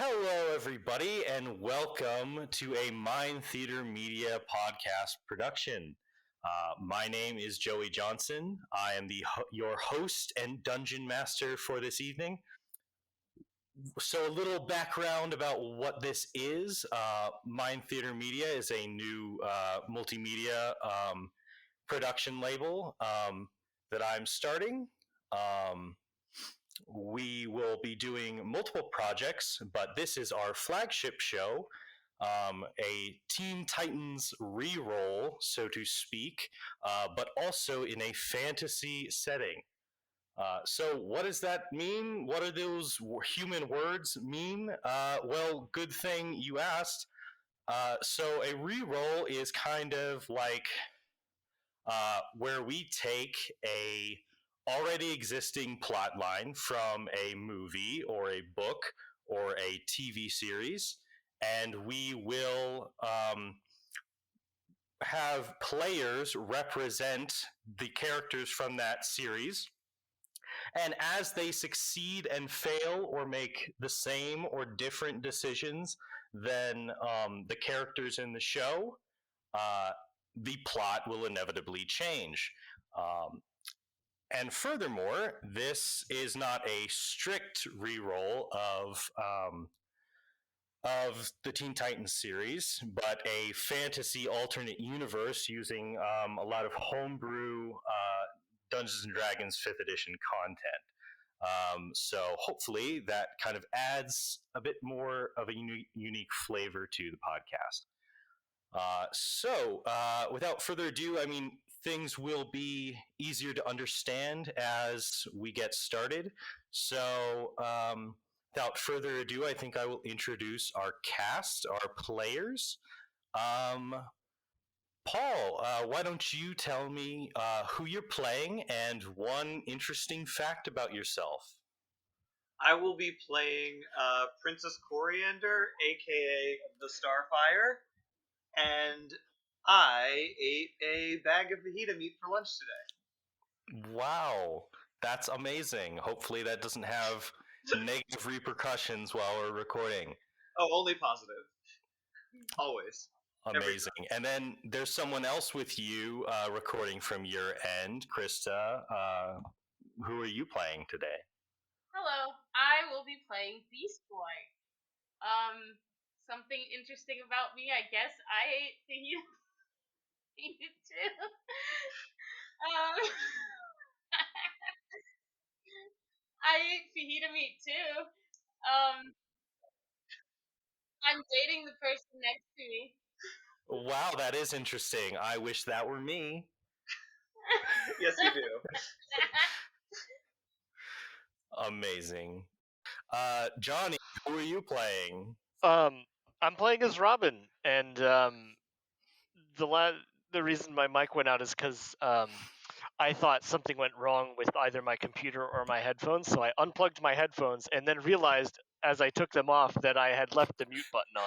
Hello, everybody, and welcome to a Mind Theater Media podcast production. My name is Joey Johnson. I am your host and dungeon master for this evening. So, a little background about what this is. Mind Theater Media is a new multimedia production label that I'm starting. We will be doing multiple projects, but this is our flagship show, a Teen Titans re-roll, so to speak, but also in a fantasy setting. So, what does that mean? What do those human words mean? Well, good thing you asked. So, a re-roll is kind of like where we take a already existing plot line from a movie or a book or a TV series, and we will have players represent the characters from that series. And as they succeed and fail or make the same or different decisions than the characters in the show, uh, the plot will inevitably change. Um, and furthermore, this is not a strict reroll of the Teen Titans series, but a fantasy alternate universe using a lot of homebrew Dungeons and Dragons 5th edition content. So hopefully that kind of adds a bit more of a unique flavor to the podcast. Without further ado, I mean, things will be easier to understand as we get started. Without further ado, I think I will introduce our cast, our players. Paul, why don't you tell me who you're playing and one interesting fact about yourself? I will be playing Princess Coriander, aka the Starfire, and I ate a bag of fajita meat for lunch today. Wow, that's amazing. Hopefully that doesn't have negative repercussions while we're recording. Oh, only positive. Always. Amazing. And then there's someone else with you recording from your end, Krista. Who are you playing today? Hello, I will be playing Beast Boy. Something interesting about me, I guess I ate fajita too. I ate fajita meat too. I'm dating the person next to me. Wow, that is interesting. I wish that were me. Yes, you do. Amazing. Johnny, who are you playing? I'm playing as Robin, and the reason my mic went out is because I thought something went wrong with either my computer or my headphones, so I unplugged my headphones and then realized as I took them off that I had left the mute button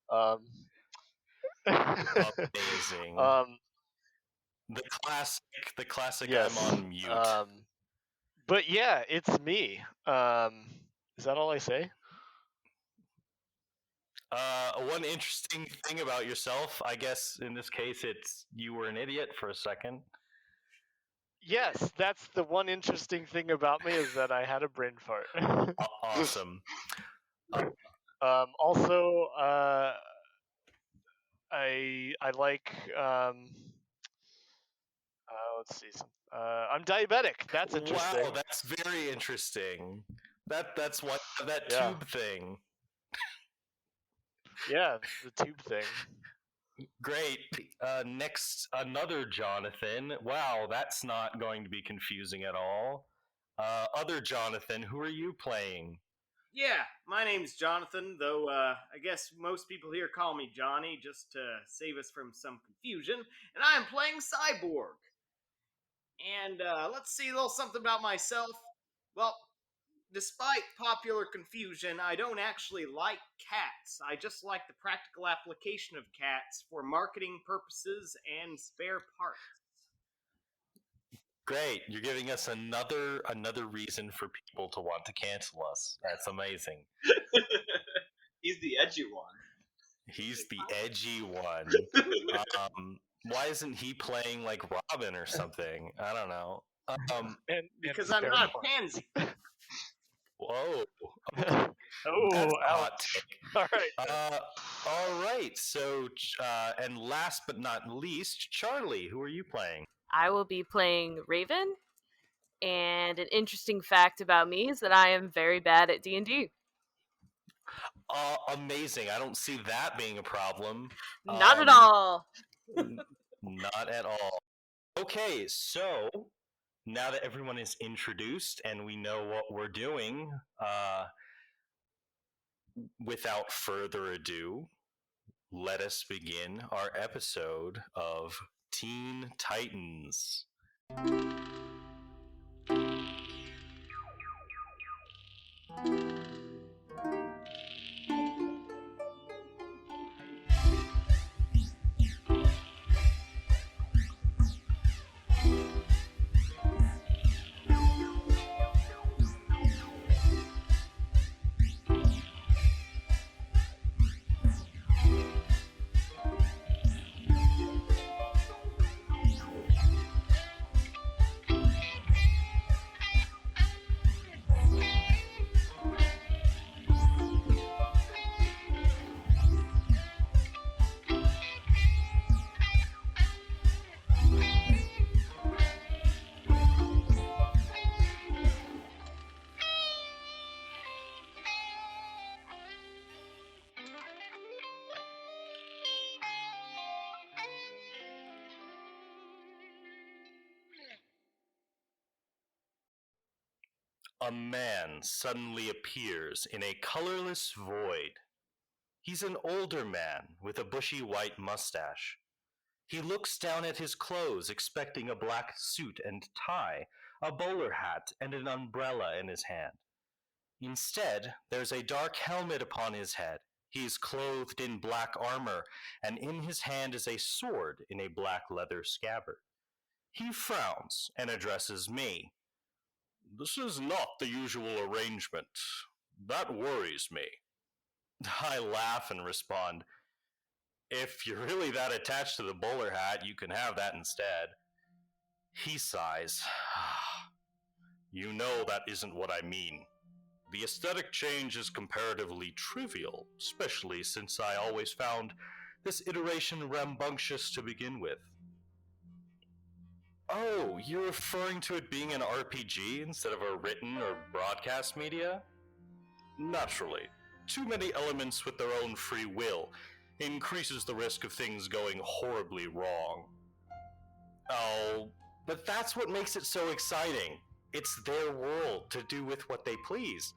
on. Amazing. The classic. Yes. I'm on mute. But yeah, it's me. Is that all I say? One interesting thing about yourself, I guess in this case, it's you were an idiot for a second. Yes, that's the one interesting thing about me is that I had a brain fart. Awesome. Also, I like let's see. I'm diabetic. That's interesting. Wow, that's very interesting. That's what that tube thing. Yeah, the tube thing. Great. Next, another Jonathan. Wow, that's not going to be confusing at all. Other Jonathan, who are you playing? Yeah, my name's Jonathan, though I guess most people here call me Johnny just to save us from some confusion, and I am playing Cyborg. And let's see a little something about myself. Well, despite popular confusion, I don't actually like cats. I just like the practical application of cats for marketing purposes and spare parts. Great, you're giving us another reason for people to want to cancel us. That's amazing. He's the edgy one. He's the edgy one. Why isn't he playing like Robin or something? I don't know. Because I'm not a pansy. Whoa. Oh, That's a hot ouch. take. All right. All right. So, and last but not least, Charlie, who are you playing? I will be playing Raven, and an interesting fact about me is that I am very bad at D&D. Amazing. I don't see that being a problem. Not at all. Not at all. Okay, so now that everyone is introduced and we know what we're doing, without further ado, let us begin our episode of Teen Titans. A man suddenly appears in a colorless void. He's an older man with a bushy white mustache. He looks down at his clothes, expecting a black suit and tie, a bowler hat, and an umbrella in his hand. Instead, there's a dark helmet upon his head. He is clothed in black armor, and in his hand is a sword in a black leather scabbard. He frowns and addresses me. "This is not the usual arrangement. That worries me." I laugh and respond, "If you're really that attached to the bowler hat, you can have that instead." He sighs. "You know that isn't what I mean. The aesthetic change is comparatively trivial, especially since I always found this iteration rambunctious to begin with." "Oh, you're referring to it being an RPG instead of a written or broadcast media?" "Naturally. Too many elements with their own free will increases the risk of things going horribly wrong." "Oh, but that's what makes it so exciting. It's their world to do with what they please.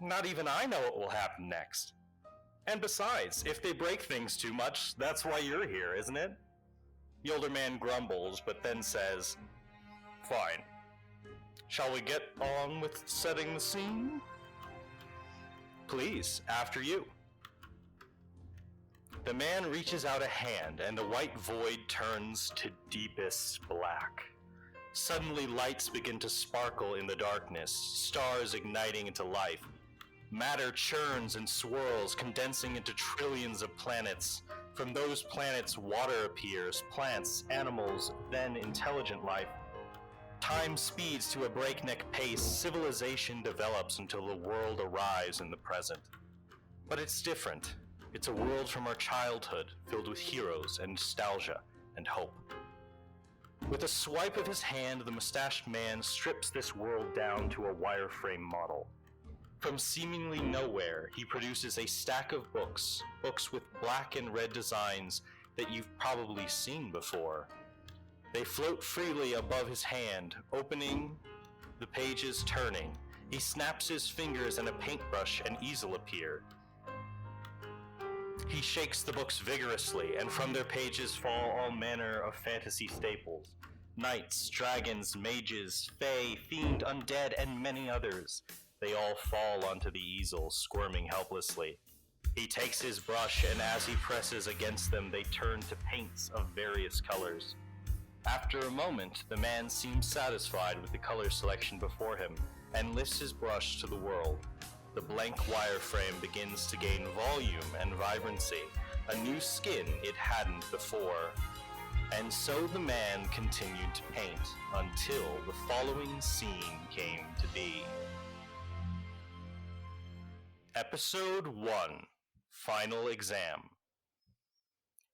Not even I know what will happen next. And besides, if they break things too much, that's why you're here, isn't it?" The older man grumbles, but then says, "Fine. Shall we get on with setting the scene?" "Please, after you." The man reaches out a hand, and the white void turns to deepest black. Suddenly, lights begin to sparkle in the darkness, stars igniting into life. Matter churns and swirls, condensing into trillions of planets. From those planets, water appears, plants, animals, then intelligent life. Time speeds to a breakneck pace, civilization develops until the world arrives in the present. But it's different. It's a world from our childhood, filled with heroes and nostalgia and hope. With a swipe of his hand, the mustached man strips this world down to a wireframe model. From seemingly nowhere, he produces a stack of books with black and red designs that you've probably seen before. They float freely above his hand, opening, the pages turning. He snaps his fingers and a paintbrush and easel appear. He shakes the books vigorously, and from their pages fall all manner of fantasy staples. Knights, dragons, mages, fae, fiend, undead, and many others. They all fall onto the easel, squirming helplessly. He takes his brush, and as he presses against them, they turn to paints of various colors. After a moment, the man seems satisfied with the color selection before him, and lifts his brush to the world. the blank wireframe begins to gain volume and vibrancy, a new skin it hadn't before. And so the man continued to paint until the following scene came to be. Episode 1, Final Exam.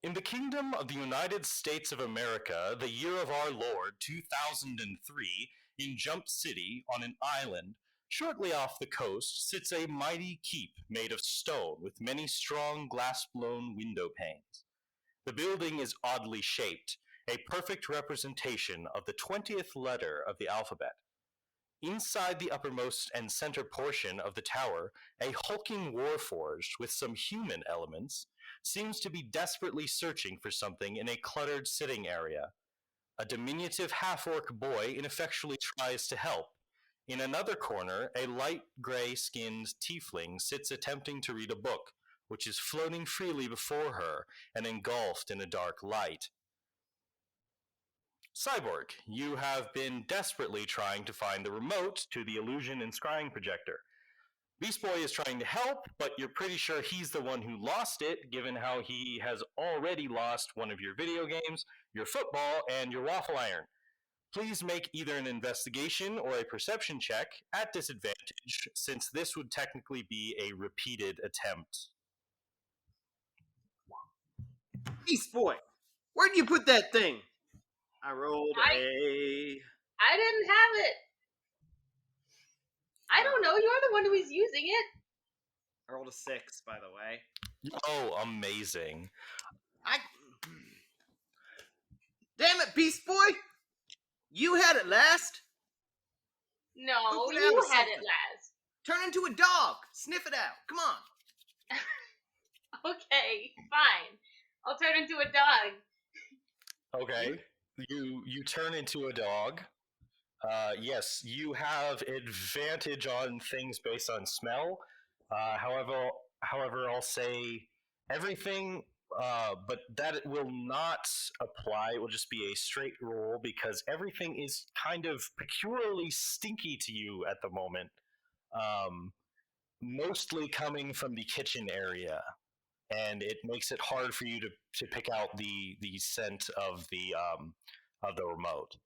In the Kingdom of the United States of America, the year of our Lord 2003, in Jump City, on an island, shortly off the coast, sits a mighty keep made of stone with many strong glass-blown window panes. The building is oddly shaped, a perfect representation of the 20th letter of the alphabet. Inside the uppermost and center portion of the tower, a hulking warforged with some human elements seems to be desperately searching for something in a cluttered sitting area. A diminutive half-orc boy ineffectually tries to help. In another corner, a light gray-skinned tiefling sits attempting to read a book, which is floating freely before her and engulfed in a dark light. Cyborg, you have been desperately trying to find the remote to the illusion and scrying projector. Beast Boy is trying to help, but you're pretty sure he's the one who lost it, given how he has already lost one of your video games, your football, and your waffle iron. Please make either an investigation or a perception check at disadvantage, since this would technically be a repeated attempt. Beast Boy, where did you put that thing? I rolled I didn't have it. I don't know. You're the one who is using it. I rolled a 6, by the way. Oh, amazing. Damn it, Beast Boy! You had it last! No, Open you out had something. it last. Turn into a dog! Sniff it out! Come on! Okay, fine. I'll turn into a dog. Okay. You turn into a dog. Yes, you have advantage on things based on smell. However, I'll say everything, but that it will not apply. It will just be a straight roll because everything is kind of peculiarly stinky to you at the moment. Mostly coming from the kitchen area, and it makes it hard for you to pick out the scent of the remote.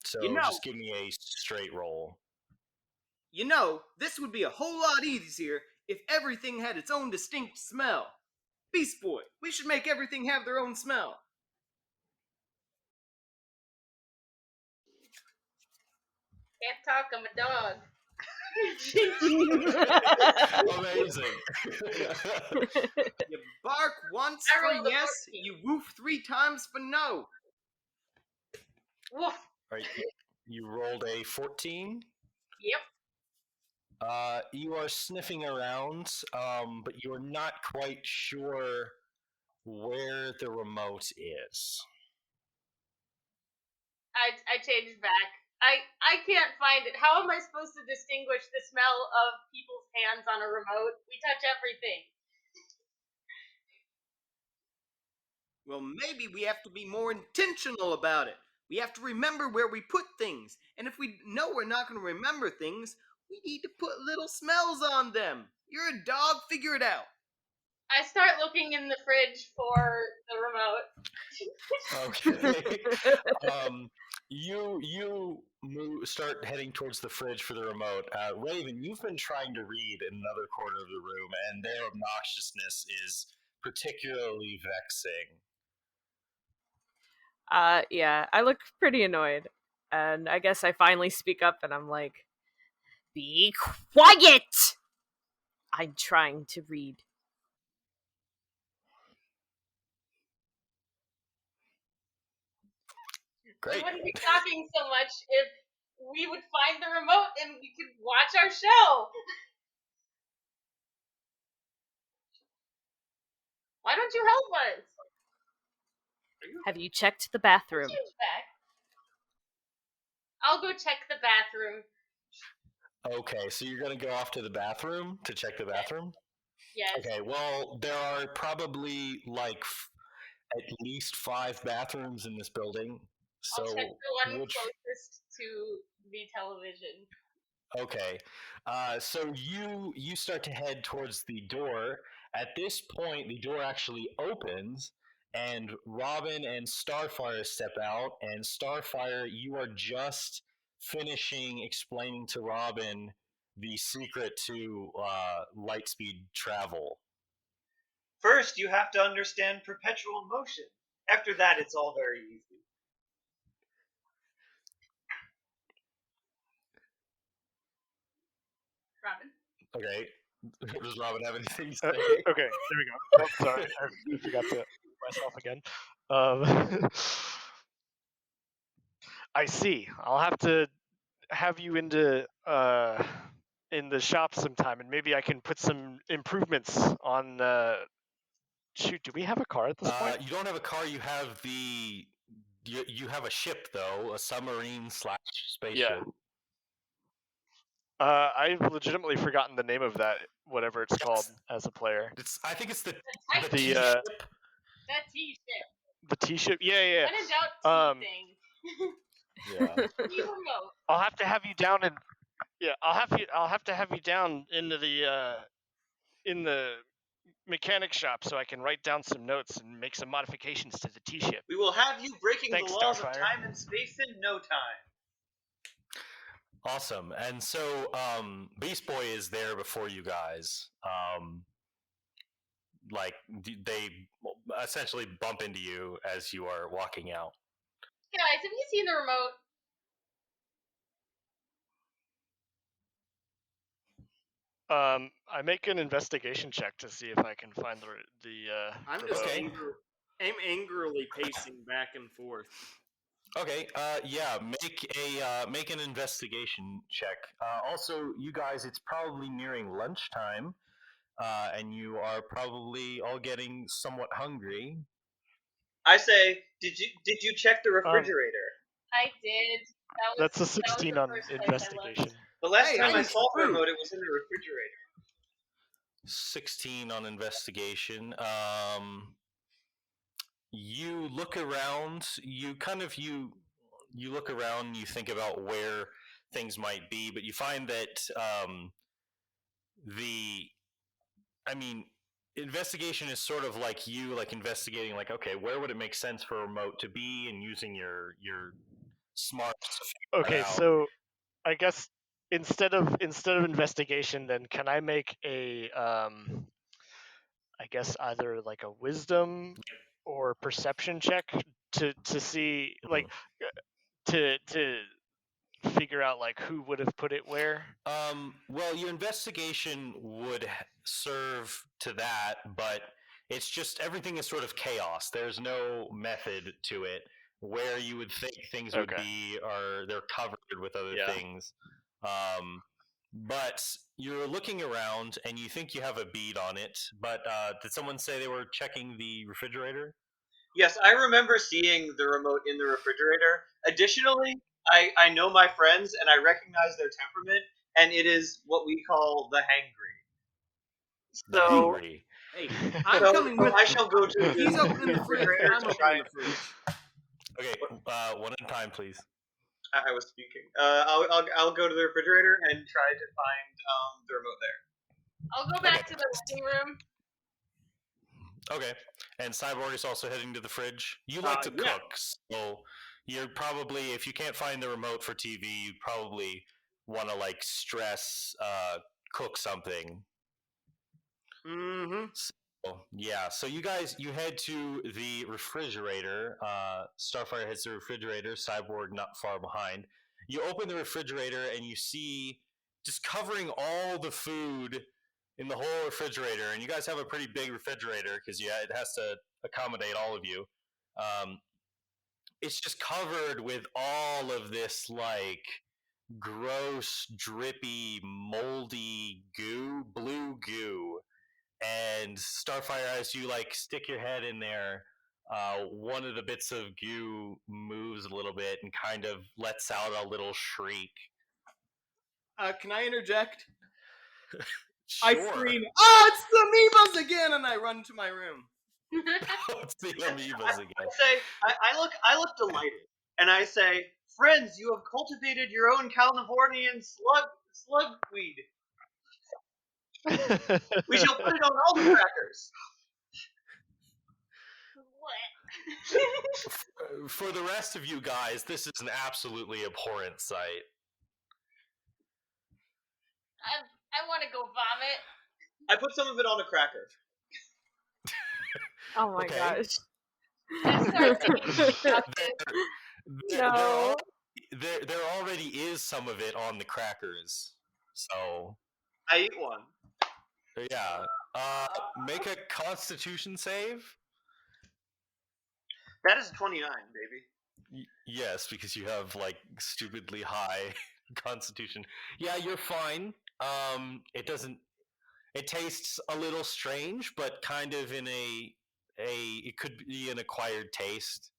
So just give me a straight roll. You know, this would be a whole lot easier if everything had its own distinct smell. Beast Boy, we should make everything have their own smell. Can't talk, I'm a dog. Amazing. You bark once I for rolled a yes, 14. you woof 3 times for no. Woof. Right, you rolled a 14. Yep. You are sniffing around, but you are not quite sure where the remote is. I changed back. I can't find it. How am I supposed to distinguish the smell of people's hands on a remote? We touch everything. Well, maybe we have to be more intentional about it. We have to remember where we put things. And if we know we're not going to remember things, we need to put little smells on them. You're a dog, figure it out. I start looking in the fridge for the remote. Okay. You start heading towards the fridge for the remote. Raven, you've been trying to read in another corner of the room, and their obnoxiousness is particularly vexing. Yeah, I look pretty annoyed, and I guess I finally speak up, and I'm like, "Be quiet! I'm trying to read." Great. We wouldn't be talking so much if we would find the remote and we could watch our show. Why don't you help us? Have you checked the bathroom? Change back. I'll go check the bathroom. Okay, so you're going to go off to the bathroom to check the bathroom? Yes. Okay, well, there are probably at least 5 bathrooms in this building. So I'll check the one which, closest to the television. Okay. So you start to head towards the door. At this point, the door actually opens, and Robin and Starfire step out. And Starfire, you are just finishing explaining to Robin the secret to lightspeed travel. First, you have to understand perpetual motion. After that, it's all very easy. Robin. Okay. Does Robin have anything to say? Okay, there we go. Oh, sorry, I forgot to mute myself again. I see. I'll have to have you in the shop sometime, and maybe I can put some improvements on. Shoot, do we have a car at this point? You don't have a car. You have you have a ship though, a submarine slash spaceship. I've legitimately forgotten the name of that, whatever it's called, as a player. I think it's the The T The ship. That T-ship. the T-ship. Yeah. When in doubt, T thing. Yeah. T remote. I'll have to have you down in. Yeah, I'll have to have you down into in the mechanic shop so I can write down some notes and make some modifications to the T-ship. We will have you breaking Thanks, the laws of Starfire. time and space in no time. Awesome. And so Beast Boy is there before you guys. Like they essentially bump into you as you are walking out. Guys, have you seen the remote? I make an investigation check to see if I can find the. I'm the just Okay. I'm angrily pacing back and forth. Okay. Yeah. Make an investigation check. Also, you guys, it's probably nearing lunchtime, and you are probably all getting somewhat hungry. I say, did you check the refrigerator? I did. That's a That was 16 the on first place I investigation. looked. The last Hey, time I I need saw the food. remote, it was in the refrigerator. 16 on investigation. You look around. You look around. And you think about where things might be, but you find that the. I mean, investigation is sort of like you like investigating. Like, okay, where would it make sense for a remote to be, and using your smarts to figure Okay, that out. so I guess instead of investigation, then can I make a I guess either like a wisdom or perception check to see like to figure out like who would have put it where? Well, your investigation would serve to that, but it's just everything is sort of chaos. There's no method to it. Where you would think things would Okay. be, are they're covered with other Yeah. things. But you're looking around and you think you have a bead on it. But did someone say they were checking the refrigerator? Yes, I remember seeing the remote in the refrigerator. Additionally, I know my friends and I recognize their temperament, and it is what we call the hangry. The So, hangry. Hey, I'm so coming with I you. shall go to the He's opening the fridge. refrigerator I'm to try opening the and fridge. Okay, one at a time, please. I was speaking. I'll go to the refrigerator and try to find the remote there. I'll go back to the living room. Okay. And Cyborg is also heading to the fridge. You like to Yeah. cook, so you're probably, if you can't find the remote for TV, you probably want to like stress cook something. Mm-hmm. So, yeah. So you guys, you head to the refrigerator. Starfire heads to the refrigerator. Cyborg not far behind. You open the refrigerator and you see just covering all the food in the whole refrigerator. And you guys have a pretty big refrigerator because it has to accommodate all of you. It's just covered with all of this like gross, drippy, moldy goo, blue goo. And Starfire, as you like stick your head in there, one of the bits of goo moves a little bit and kind of lets out a little shriek. Can I interject? Sure. I scream, "Oh, it's the amoebas again!" and I run to my room. It's the amoebas again. I look delighted, and I say, "Friends, you have cultivated your own Californian slugweed. We shall put it on all the crackers. What? For the rest of you guys, this is an absolutely abhorrent sight. I want to go vomit. I put some of it on a cracker. Oh my Okay. gosh. I start thinking about this. No. There already is some of it on the crackers. So, I eat one. yeah. Make a constitution save. That is 29, baby. Yes, because you have like stupidly high constitution. Yeah, you're fine. It doesn't. It tastes a little strange, but kind of in a. It could be an acquired taste.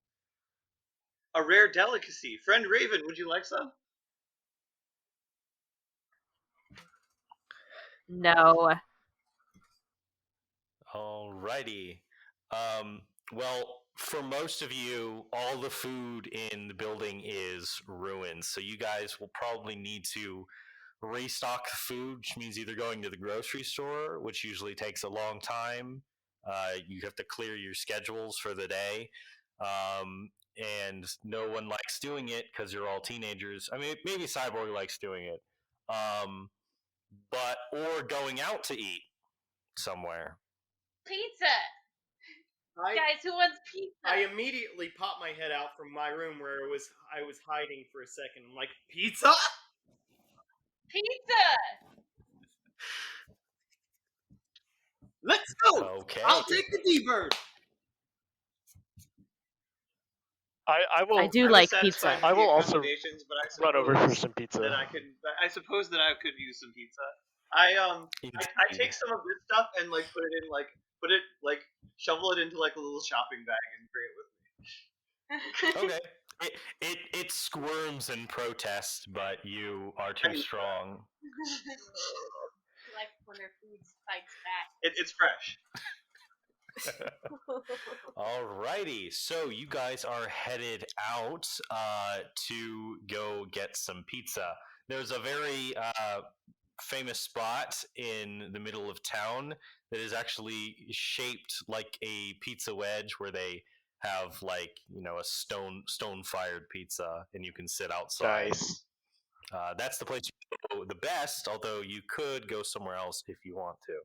A rare delicacy. Friend Raven, would you like some? No. Alrighty. Well, for most of you, all the food in the building is ruined, so you guys will probably need to restock the food, which means either going to the grocery store, which usually takes a long time. You have to clear your schedules for the day. And no one likes doing it because you're all teenagers. I mean, maybe Cyborg likes doing it. Or going out to eat somewhere. Pizza. I, Guys, who wants pizza? I immediately popped my head out from my room where I was hiding for a second. I'm like, pizza? Pizza. Let's go! Okay. I'll take the D-Bird! I will. I do I'm like satisfied pizza. with I the will also accommodations, but I run over for suppose some pizza. that I suppose that I could use some pizza. I take some of this stuff and like shovel it into like a little shopping bag and bring it with me. Okay. It squirms in protest, but you are too strong. Like when their food fights back. It's fresh. Alrighty, so you guys are headed out to go get some pizza. There's a very famous spot in the middle of town that is actually shaped like a pizza wedge, where they have like a stone fired pizza, and you can sit outside. Nice. That's the place you go the best. Although you could go somewhere else if you want to.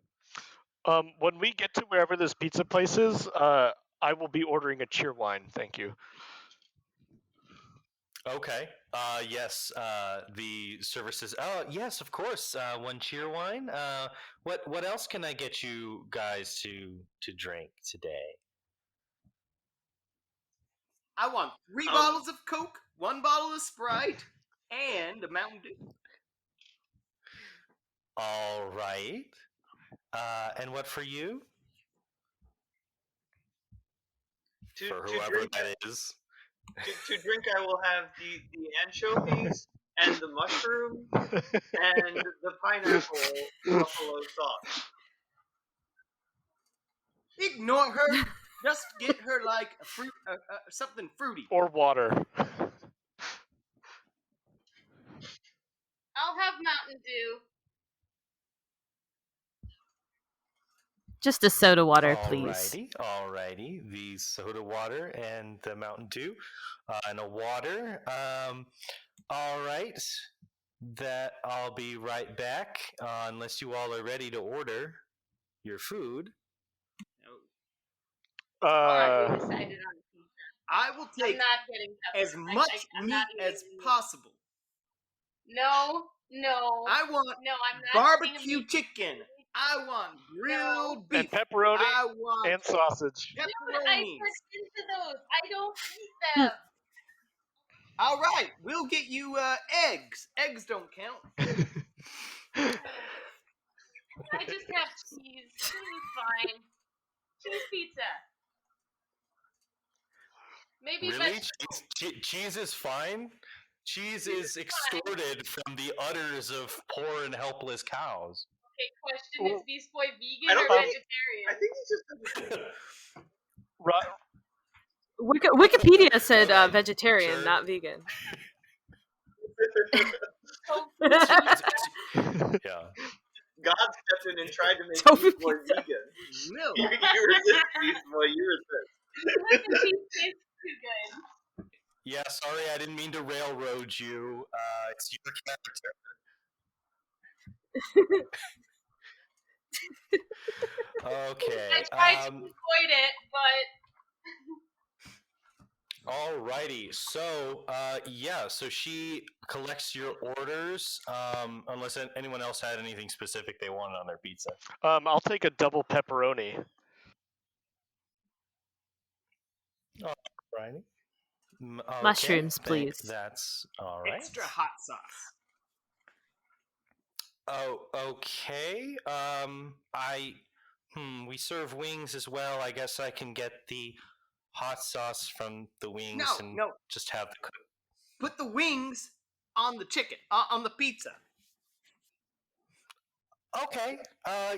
When we get to wherever this pizza place is, I will be ordering a cheer wine. Thank you. Okay. Yes. The services. Oh, yes, of course. One cheer wine. What else can I get you guys to drink today? I want 3 bottles of Coke, 1 bottle of Sprite, and a Mountain Dew. All right. And what for you? For whoever that is. To drink, I will have the anchovies and the mushroom and the pineapple buffalo sauce. Ignore her. Just get her like a fruit, something fruity. Or water. I'll have Mountain Dew. Just a soda water, please. Alrighty. The soda water and the Mountain Dew, and a water. All right. That I'll be right back. Unless you all are ready to order your food. Alright, we decided on pizza. I will take I'm not getting pepper. as much I'm meat not as eating meat. possible. No. I want No, I'm not barbecue eating chicken. I want grilled beef. And pepperoni I want and sausage. I pepperoni. pushed into those. I don't eat them. All right, we'll get you eggs. Eggs don't count. I just have cheese. Cheese is fine. Cheese pizza. Maybe Really? vegetables. Cheese is fine? Cheese is extorted from the udders of poor and helpless cows. Okay, question: is Beast Boy I vegan don't or think- vegetarian? I think he's just. Wikipedia said Okay, vegetarian, sure. not vegan. Yeah. God stepped in and tried to make Tofu Beast Boy pizza. vegan. Milk. You resist, Beast Boy. You resist. Mac and cheese tastes too good. Yeah, sorry, I didn't mean to railroad you. It's your character. Okay. I tried to avoid it, but Alrighty. So, so she collects your orders. Unless anyone else had anything specific they wanted on their pizza. I'll take a double pepperoni. Right. Okay, Mushrooms, please. That's all right. Extra hot sauce. Oh, okay. We serve wings as well. I guess I can get the hot sauce from the wings and No. just have the cook. Put the wings on the chicken, on the pizza. Okay.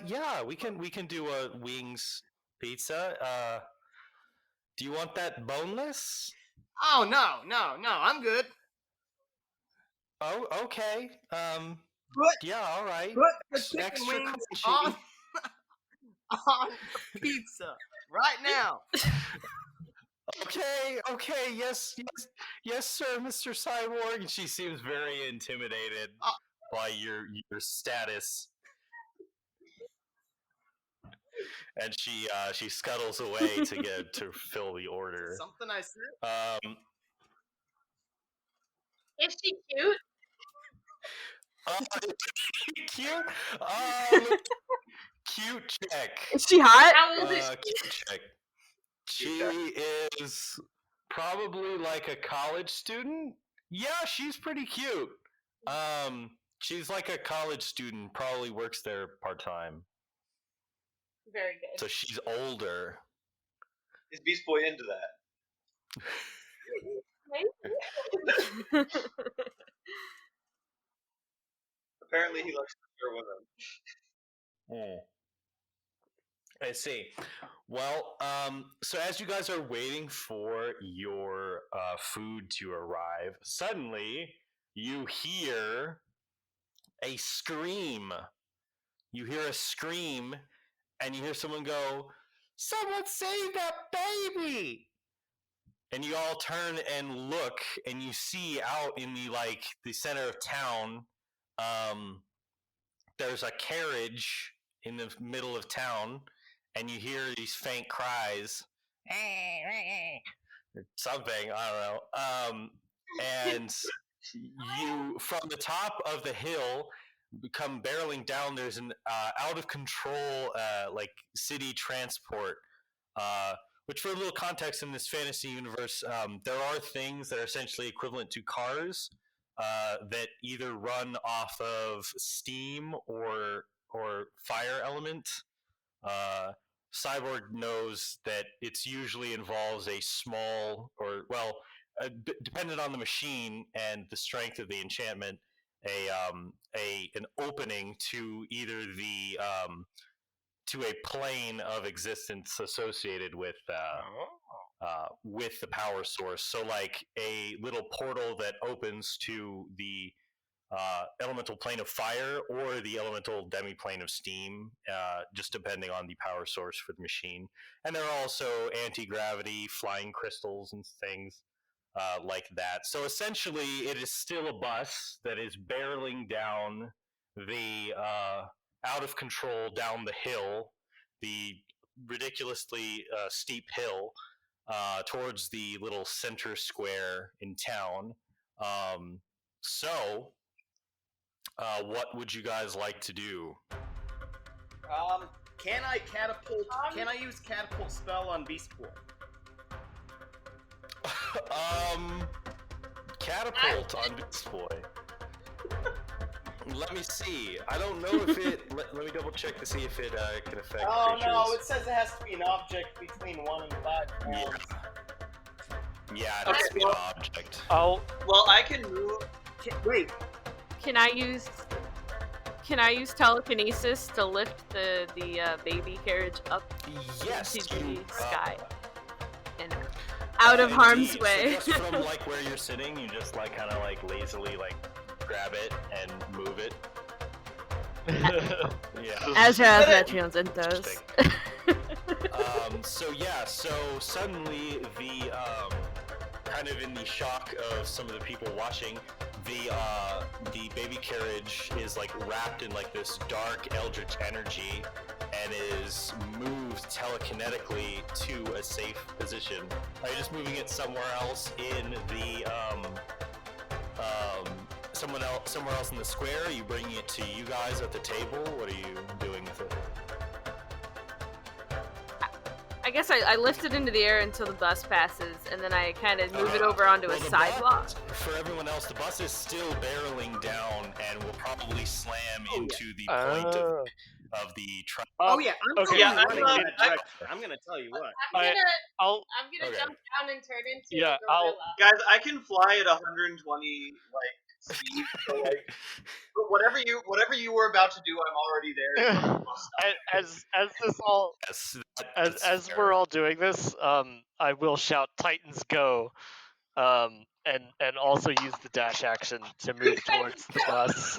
Yeah, we can do a wings pizza. Do you want that boneless? Oh, no, I'm good. Oh, okay. Yeah, all right. Put the chicken Extra wings crunchy. on the pizza right now. Okay, yes, sir, Mr. Cyborg. And she seems very intimidated by your status. And she scuttles away to fill the order. Something I said. is she cute? Cute. Cute check. Is she hot? How old is she? Cute check. She is probably like a college student. Yeah, she's pretty cute. She's like a college student. Probably works there part time. Very good. So she's older. Is Beast Boy into that? Apparently, he likes to stir women. I see. Well, so as you guys are waiting for your food to arrive, suddenly you hear a scream. You hear a scream, and you hear someone go, "Someone save that baby!" And you all turn and look, and you see out in the center of town, there's a carriage in the middle of town, and you hear these faint cries, something, I don't know. And you, from the top of the hill, come barreling down. There's an out of control city transport. Which, for a little context in this fantasy universe, there are things that are essentially equivalent to cars that either run off of steam or fire element. Cyborg knows that it's usually involves a small dependent on the machine and the strength of the enchantment, an opening to either to a plane of existence associated with the power source. So like a little portal that opens to the elemental plane of fire or the elemental demi-plane of steam, just depending on the power source for the machine. And there are also anti-gravity flying crystals and things like that. So essentially, it is still a bus that is barreling down the out of control down the hill, the ridiculously steep hill, towards the little center square in town. What would you guys like to do? Can I catapult? Can I use catapult spell on Beast Boy? Catapult on Beast Boy. Let me see. I don't know if it. Let me double check to see if it can affect creatures. No, it says it has to be an object between 1 and 5 pounds. Yeah, it has to be an object. I'll. Well, I can move. Wait. Can I use telekinesis to lift the baby carriage up Yes, into you, the sky and out of harm's indeed. way? So just from like where you're sitting, you just like kind of like lazily like grab it and move it. Yeah. As Metrions does. So suddenly the kind of in the shock of some of the people watching, the baby carriage is like wrapped in like this dark eldritch energy and is moved telekinetically to a safe position. Are you just moving it somewhere else in the somewhere else in the square? Are you bringing it to you guys at the table? What are you doing with it? I guess I lift it into the air until the bus passes, and then I kind of move it over onto a sidewalk. For everyone else, the bus is still barreling down and will probably slam into the point of the truck. I'm okay. running in that direction. I'm gonna tell you what. I'm I'll gonna jump down and turn into Yeah, a gorilla. Guys, I can fly at 120 speed. So but whatever you were about to do, I'm already there. as this all Yes, as we're all doing this, I will shout "Titans go!" And also use the dash action to move towards the bus.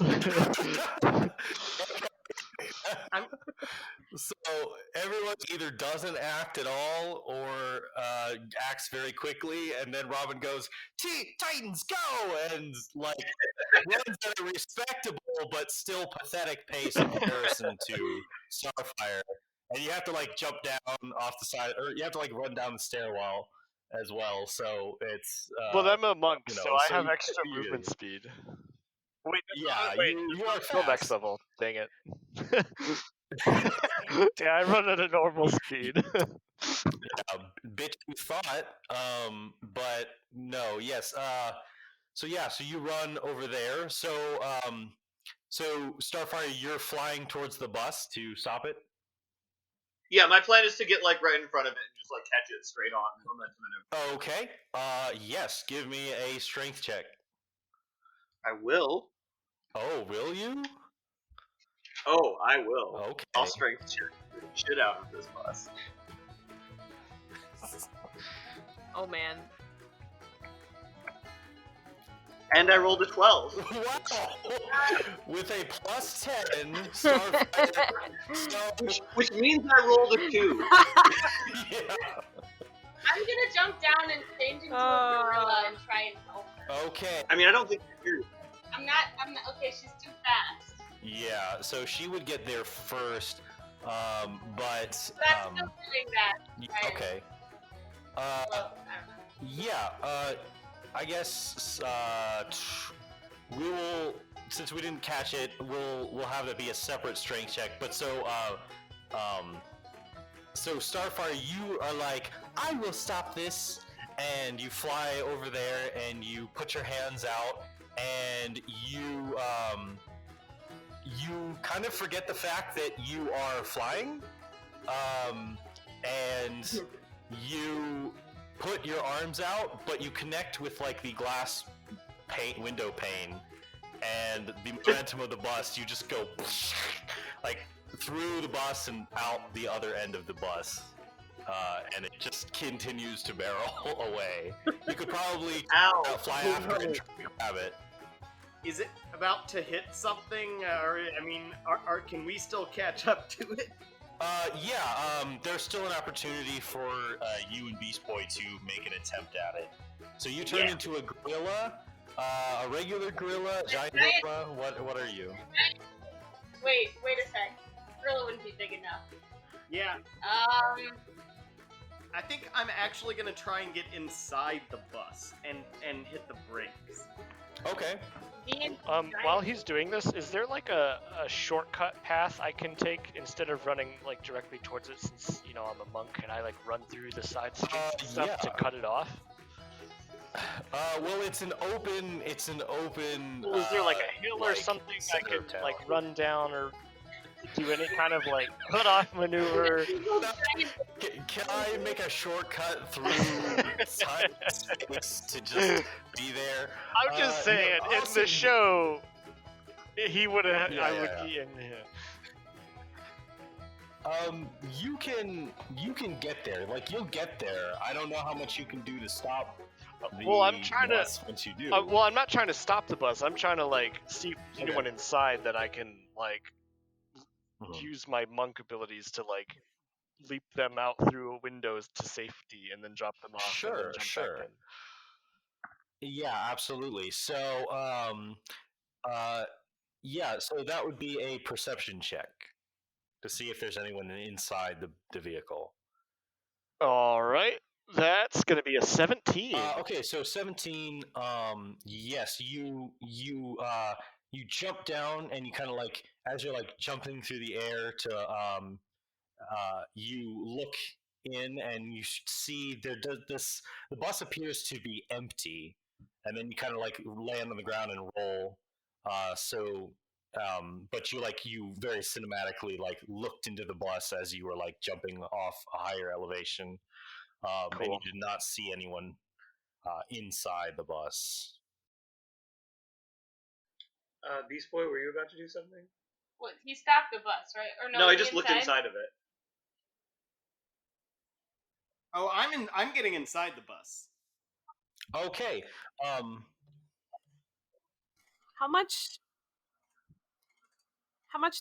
So everyone either doesn't act at all or acts very quickly, and then Robin goes, "Titans go!" and like runs at a respectable but still pathetic pace in comparison to Starfire. And you have to like jump down off the side, or you have to like run down the stairwell as well. So it's Well, I'm a monk, you know, so I so have you- extra you- movement speed. Wait, Yeah, wait, you are still max fast. level. Dang it. Yeah, I run at a normal speed. Bit you thought, but no, yes. So you run over there. So Starfire, you're flying towards the bus to stop it. Yeah, my plan is to get like right in front of it and just like catch it straight on momentum. Okay. Yes. Give me a strength check. I will. Oh, will you? Oh, I will. Okay. I'll strength check the shit out of this bus. Oh man. And I rolled a 12. Wow! With a plus 10, Starfire. Which means I rolled a 2. Yeah. I'm gonna jump down and change into a gorilla and try and help her. Okay. I mean, I don't think you're here. I'm not. Okay, she's too fast. Yeah. So she would get there first, but That's still doing that. okay. Well, I don't know. Yeah. I guess we will, since we didn't catch it, we'll have it be a separate strength check. But so Starfire, you are like, I will stop this, and you fly over there and you put your hands out and you kind of forget the fact that you are flying, and you put your arms out, but you connect with like the glass window pane, and the momentum of the bus, you just go like through the bus and out the other end of the bus, and it just continues to barrel away. You could probably fly after it and try to grab it. Is it about to hit something, or I mean, can we still catch up to it? There's still an opportunity for you and Beast Boy to make an attempt at it. So you turn into a gorilla, a regular gorilla, a giant gorilla. What are you? Wait a sec. Gorilla wouldn't be big enough. Yeah. I think I'm actually gonna try and get inside the bus and hit the brakes. Okay. While he's doing this, is there like a shortcut path I can take instead of running like directly towards it, since I'm a monk and I like run through the side streets and stuff to cut it off? Well, it's an open. Well, is there like a hill or something I could like run down or do any kind of like cut off maneuver? Can I make a shortcut through side streets to just be there? I'm just saying, in the show, he would have. I would be in here. You can get there. Like, you'll get there. I don't know how much you can do to stop. Well, I'm trying to. bus once you do. Well, I'm not trying to stop the bus. I'm trying to see if there's anyone inside that I can use my monk abilities to leap them out through windows to safety and then drop them off and then jump back in. Yeah, absolutely. So, so that would be a perception check to see if there's anyone inside the vehicle. All right, that's gonna be a 17. Okay, so 17. Yes, you jump down and you kind of as you're jumping through the air to you look in and you see the bus appears to be empty, and then you kind of land on the ground and roll. But you very cinematically looked into the bus as you were jumping off a higher elevation, and you did not see anyone inside the bus. Beast Boy, were you about to do something? What? He stopped the bus, right? Or No, I just looked inside of it. Oh, I'm getting inside the bus. Okay. How much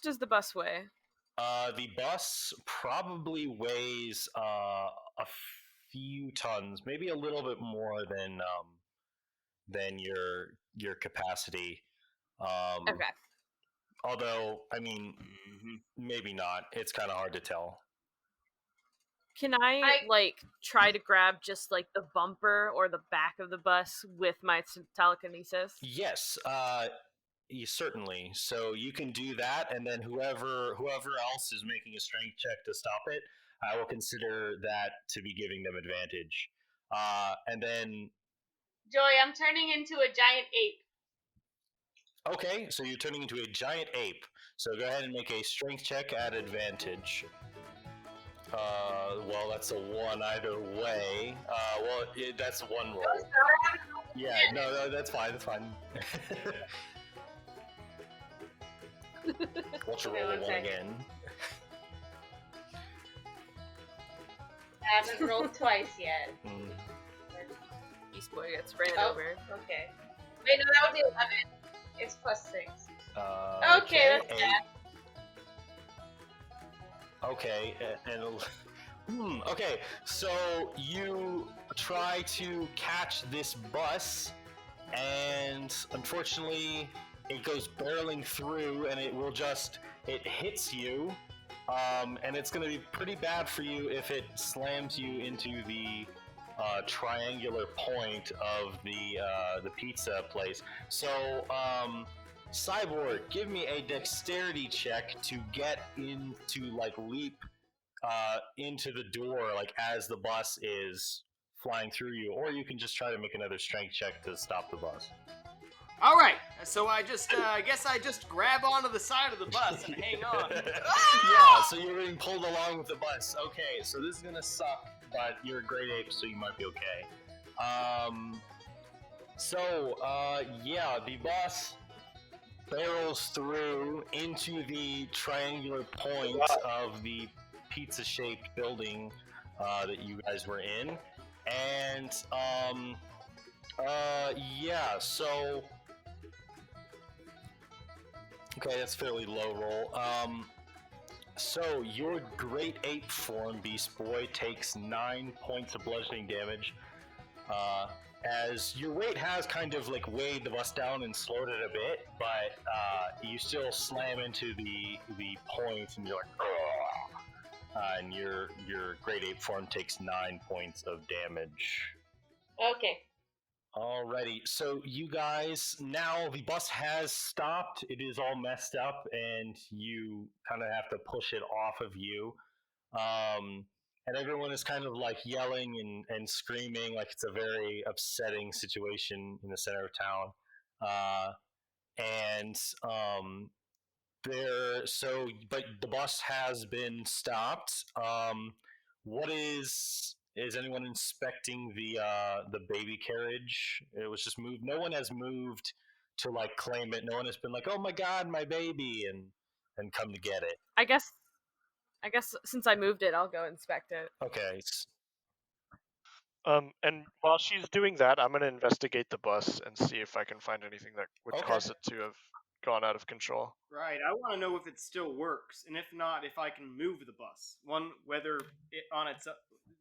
does the bus weigh? The bus probably weighs a few tons, maybe a little bit more than your capacity. Okay. Although, I mean, maybe not. It's kind of hard to tell. Can I try to grab just the bumper or the back of the bus with my telekinesis? Yes, certainly. So you can do that, and then whoever else is making a strength check to stop it, I will consider that to be giving them advantage. And then, Joey, I'm turning into a giant ape. okay, so you're turning into a giant ape. So go ahead and make a strength check at advantage. Well, that's a 1 either way. That's one roll. Yeah, no, that's fine. That's fine. Let's roll one again. I haven't rolled twice yet. Beast Boy gets ran over. Okay. Wait, no, that would be 11. It's plus 6. Okay, that's bad. Okay, okay, so you try to catch this bus, and unfortunately, it goes barreling through, and it hits you, and it's going to be pretty bad for you if it slams you into the triangular point of the pizza place. So, Cyborg, give me a dexterity check to get into leap into the door as the bus is flying through you, or you can just try to make another strength check to stop the bus. All right, so I just I guess I just grab onto the side of the bus and hang on. Yeah, so you're being pulled along with the bus. Okay, so this is gonna suck, but you're a great ape, so you might be okay. The bus barrels through into the triangular point of the pizza-shaped building that you guys were in, and so okay, that's fairly low roll. So your great ape form, Beast Boy, takes 9 points of bludgeoning damage. As your weight has kind of weighed the bus down and slowed it a bit, but you still slam into the point, and you're and your great ape form takes 9 points of damage. Okay. Alrighty, so you guys, now the bus has stopped. It is all messed up, and you kind of have to push it off of you. And everyone is kind of yelling and screaming, it's a very upsetting situation in the center of town. But the bus has been stopped. What is anyone inspecting the baby carriage? It was just moved. No one has moved to claim it. No one has been oh my god, my baby, and come to get it. I guess since I moved it, I'll go inspect it. Okay. And while she's doing that, I'm gonna investigate the bus and see if I can find anything that would Okay. cause it to have gone out of control. Right, I want to know if it still works, and if not, if I can move the bus. Whether it on its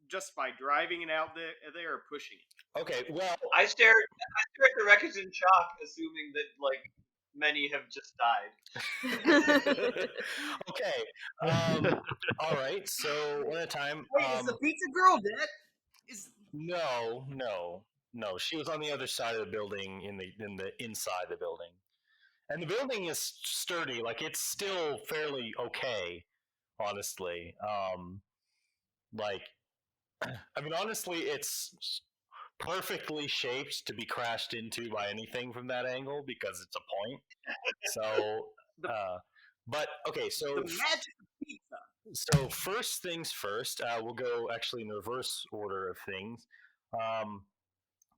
just by driving it out there or pushing it. Okay, well, I stare at the wreckage in shock, assuming that like many have just died. okay. All right, so one at a time. Wait, is the pizza girl dead? No. She was on the other side of the building, in the inside the building, and the building is sturdy. Like, it's still fairly okay, honestly. Like, I mean, honestly, it's perfectly shaped to be crashed into by anything from that angle because it's a point. So, but okay, so The magic of pizza. So first things first, we'll go actually in the reverse order of things.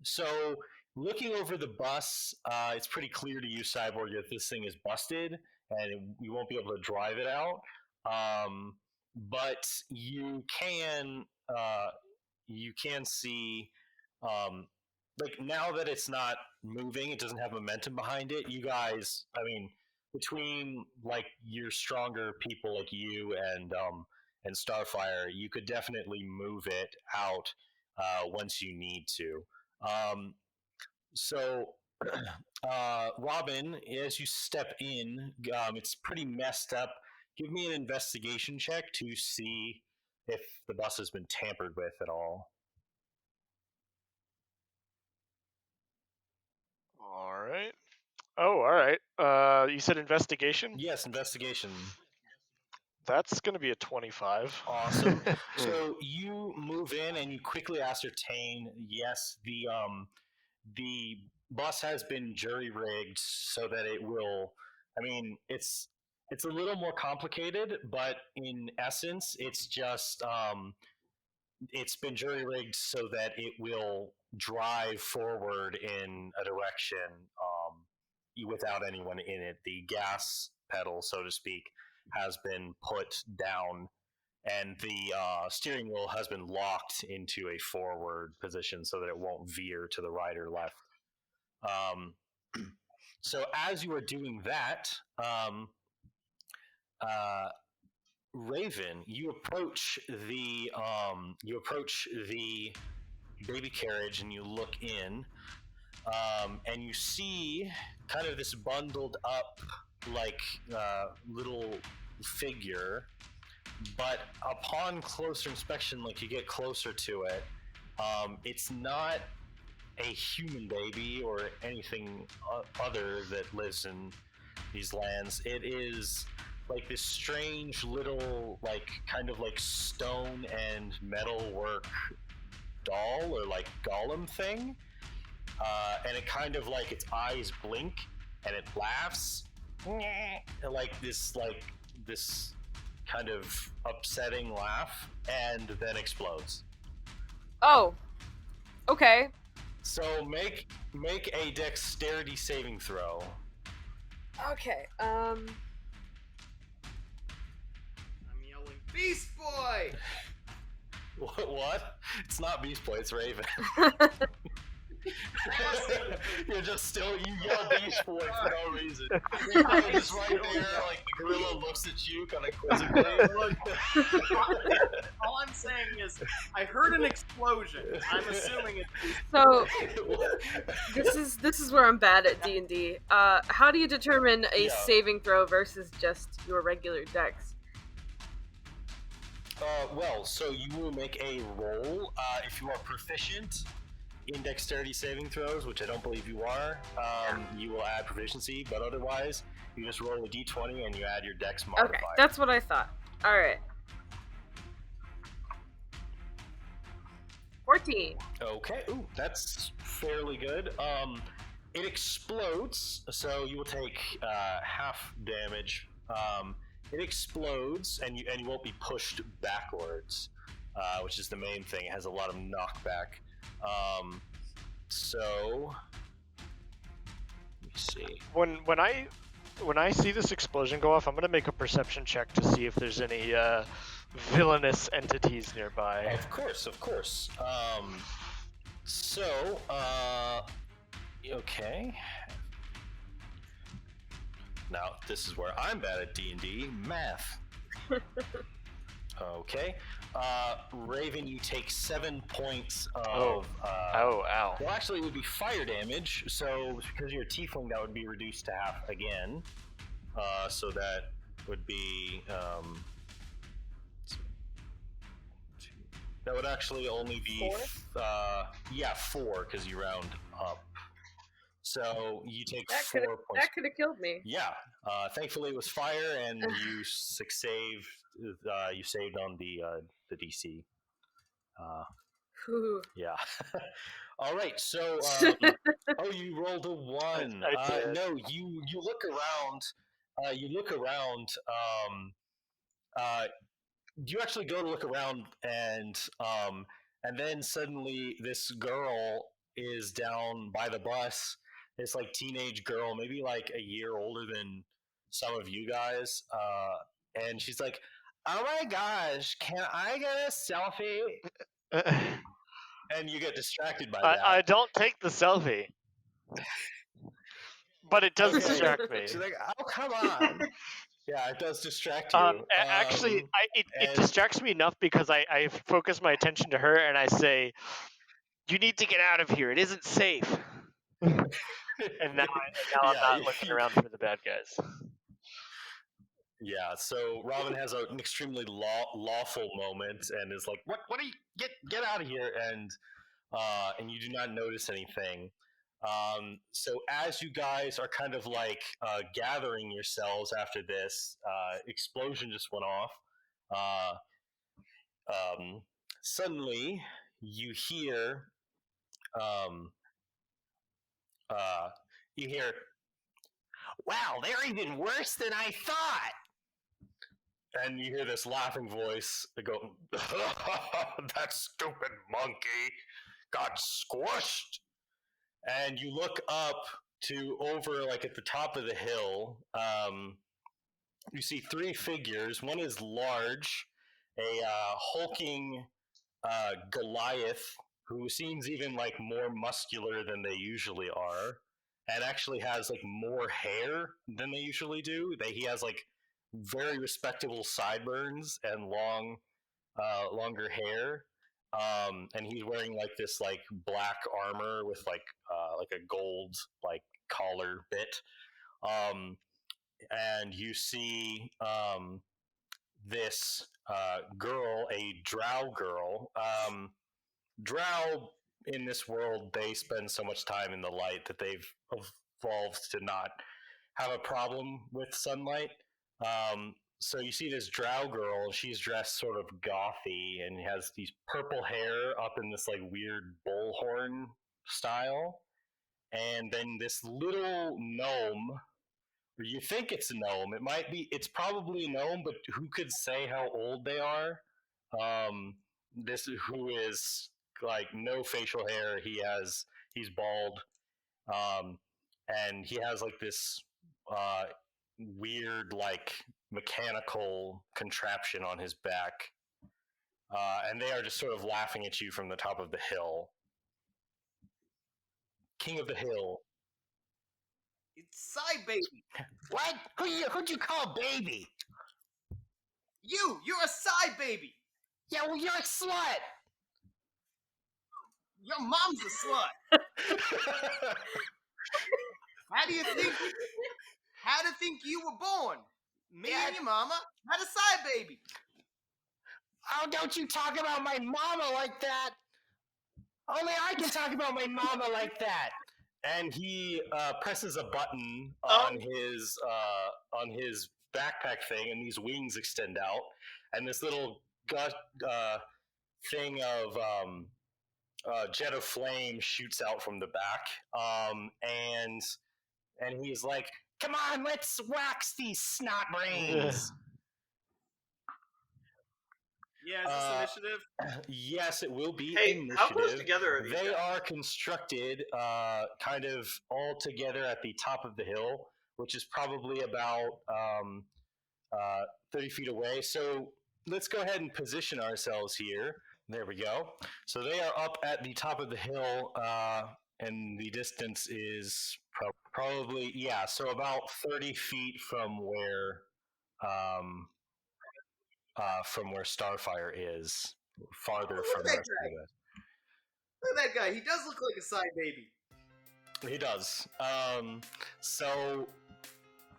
So looking over the bus, it's pretty clear to you, Cyborg, that this thing is busted and you won't be able to drive it out. But you can see, like, now that it's not moving, it doesn't have momentum behind it. You guys, I mean, between like your stronger people like you and Starfire, you could definitely move it out once you need to. So, Robin, as you step in, it's pretty messed up. Give me an investigation check to see if the bus has been tampered with at all. All right. Oh, all right. You said investigation? Yes, investigation. That's gonna be a 25. Awesome. So you move in and you quickly ascertain, yes, the bus has been jury rigged so that it will. I mean, it's a little more complicated, but in essence, it's just it's been jury rigged so that it will drive forward in a direction without anyone in it. The gas pedal, so to speak, has been put down, and the steering wheel has been locked into a forward position so that it won't veer to the right or left. So as you are doing that, Raven, you approach the baby carriage and you look in, and you see kind of this bundled up like little figure, but upon closer inspection, like you get closer to it, it's not a human baby or anything other that lives in these lands. It is like this strange little, like, kind of like stone and metal work doll or like golem thing, and it kind of like its eyes blink and it laughs like this kind of upsetting laugh, and then explodes. Oh, okay. So make a dexterity saving throw. Okay. I'm yelling, Beast Boy! What? It's not Beast Boy, it's Raven. You're just still, you yell Beast Boy for no reason. You're just right there, like the gorilla looks at you kind of quizzically. All I'm saying is, I heard an explosion. I'm assuming it's So this is where I'm bad at D&D. How do you determine a saving throw versus just your regular dex? Well, so you will make a roll if you are proficient in dexterity saving throws, which I don't believe you are. You will add proficiency, but otherwise, you just roll a d20 and you add your dex modifier. Okay, that's what I thought. All right. 14. Okay, ooh, that's fairly good. It explodes, so you will take half damage. It explodes, and you won't be pushed backwards, which is the main thing. It has a lot of knockback. So let me see. When I see this explosion go off, I'm gonna make a perception check to see if there's any villainous entities nearby. Of course. So, okay. Now, this is where I'm bad at D&D, math. Okay. Raven, you take 7 points of... Ow. Well, actually, it would be fire damage, so because you're a tiefling, that would be reduced to half again. So that would be... that would actually only be... 4, because you round up. So you take 4 points. That could have killed me. Yeah. Thankfully, it was fire, and you saved. You saved on the DC. Yeah. All right. So, oh, you rolled a 1. I did. No, you look around. You actually go to look around, and then suddenly this girl is down by the bus. This like teenage girl, maybe like a year older than some of you guys, and she's like, "Oh my gosh, can I get a selfie?" And you get distracted by that. I don't take the selfie, but it does distract me. She's like, "Oh, come on." Yeah, it does distract you. Actually, it and- distracts me enough because I focus my attention to her and I say, "You need to get out of here. It isn't safe." And now I'm not looking around for the bad guys. Yeah, so Robin has an extremely lawful moment and is like, "What are you get out of here?" And you do not notice anything. So as you guys are kind of like gathering yourselves after this, explosion just went off. Suddenly, you hear, "Wow, they're even worse than I thought." And you hear this laughing voice go, "That stupid monkey got squished." And you look up to over, like at the top of the hill. You see 3 figures. One is large, a hulking Goliath who seems even like more muscular than they usually are, and actually has like more hair than they usually do. He has like very respectable sideburns and longer hair. And he's wearing like this like black armor with like a gold like collar bit. And you see this girl, a drow girl. Drow in this world, they spend so much time in the light that they've evolved to not have a problem with sunlight. So you see this drow girl, she's dressed sort of gothy and has these purple hair up in this like weird bullhorn style. And then this little gnome, or you think it's a gnome, it's probably a gnome, but who could say how old they are? This who is like no facial hair. He's bald, and he has like this weird like mechanical contraption on his back, and they are just sort of laughing at you from the top of the hill. King of the hill. It's Side Baby. What? Who'd you call baby? You're a Side Baby. Yeah, well, you're a slut. Your mom's a slut. How do you think you were born? Me and your mama had a Side Baby. Oh, don't you talk about my mama like that. Only I can talk about my mama like that. And he presses a button on his backpack thing, and these wings extend out, and this little thing of jet of flame shoots out from the back, and he's like, "Come on, let's wax these snot brains." Yeah, is this initiative? Yes, it will be initiative. How close together are these They guys? are constructed kind of all together at the top of the hill, which is probably about 30 feet away. So let's go ahead and position ourselves here. There we go. So they are up at the top of the hill, and the distance is probably, yeah, so about 30 feet um, from where Starfire is, farther Look from at the that rest of guy. you guys. Look at that guy. He does look like a side baby. He does. So,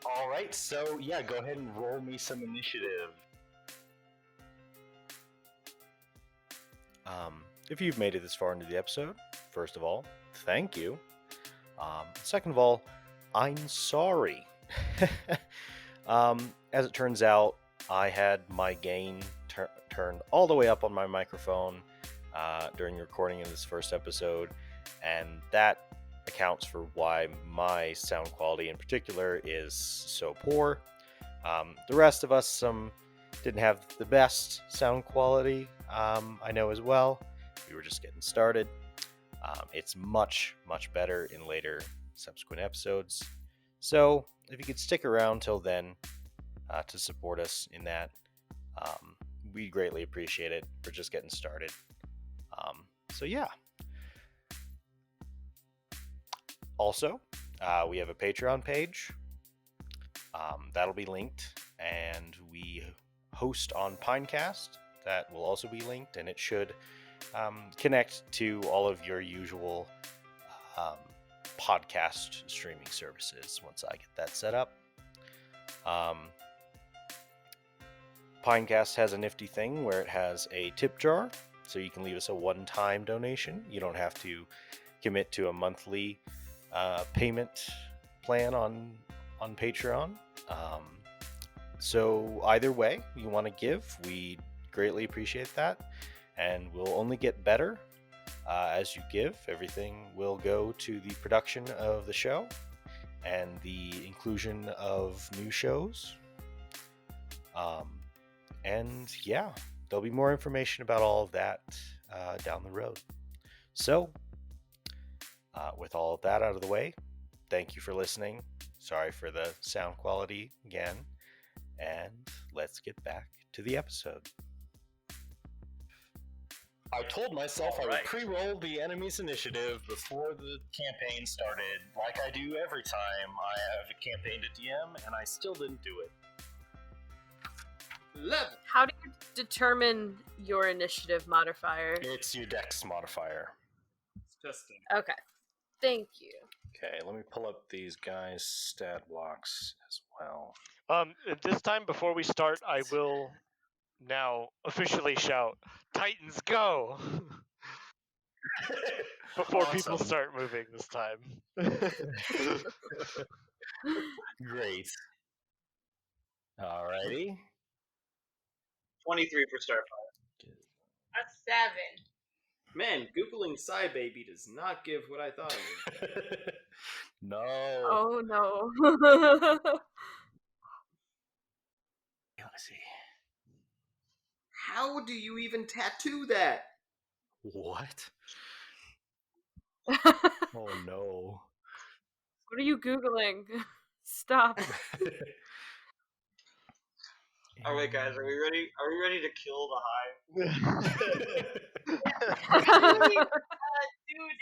all right. So, yeah, go ahead and roll me some initiative. If you've made it this far into the episode, first of all, thank you. Second of all, I'm sorry. As it turns out, I had my gain turned all the way up on my microphone during the recording of this first episode, and that accounts for why my sound quality in particular is so poor. The rest of us didn't have the best sound quality, I know as well. We were just getting started. It's much, much better in later subsequent episodes. So if you could stick around till then to support us in that, we greatly appreciate it. We're just getting started. So yeah. Also, we have a Patreon page. That'll be linked, and we host on Pinecast. That will also be linked, and it should connect to all of your usual podcast streaming services once I get that set up. Pinecast has a nifty thing where it has a tip jar, so you can leave us a one-time donation. You don't have to commit to a monthly payment plan on Patreon. So either way you want to give, we greatly appreciate that, and we'll only get better as you give. Everything will go to the production of the show and the inclusion of new shows. And yeah, there'll be more information about all of that down the road. So, with all of that out of the way, thank you for listening. Sorry for the sound quality again. And let's get back to the episode. I told myself I would pre-roll the enemy's initiative before the campaign started, like I do every time I have a campaign to DM, and I still didn't do it. 11. How do you determine your initiative modifier? It's your dex modifier. It's just Okay. Thank you. Okay, let me pull up these guys' stat blocks as well. At this time, before we start, I will now officially shout, "Titans, go!" Before people Awesome. start moving this time. Great. Alrighty. 23 for Starfire. A 7. Man, Googling Psy Baby does not give what I thought it would. No. Oh no. Let's see. How do you even tattoo that? What? Oh no. What are you Googling? Stop. Alright guys, are we ready? Are we ready to kill the hive? Really, do damage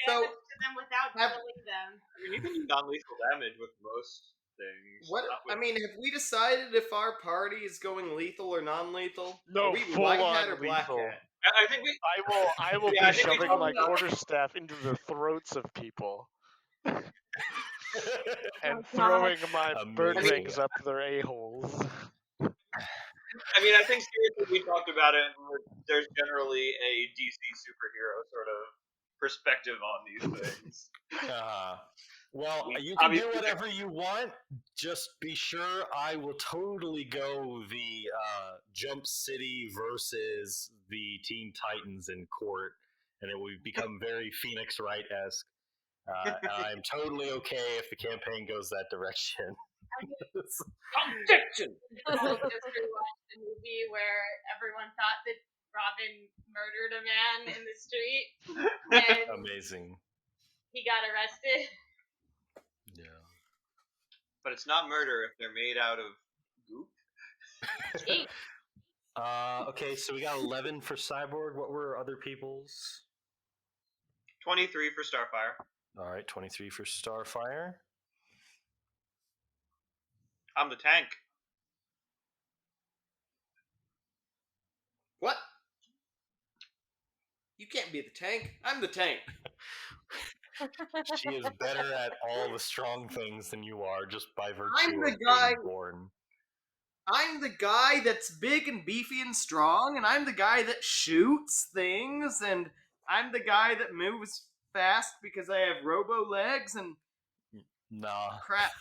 So, to them without have- killing them. I mean, you can do non-lethal damage with most things. What? not with- I mean, have we decided if our party is going lethal or non-lethal? No, Are we full white on hat or black lethal. hat? I think we. I will Yeah, I be think we shoving probably my got- quarterstaff into the throats of people and Oh, God. throwing my bird Amazing. wings up their a-holes. I mean, I think seriously we talked about it. And there's generally a DC superhero sort of perspective on these things. Well, We you can do obviously- whatever you want. Just be sure I will totally go the Jump City versus the Teen Titans in court, and it will become very Phoenix Wright-esque. I'm totally okay if the campaign goes that direction. Objection! Also just rewatched the movie where everyone thought that Robin murdered a man in the street and Amazing. he got arrested. Yeah. But it's not murder if they're made out of goop. Ink. Okay, so we got 11 for Cyborg. What were other people's? 23 for Starfire. All right, 23 for Starfire. I'm the tank. What? You can't be the tank. I'm the tank. She is better at all the strong things than you are, just by virtue I'm the of guy- being born. I'm the guy that's big and beefy and strong, and I'm the guy that shoots things, and I'm the guy that moves fast because I have robo legs and Nah. crap.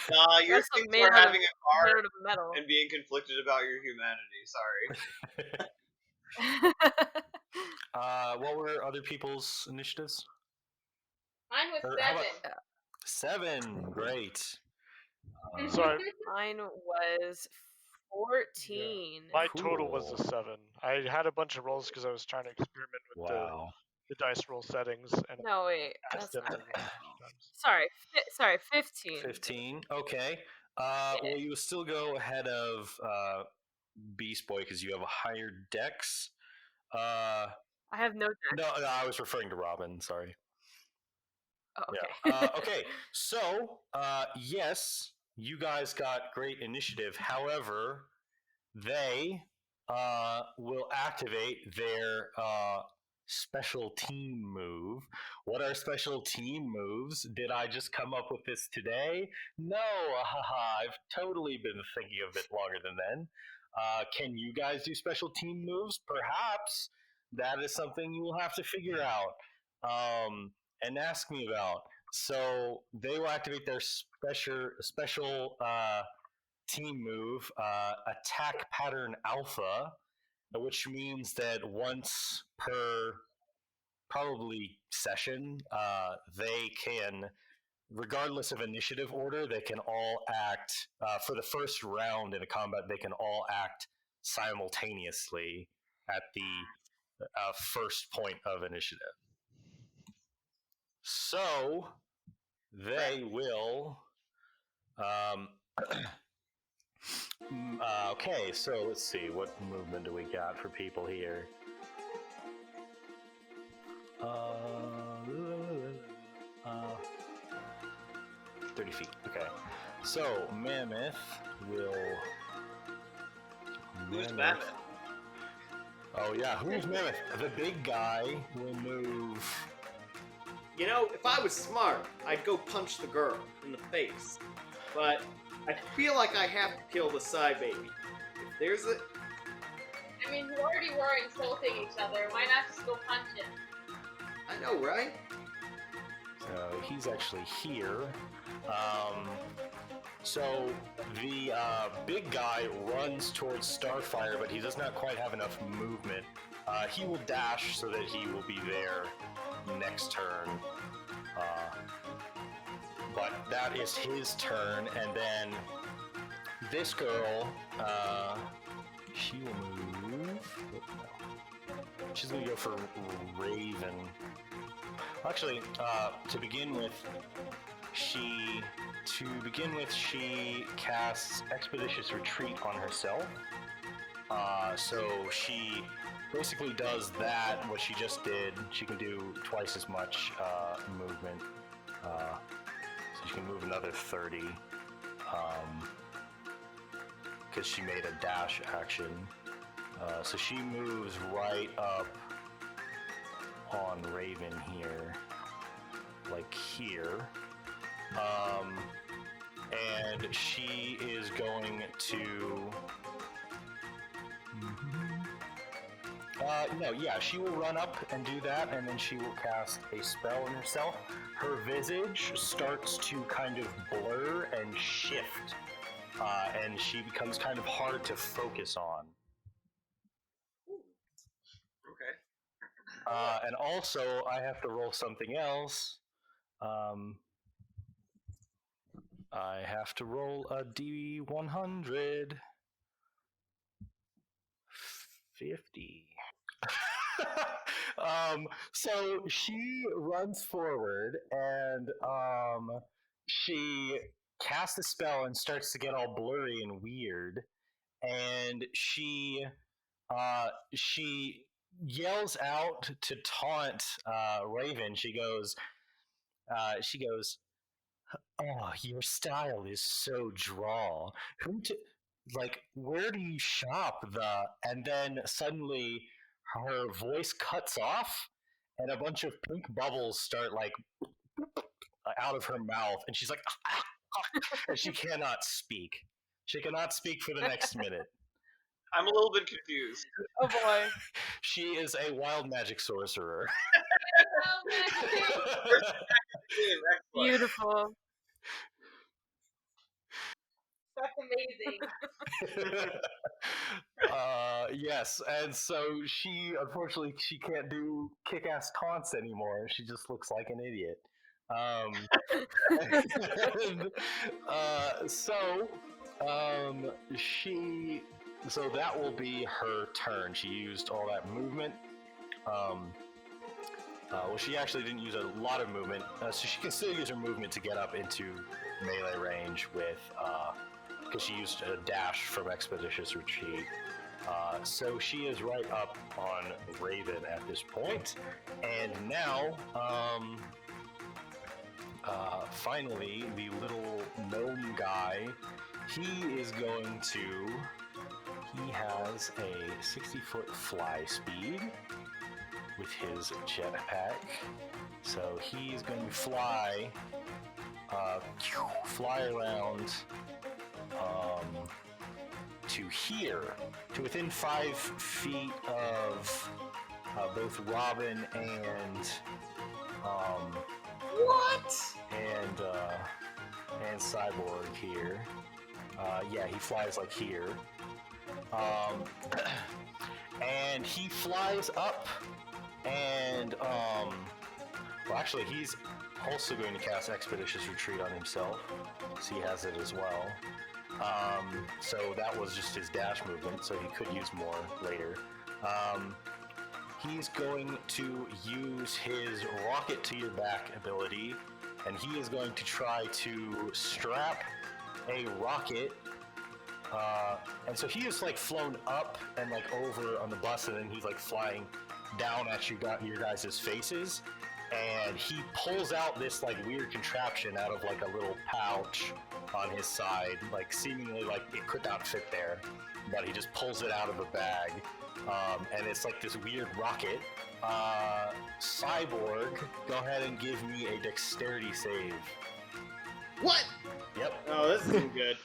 Nah, you're Guess I'm thinking made we're out having a car Made of metal. and being conflicted about your humanity. Sorry. What were other people's initiatives? Mine was Or how about- 7. 7. Great. So Mine was 14. my total was Cool. a 7. I had a bunch of rolls because I was trying to experiment with Wow. the dice roll settings and No, wait. That's accidentally not. rolled a bunch of times. Sorry, 15. 15. Okay. Well, you will still go ahead of Beast Boy because you have a higher dex. I have no deck. No, I was referring to Robin. Sorry. Oh, okay. Yeah. Okay. So, yes, you guys got great initiative. However, they will activate their special team move. What are special team moves? Did I just come up with this today? No, I've totally been thinking of it longer than then. Can you guys do special team moves? Perhaps that is something you will have to figure out and ask me about. So they will activate their special team move, attack pattern alpha, which means that once per probably session, they can, regardless of initiative order, they can all act for the first round in a combat. They can all act simultaneously at the first point of initiative. So they will. Okay, so let's see. What movement do we got for people here? 30 feet. Okay. So, Mammoth will. Who's Mammoth? Oh, yeah. Who's Mammoth? The big guy will move. You know, if I was smart, I'd go punch the girl in the face. But I feel like I have to kill the Psy baby. If there's a... I mean, you already were insulting each other. Why not just go punch him? I know, right? So he's actually here. So the big guy runs towards Starfire, but he does not quite have enough movement. He will dash so that he will be there next turn. But that is his turn, and then this girl, she will move. She's gonna go for Raven. Actually, to begin with, she casts Expeditious Retreat on herself. So she basically does that, what she just did. She can do twice as much movement. So she can move another 30. Because she made a dash action. So she moves right up on Raven here. Like here. And she is going to... she will run up and do that, and then she will cast a spell on herself. Her visage starts to kind of blur and shift, and she becomes kind of hard to focus on. Okay. And also, I have to roll something else. I have to roll a D100. 50. So she runs forward and she casts a spell and starts to get all blurry and weird. and she yells out to taunt Raven. She goes, "Oh, your style is so draw. Like, where do you shop the?" And then suddenly, her voice cuts off, and a bunch of pink bubbles start like out of her mouth, and she's like, and she cannot speak. She cannot speak for the next minute. I'm a little bit confused. Oh boy. She is a wild magic sorcerer. Excellent. Beautiful. That's amazing. Yes, and so unfortunately she can't do kick-ass taunts anymore. She just looks like an idiot. And, so that will be her turn. She used all that movement. Well, she actually didn't use a lot of movement, so she can still use her movement to get up into melee range with, because she used a dash from Expeditious Retreat. So she is right up on Raven at this point. And now, finally, the little gnome guy, he has a 60-foot fly speed with his jetpack. So he's going to fly around to here, to within 5 feet of both Robin and and Cyborg here. Yeah, he flies like here. And he flies up and well, actually he's also going to cast Expeditious Retreat on himself, so he has it as well. So that was just his dash movement, so he could use more later. He's going to use his rocket to your back ability, and he is going to try to strap a rocket. And so he is like flown up and like over on the bus, and then he's like flying down at your guys' faces. And he pulls out this like weird contraption out of like a little pouch on his side, like seemingly like it could not fit there, but he just pulls it out of a bag. And it's like this weird rocket. Cyborg, go ahead and give me a dexterity save. What? Yep. Oh, this isn't good.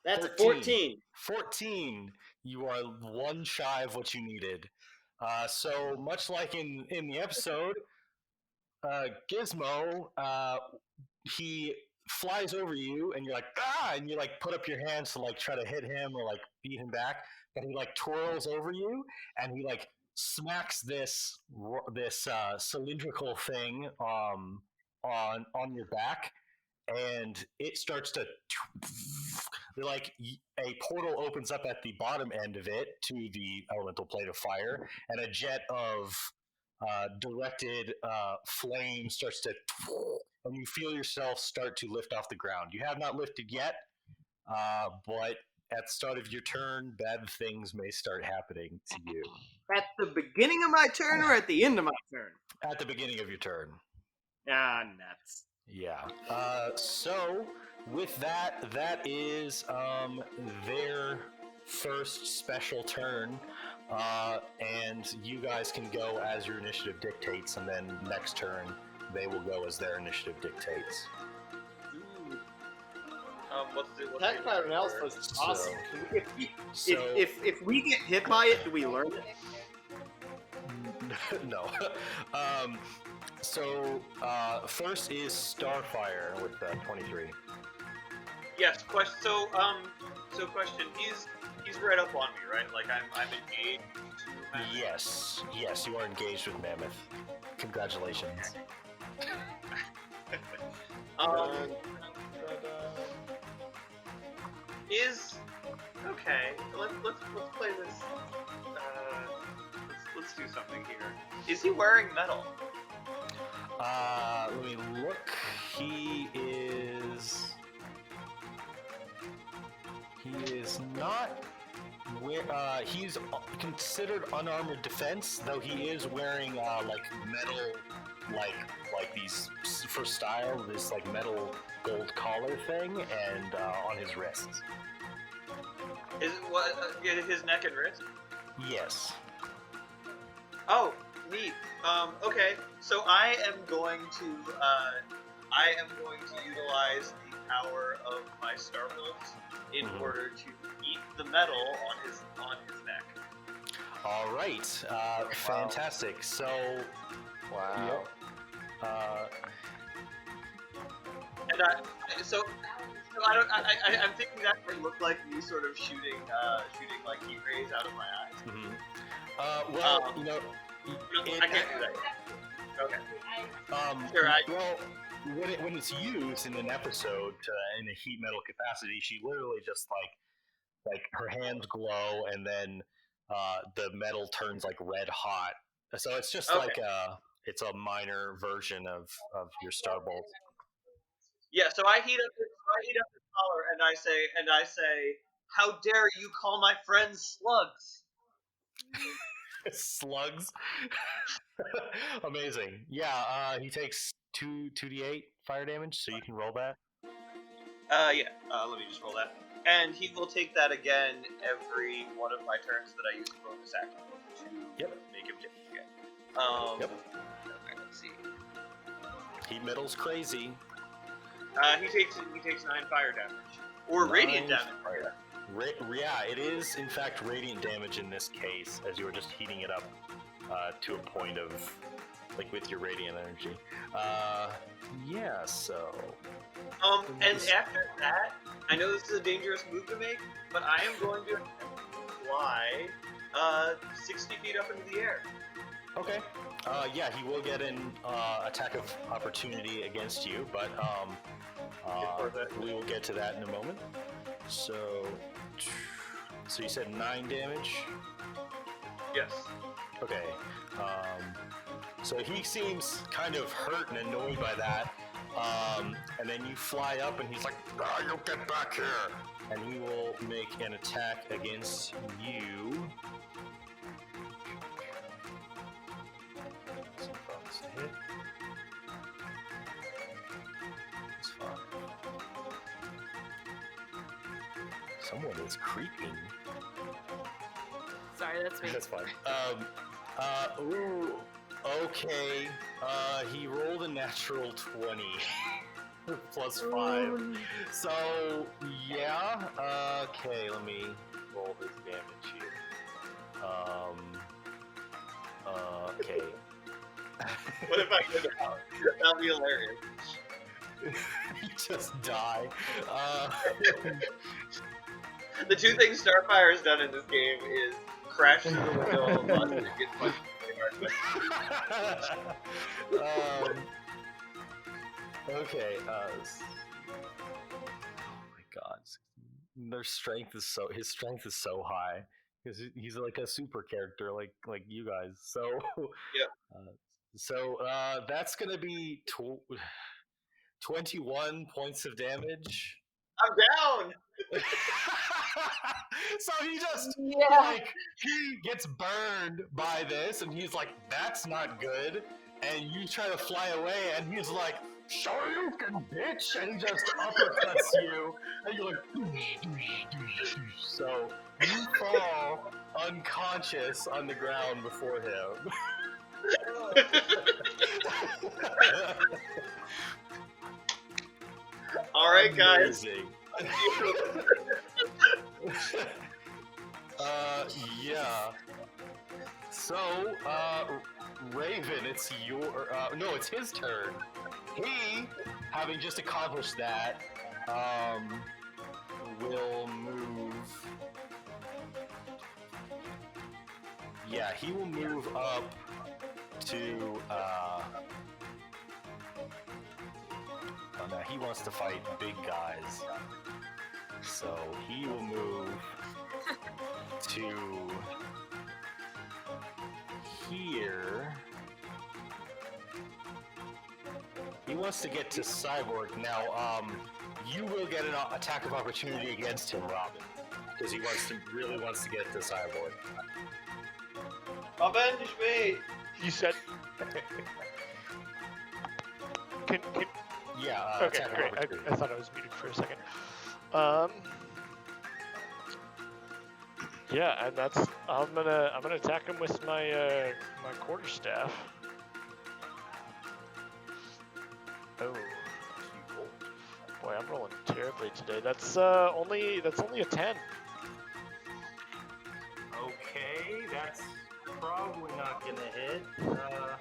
That's 14. a 14. 14. You are one shy of what you needed. So much like in the episode, Gizmo, he flies over you, and you're like, ah, and you like put up your hands to like try to hit him or like beat him back, and he like twirls over you, and he like smacks this cylindrical thing on your back, and it starts to like a portal opens up at the bottom end of it to the elemental plane of fire, and a jet of directed flame starts to, and you feel yourself start to lift off the ground. You have not lifted yet, but at the start of your turn, bad things may start happening to you. At the beginning of my turn or at the end of my turn? At the beginning of your turn. Ah, nuts. Yeah. So with that is their first special turn, and you guys can go as your initiative dictates, and then next turn they will go as their initiative dictates. What's Attack by an elf was awesome. So, If we get hit by it, do we learn it? no. So first is Starfire with 23. Yes. Question. So question. He's right up on me, right? Like I'm engaged. To Mammoth? Yes, you are engaged with Mammoth. Congratulations. Is okay. Let's play this. Let's do something here. Is he wearing metal? Let me look. He He is not. He's considered unarmored defense, though he is wearing like metal, like these for style, this like metal gold collar thing, and on his wrists. Is it what? His neck and wrist? Yes. Oh, neat. Okay. So I am going to utilize the power of my Starbolt in order to eat the metal on his neck. All right. Fantastic. So. Wow. And I'm thinking that would look like me sort of shooting like heat rays out of my eyes. Mm-hmm. Well, I can't do that. Okay. Sure. Well, when it's used in an episode in a heat metal capacity, she literally just like her hands glow, and then the metal turns like red hot. So it's just like it's a minor version of your Starbolt. Yeah. So I heat up the collar, and I say, "How dare you call my friends slugs?" Slugs. Amazing. Yeah, he takes 2d8 fire damage, so you can roll that. Yeah. Let me just roll that. And he will take that again every one of my turns that I use a bonus action to make him take it again. Yep. Okay, let's see. Heat metal's crazy. He takes 9 fire damage. Or radiant damage. Yeah, it is in fact radiant damage in this case, as you were just heating it up to a point of, like, with your radiant energy. Yeah, so... And after that, I know this is a dangerous move to make, but I am going to fly 60 feet up into the air. Okay. Yeah, he will get an attack of opportunity against you, but we will get to that in a moment. So you said 9 damage? Yes. Okay. So he seems kind of hurt and annoyed by that. And then you fly up and he's like, you get back here! And he will make an attack against you. Some bugs to hit. It's fine. Someone is creeping. Sorry, that's me. That's fine. Ooh, okay. He rolled a natural 20. Plus 5. So, yeah. Okay, let me roll his damage here. Okay. What if I get out? That'd be hilarious. You just die. The two things Starfire has done in this game is crash through the window of a bus and get punched really hard. Okay. Oh my God. His strength is so high because he's like a super character, like you guys. So yeah. That's gonna be 21 points of damage. I'm down. So he just he gets burned by this, and he's like, "That's not good." And you try to fly away, and he's like, "Shoryuken, bitch!" And he just uppercuts you, and you're like, "Doosh, doosh, doosh, doosh." So you fall unconscious on the ground before him. All right, guys. Yeah. So, Raven, it's it's his turn. He, having just accomplished that, will move. Yeah, he will move up to, oh no, he wants to fight big guys. So he will move to here. He wants to get to Cyborg. Now, you will get an attack of opportunity against him, Robin. because he really wants to get to Cyborg. Avenge me! You said. Can Yeah. okay, attack of great. opportunity. I thought I was muted for a second. Yeah, and that's I'm gonna attack him with my my quarterstaff. Oh, boy, I'm rolling terribly today. That's only a 10. Okay, that's probably not gonna hit. Yeah.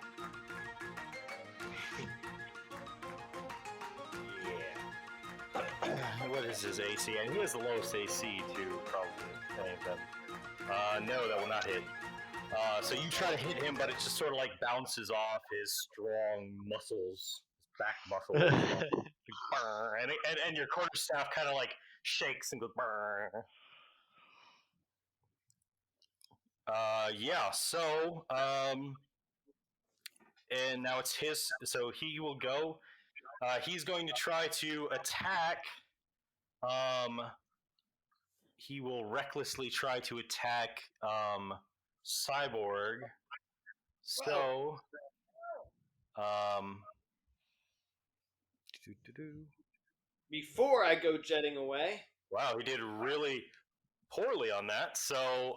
What is his AC? And he has the lowest AC too, probably. Any of them. No, that will not hit. So you try to hit him, but it just sort of like bounces off his strong muscles, his back muscles. and your quarterstaff kind of like shakes and goes. Yeah. So and now it's his. So he will go. He's going to try to attack. He will recklessly try to attack Cyborg. So, Before I go jetting away. wow, he did really poorly on that. So,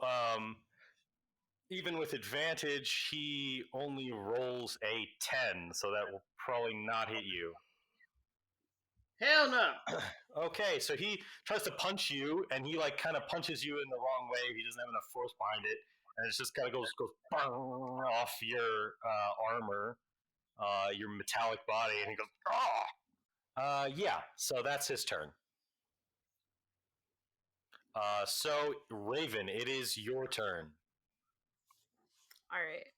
even with advantage, he only rolls a 10, so that will probably not hit you. Hell no! Okay, so he tries to punch you, and he like kind of punches you in the wrong way. He doesn't have enough force behind it, and it just kind of goes off your armor, your metallic body, and he goes, "Ah!" Yeah, so that's his turn. So Raven, it is your turn. All right.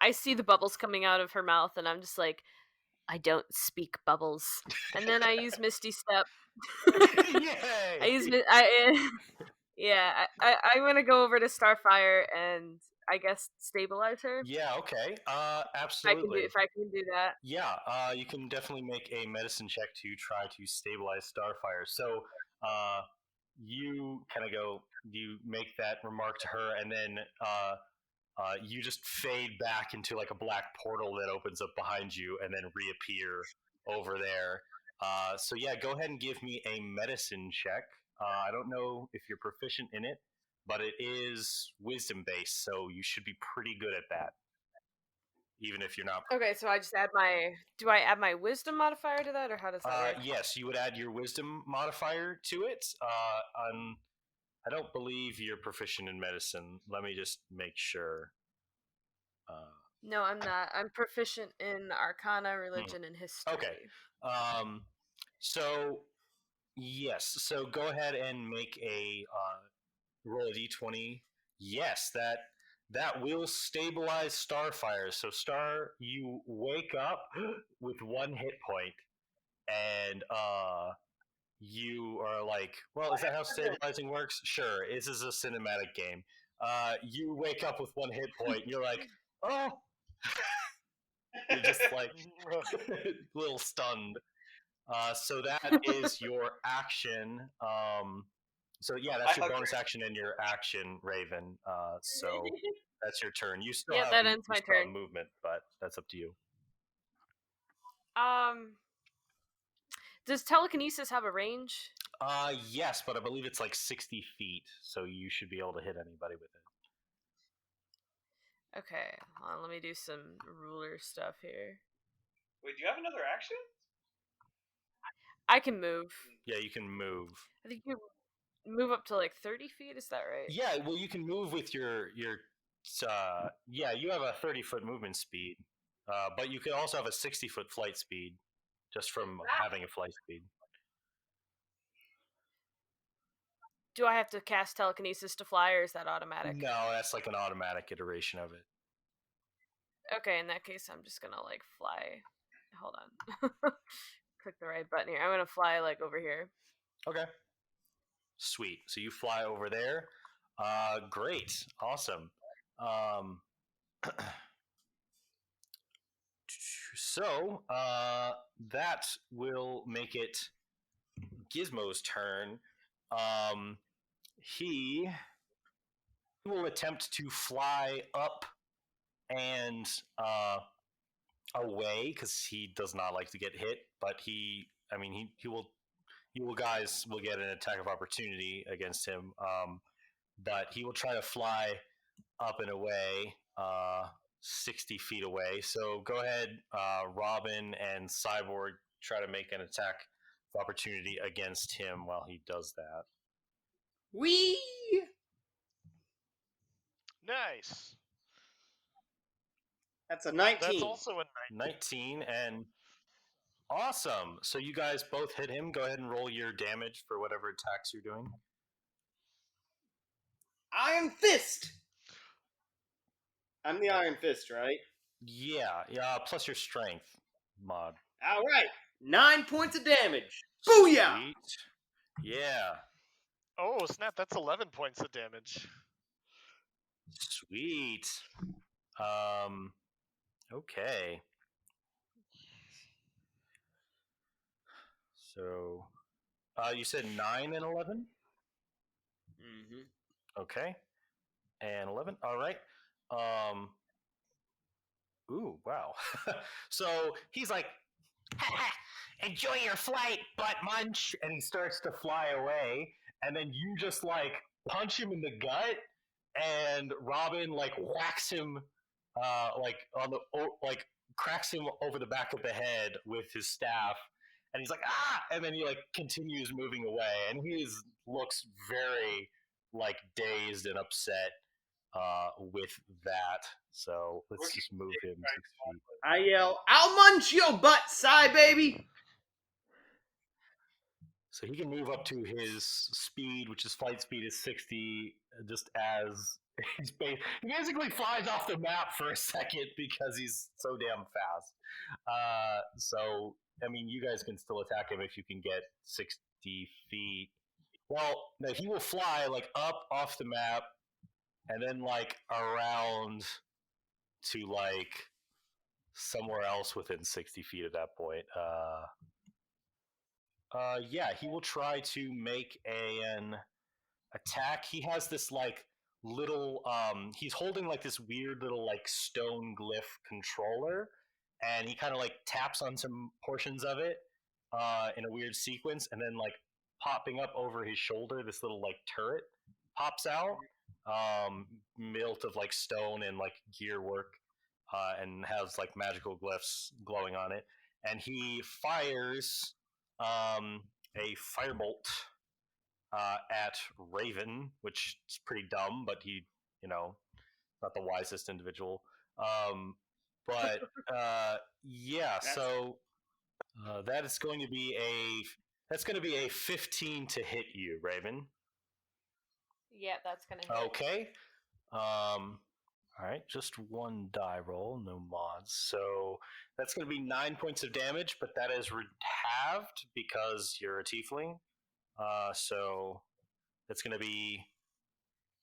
I see the bubbles coming out of her mouth, and I'm just like, I don't speak bubbles. And then I use Misty Step. Yay! I use yeah. I'm gonna go over to Starfire and I guess stabilize her. Yeah. Okay. If I Absolutely. if I can do that. Yeah. You can definitely make a medicine check to try to stabilize Starfire. So, you kind of go. You make that remark to her, and then you just fade back into like a black portal that opens up behind you, and then reappear over there. So yeah, go ahead and give me a medicine check. I don't know if you're proficient in it, but it is wisdom based, so you should be pretty good at that, even if you're not. Okay, so I just add my. Do I add my wisdom modifier to that, or how does that work? Yes, you would add your wisdom modifier to it. I don't believe you're proficient in medicine. Let me just make sure. No, I'm not. I'm proficient in Arcana, Religion, and History. Okay. So yes. So go ahead and make a roll a d20. Yes, that will stabilize Starfire. So Star, you wake up with 1 hit point, and you are like, well, is that how stabilizing works? Sure. This is a cinematic game. You wake up with 1 hit point. You're like, oh. You're just like a little stunned. So that is your action. So yeah, that's your bonus action and your action, Raven. So that's your turn. You still have that ends my turn. Movement, but that's up to you. Does telekinesis have a range? Yes, but I believe it's like 60 feet, so you should be able to hit anybody with it. Okay, hold on, let me do some ruler stuff here. Wait, do you have another action? I can move. Yeah, you can move. I think you move up to like 30 feet. Is that right? Yeah, well, you can move with your. Yeah, you have a 30-foot movement speed, but you can also have a 60-foot flight speed, just from having a flight speed. Do I have to cast telekinesis to fly, or is that automatic? No, that's like an automatic iteration of it. Okay, in that case, I'm just gonna like fly. Hold on. Click the right button here. I'm gonna fly like over here. Okay. Sweet. So you fly over there. Great. Awesome. So that will make it Gizmo's turn. He will attempt to fly up and away because he does not like to get hit. But you will guys will get an attack of opportunity against him. But he will try to fly up and away, 60 feet away. So go ahead, Robin and Cyborg, try to make an attack of opportunity against him while he does that. Wee! Nice. That's a 19. That's also a 19 and awesome. So you guys both hit him. Go ahead and roll your damage for whatever attacks you're doing. Iron Fist! I'm the Iron Fist, right? Yeah, plus your strength mod. All right. 9 points of damage. Booyah! Sweet. Yeah. Oh, snap. That's 11 points of damage. Sweet. Okay. So, you said 9 and 11? Mm-hmm. Okay. And 11. All right. Ooh, wow. So he's like, ha, ha, enjoy your flight, butt munch. And he starts to fly away. And then you just like punch him in the gut. And Robin like whacks him, like on the, like cracks him over the back of the head with his staff. And he's like, ah! And then he like continues moving away. And he looks very like dazed and upset with that. So let's just move him 6 feet. I yell, I'll munch your butt, Psy baby! So he can move up to his speed, which is flight speed is 60, just as he basically flies off the map for a second because he's so damn fast. So, I mean, you guys can still attack him if you can get 60 feet. Well, no, he will fly like up off the map and then like around to like somewhere else within 60 feet at that point. Yeah, he will try to make an attack. He has this like little he's holding like this weird little like stone glyph controller, and he kind of like taps on some portions of it in a weird sequence, and then like popping up over his shoulder, this little like turret pops out, built of like stone and like gear work, and has like magical glyphs glowing on it, and he fires a firebolt at Raven, which is pretty dumb, but he, not the wisest individual. But yeah, so that is going to be a 15 to hit you, Raven. Yeah, that's gonna hit. Okay. All right, just one die roll, no mods. So that's going to be 9 points of damage, but that is halved because you're a tiefling. So it's going to be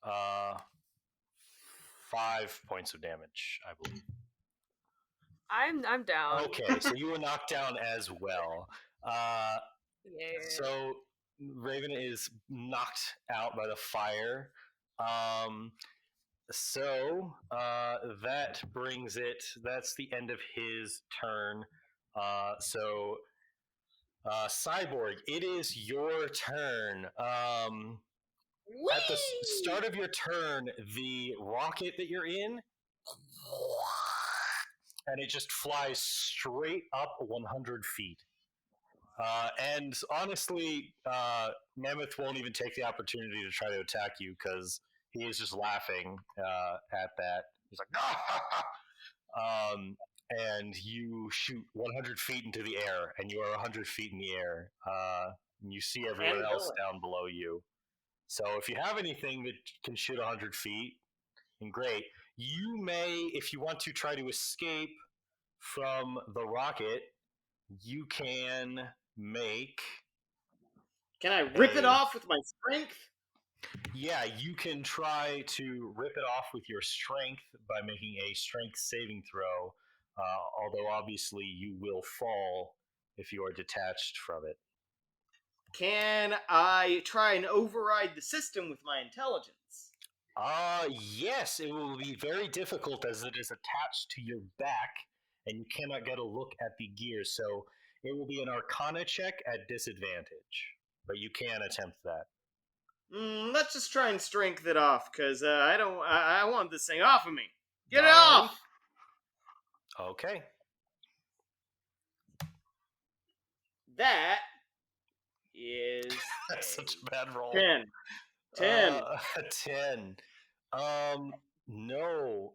5 points of damage, I believe. I'm down. Okay, so you were knocked down as well. Yeah. So Raven is knocked out by the fire. So that brings it. That's the end of his turn. So Cyborg, it is your turn. At the start of your turn, the rocket that you're in, and it just flies straight up 100 feet. And honestly, Mammoth won't even take the opportunity to try to attack you because he is just laughing at that. He's like, and you shoot 100 feet into the air, and you are 100 feet in the air. And you see everyone else down below you. So if you have anything that can shoot 100 feet, then great. You may, if you want to try to escape from the rocket, you can make... Can I rip it off with my strength? Yeah, you can try to rip it off with your strength by making a strength saving throw, although obviously you will fall if you are detached from it. can I try and override the system with my intelligence? Yes, it will be very difficult as it is attached to your back, and you cannot get a look at the gear. So it will be an Arcana check at disadvantage, but you can attempt that. Let's just try and strength it off, because I want this thing off of me. Get it Alrighty. off! Okay. That is That's such a bad roll. 10. 10. 10. No.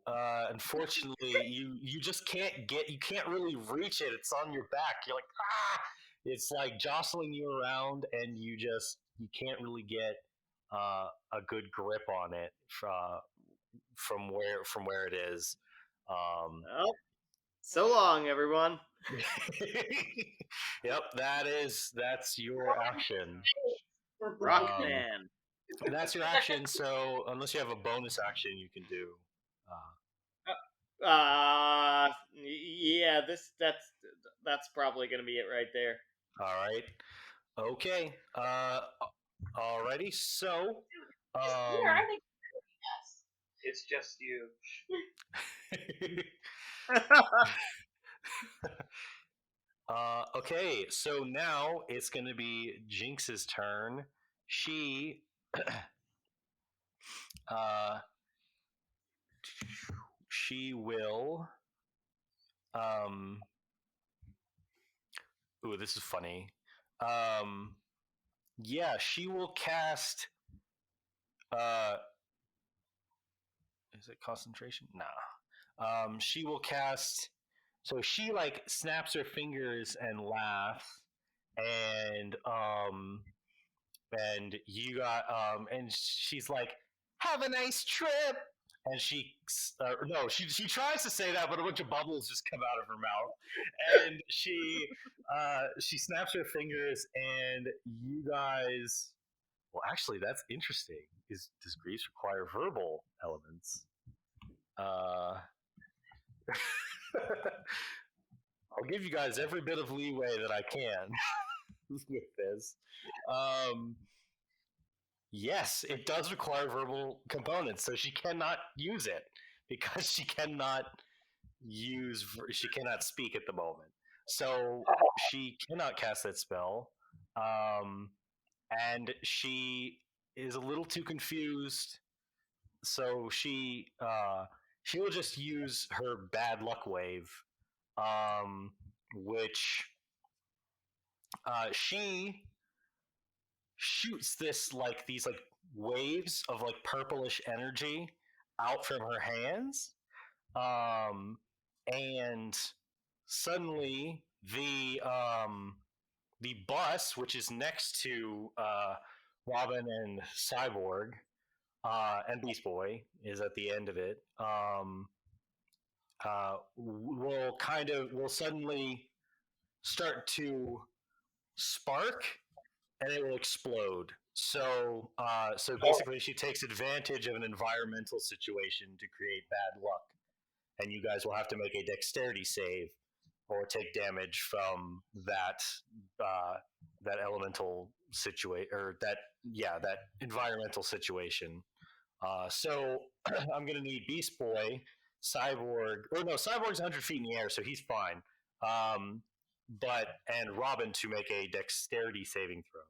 Unfortunately, you just you can't really reach it. It's on your back. You're like, ah! It's like jostling you around, and you can't really get a good grip on it from where it is. Well, so long, everyone. Yep, that's your action. Rockman. And that's your action. So unless you have a bonus action, you can do. Yeah, that's probably gonna be it right there. All right. Okay. Alrighty. So. Here, I think yes. It's just you. Okay, so now it's going to be Jinx's turn. She she will ooh, this is funny. Yeah, she will cast is it concentration? Nah. She will cast. So she like snaps her fingers and laughs, and you got and she's like, "Have a nice trip." And she tries to say that, but a bunch of bubbles just come out of her mouth, and she snaps her fingers, and you guys. Well, actually, that's interesting. Does Grease require verbal elements? I'll give you guys every bit of leeway that I can with this. Yes, it does require verbal components, so she cannot use it because she cannot speak at the moment. So she cannot cast that spell, and she is a little too confused. So she will just use her bad luck wave, which she shoots these waves of like purplish energy out from her hands, and suddenly the bus, which is next to Robin and Cyborg, and Beast Boy is at the end of it. Will suddenly start to spark, and it will explode. So basically, she takes advantage of an environmental situation to create bad luck, and you guys will have to make a dexterity save or take damage from that elemental situation, or that environmental situation. So I'm gonna need Beast Boy, Cyborg, or no, Cyborg's 100 feet in the air, so he's fine. And Robin to make a dexterity saving throw.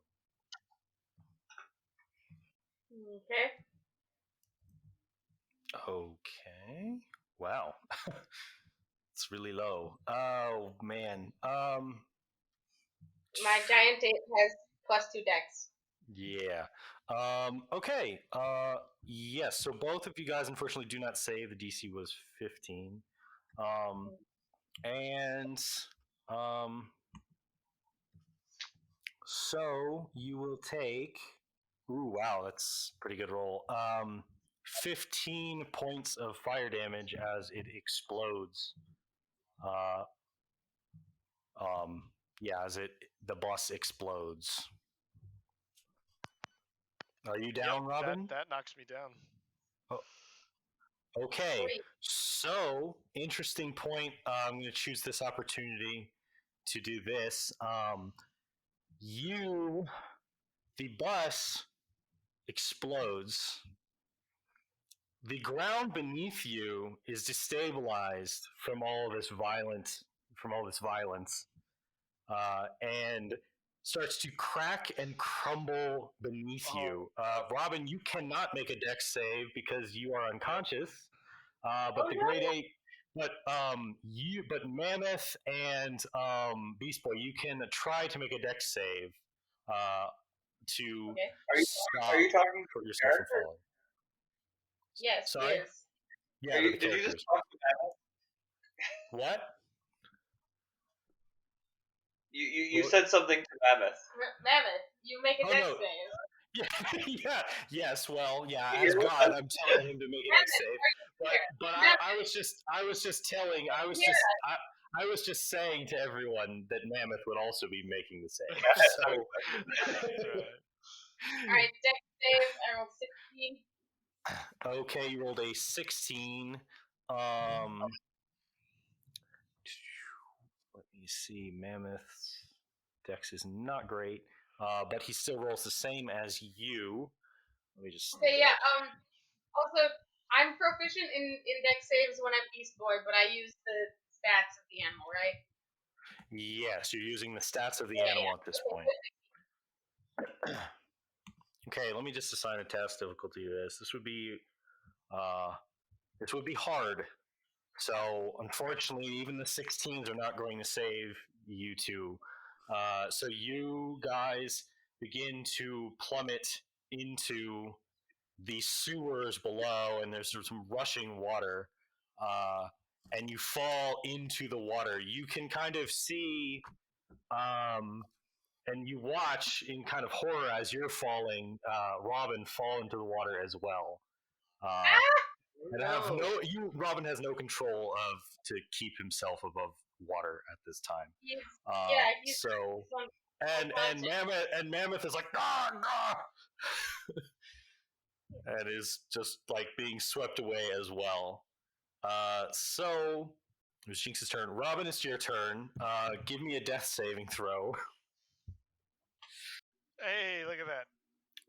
Okay. Okay. Wow. It's really low. Oh man. My giant ape has +2 dex. Yeah. Okay. Yes. So both of you guys, unfortunately, do not save. The DC was 15. And so you will take. Ooh, wow, that's a pretty good roll. 15 points of fire damage as it explodes. As the bus explodes. Are you down, Robin? That knocks me down. Oh. Okay, so interesting point. I'm going to choose this opportunity to do this. You The bus explodes. The ground beneath you is destabilized from all this violence, and starts to crack and crumble beneath you. Robin, you cannot make a dex save because you are unconscious. But the grade 8, but Mammoth and Beast Boy, you can try to make a dex save to stop Are you talking to the yourself from character? falling. Yes, Sorry? he is. Yeah, the Did you just characters. talk to Mammoth? What? You said something to Mammoth. Mammoth, you make a dex no. save. Yeah. Yes. Well. Yeah. You As hear what God, I'm telling him to make a dex save. But I was just saying to everyone that Mammoth would also be making the save. So. All right, dex save. I rolled 16. Okay, you rolled a 16. Let me see. Mammoth's dex is not great, but he still rolls the same as you. Let me just. Okay, yeah. Also, I'm proficient in dex saves when I'm Beast Boy, but I use the stats of the animal, right? Yes, you're using the stats of the animal at this point. Okay, let me just assign a task difficulty to this. This would be hard. So unfortunately, even the 16s are not going to save you two. So you guys begin to plummet into the sewers below, and there's some rushing water, and you fall into the water. You can kind of see, and you watch in kind of horror as you're falling, Robin fall into the water as well. And Robin has no control to keep himself above water at this time. He's and Mammoth is like and is just like being swept away as well. So it was Jinx's turn. Robin, it's your turn. Give me a death saving throw. Hey, look at that.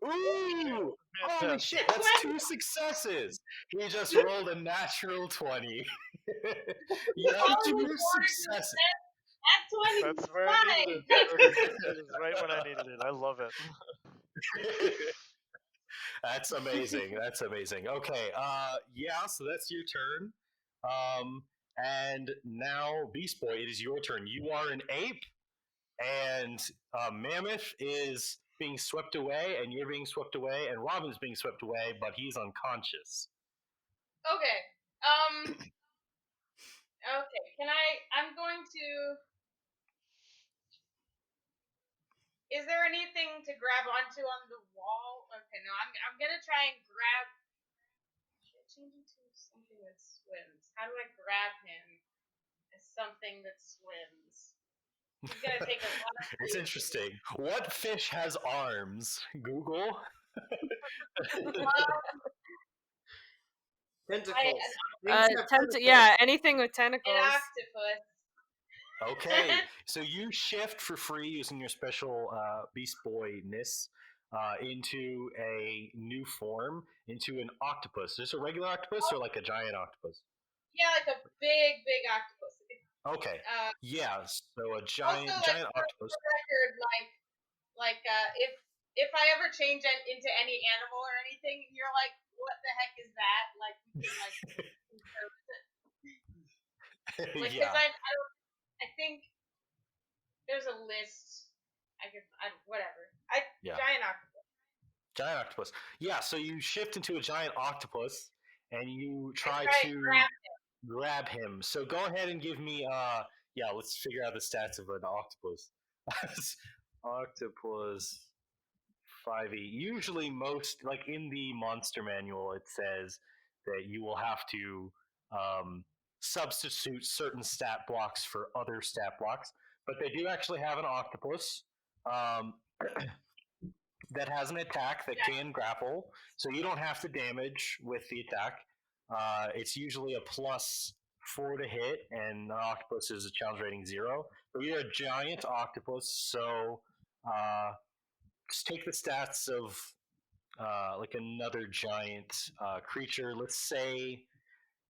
Ooh! Holy shit, that's 2 successes! He just rolled a natural 20. You have 2 successes. That's where I needed it. It is right when I needed it. I love it. That's amazing. Okay, so that's your turn. And now, Beast Boy, it is your turn. You are an ape, and Mammoth is being swept away, and you're being swept away, and Robin's being swept away, but he's unconscious. Okay. Okay. I'm going to. Is there anything to grab onto on the wall? Okay, no. I'm gonna try and grab. Change into something that swims. How do I grab him as something that swims? He's gonna take a lot of It's interesting. What fish has arms? Google. Tentacles. Anything with tentacles. An octopus. Okay, so you shift for free using your special Beast Boy-ness into a new form, into an octopus. Is this a regular octopus or like a giant octopus? Yeah, like a big octopus. Okay. Yeah, so a giant octopus. For the record, if I ever change into any animal or anything, and you're like, what the heck is that? Like, we can like, yeah. because I think there's a list. Whatever. Giant octopus. Giant octopus. Yeah, so you shift into a giant octopus, and you try to grab him. So go ahead and give me, let's figure out the stats of an octopus. Octopus 5e. Usually most, like in the monster manual, it says that you will have to substitute certain stat blocks for other stat blocks, but they do actually have an octopus that has an attack that can grapple, so you don't have to damage with the attack. It's usually a +4 to hit, and the octopus is a challenge rating 0. But you're a giant octopus, so just take the stats of like another giant creature. Let's say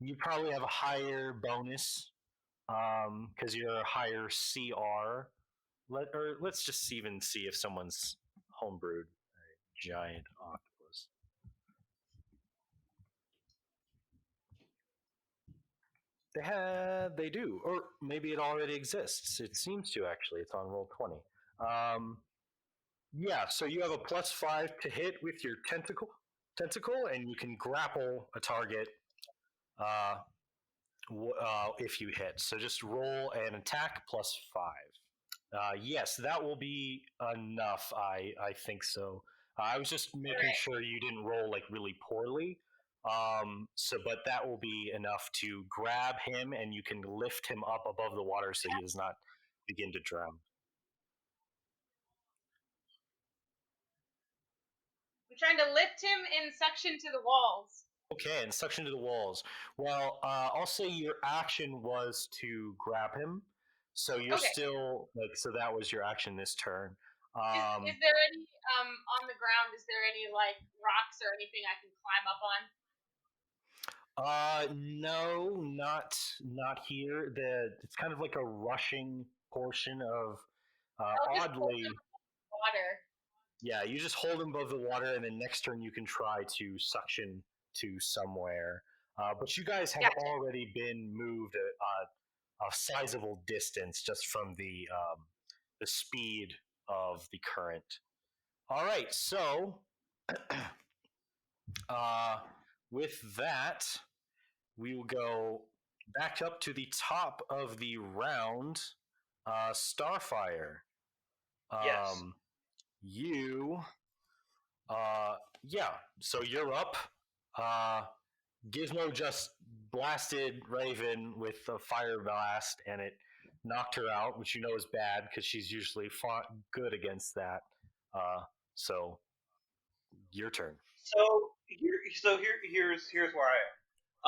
you probably have a higher bonus because you're a higher CR. Let's just even see if someone's homebrewed a giant octopus. They do, or maybe it already exists. It seems to actually. It's on roll 20. Um, yeah, so you have a +5 to hit with your tentacle, and you can grapple a target uh, if you hit. So just roll an attack +5. Yes, that will be enough. I think so. I was just making Alright. sure you didn't roll like really poorly. But that will be enough to grab him, and you can lift him up above the water so he does not begin to drown. I'm trying to lift him in suction to the walls. Okay, and suction to the walls. Well, I'll say your action was to grab him, so you're Okay. still like so that was your action this turn. Is there any on the ground? Is there any like rocks or anything I can climb up on? No, not here. It's kind of like a rushing portion of I'll just hold oddly. him in water. Yeah, you just hold him above the water, and then next turn you can try to suction to somewhere. But you guys have Gotcha. already been moved a sizable distance just from the speed of the current. All right, so with that, we will go back up to the top of the round. Starfire. Yes. You yeah, so you're up. Gizmo just blasted Raven with a fire blast, and it knocked her out, which you know is bad because she's usually fought good against that. So your turn. Here's where I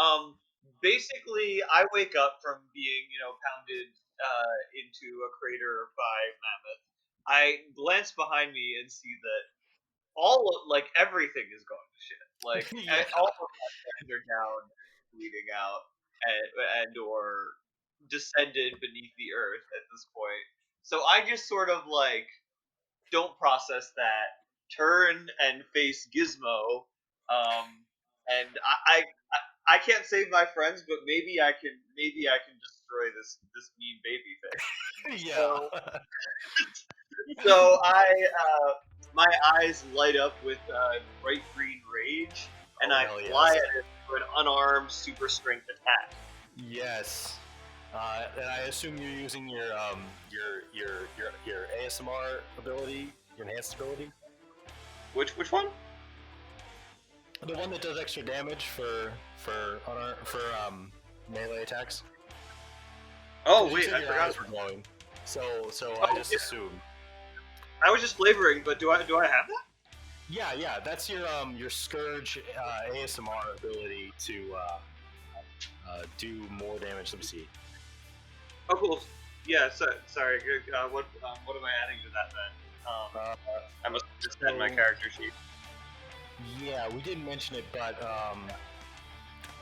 am. Basically, I wake up from being pounded into a crater by mammoth. I glance behind me and see that everything is going to shit. Like Yeah. all of my friends are down, bleeding out, and or descended beneath the earth at this point. So I just sort of like don't process that, turn and face Gizmo, and I can't save my friends, but maybe I can destroy this mean baby thing. Yeah. So so my eyes light up with bright green rage, and Oh, I hell fly yes. at it for an unarmed super strength attack. Yes. And I assume you're using your ASMR ability, your enhanced ability, Which one? the one that does extra damage for melee attacks. Oh You wait, said I your forgot. eyes were glowing, so Oh, I just yeah. assumed. I was just flavoring, but do I have that? Yeah, that's your Scourge ASMR ability to do more damage. Let me see. Oh, cool. Yeah. Sorry. What am I adding to that then? I must have just had my character sheet. Yeah, we didn't mention it, but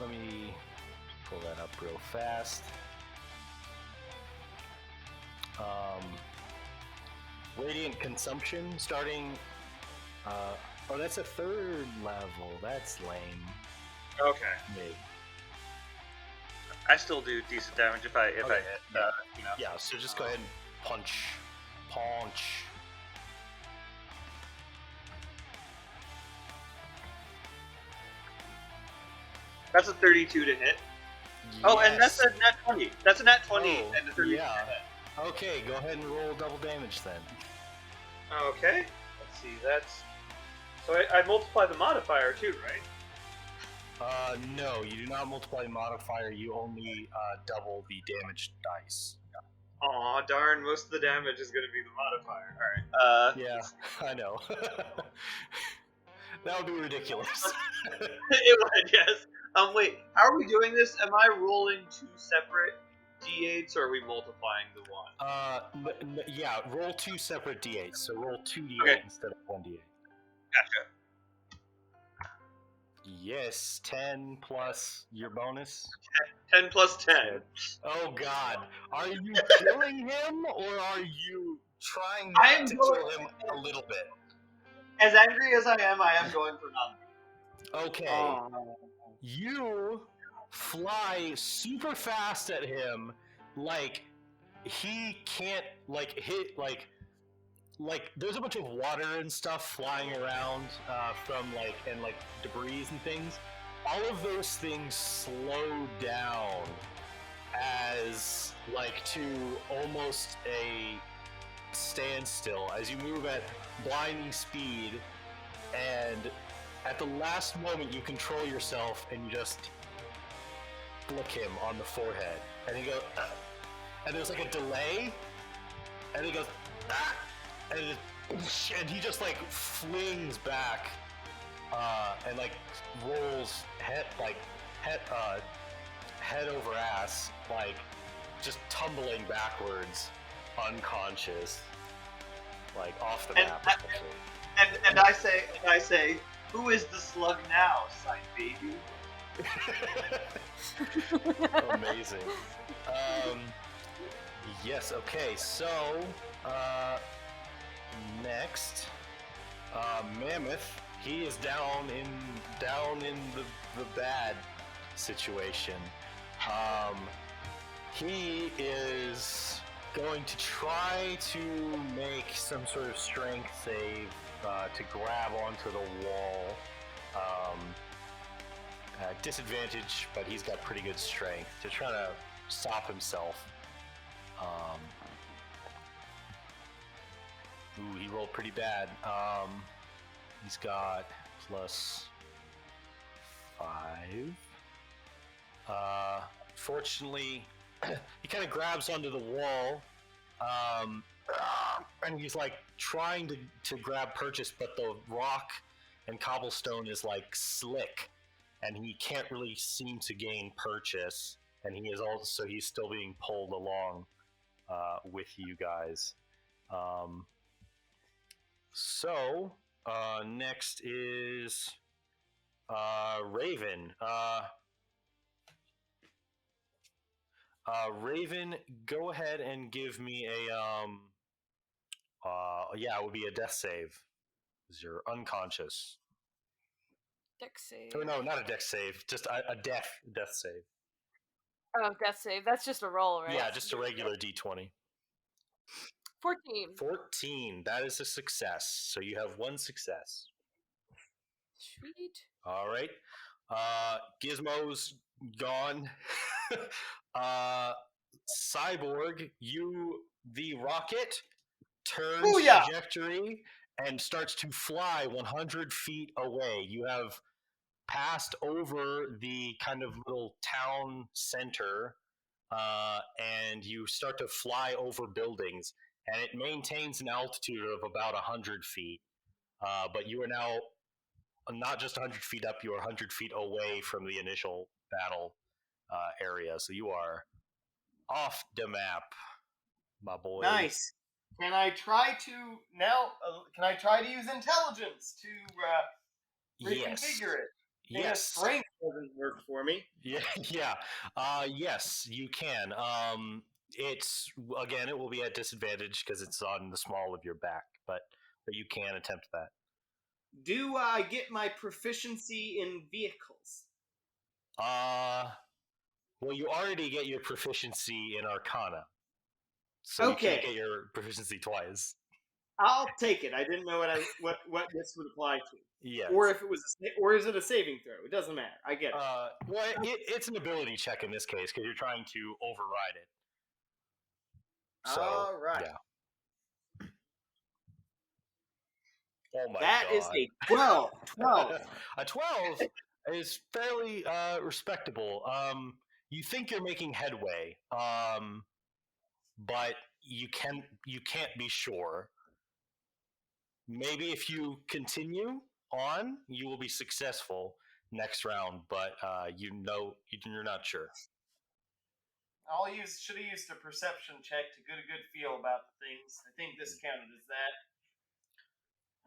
let me pull that up real fast. Radiant consumption starting. Oh, that's a 3rd level. That's lame. Okay. Maybe. I still do decent damage if I hit. Yeah, so just go ahead and punch. That's a 32 to hit. Oh, and that's Yes. a nat 20. That's a nat 20 Oh, and a 32 yeah. to hit. Okay, go ahead and roll double damage then. Okay. Let's see. That's so I multiply the modifier too, right? No, you do not multiply the modifier. You only double the damage dice. Aw, darn! Most of the damage is going to be the modifier. All right. Yeah, I know. That would be ridiculous. It would, yes. Wait. How are we doing this? Am I rolling 2 separate d8s, or are we multiplying the one? Yeah, roll 2 separate d8s. So roll 2d8 Okay. instead of 1d8. Gotcha. Yes, 10 plus your bonus. 10 plus 10. Oh God, are you killing him or are you trying I am not to going- kill him a little bit? As angry as I am going for none. Okay, Oh. you fly super fast at him, like he can't hit there's a bunch of water and stuff flying around from debris and things. All of those things slow down as to almost a standstill as you move at blinding speed, and at the last moment you control yourself and you just flick him on the forehead, and he goes and there's like a delay, and he goes and he just flings back and rolls head over ass, just tumbling backwards, unconscious, off the map. And I say, who is the slug now, sign baby? Amazing. Yes. Okay. So next, Mammoth. He is down in the bad situation. He is going to try to make some sort of strength save to grab onto the wall. Disadvantage, but he's got pretty good strength to try to stop himself. Ooh, he rolled pretty bad. He's got +5. Fortunately, he kind of grabs onto the wall, and he's trying to grab purchase, but the rock and cobblestone is slick, and he can't really seem to gain purchase. And he's still being pulled along with you guys. So next is Raven. Raven, go ahead and give me a it would be a death save, because you're unconscious. Dex save. Oh no, not a death save, just a death save. Oh, death save. That's just a roll, right? Yeah, just a regular d20. 14. 14. That is a success. So you have one success. Sweet. All right. Gizmo's gone. Cyborg, the rocket turns Booyah! trajectory and starts to fly 100 feet away. You have passed over the kind of little town center, and you start to fly over buildings, and it maintains an altitude of about 100 feet. But you are now not just 100 feet up, you are 100 feet away from the initial battle area. So you are off the map, my boy. Nice. Can I try to use intelligence to reconfigure it? Yes. Strength doesn't work for me. Yeah. Yes, you can. It will be at disadvantage because it's on the small of your back, but you can attempt that. Do I get my proficiency in vehicles? Well, you already get your proficiency in Arcana, so you can't get your proficiency twice. I'll take it. I didn't know what this would apply to. Yes. Or if it was, or is it a saving throw? It doesn't matter. I get it. Well, it's an ability check in this case because you're trying to override it. So, all right. Yeah. Oh my god. That is a 12. 12. A 12 is fairly respectable. You think you're making headway, but you can't be sure. Maybe if you continue on, you will be successful next round, but you're not sure. Should have used a perception check to get a good feel about the things. I think this counted as that.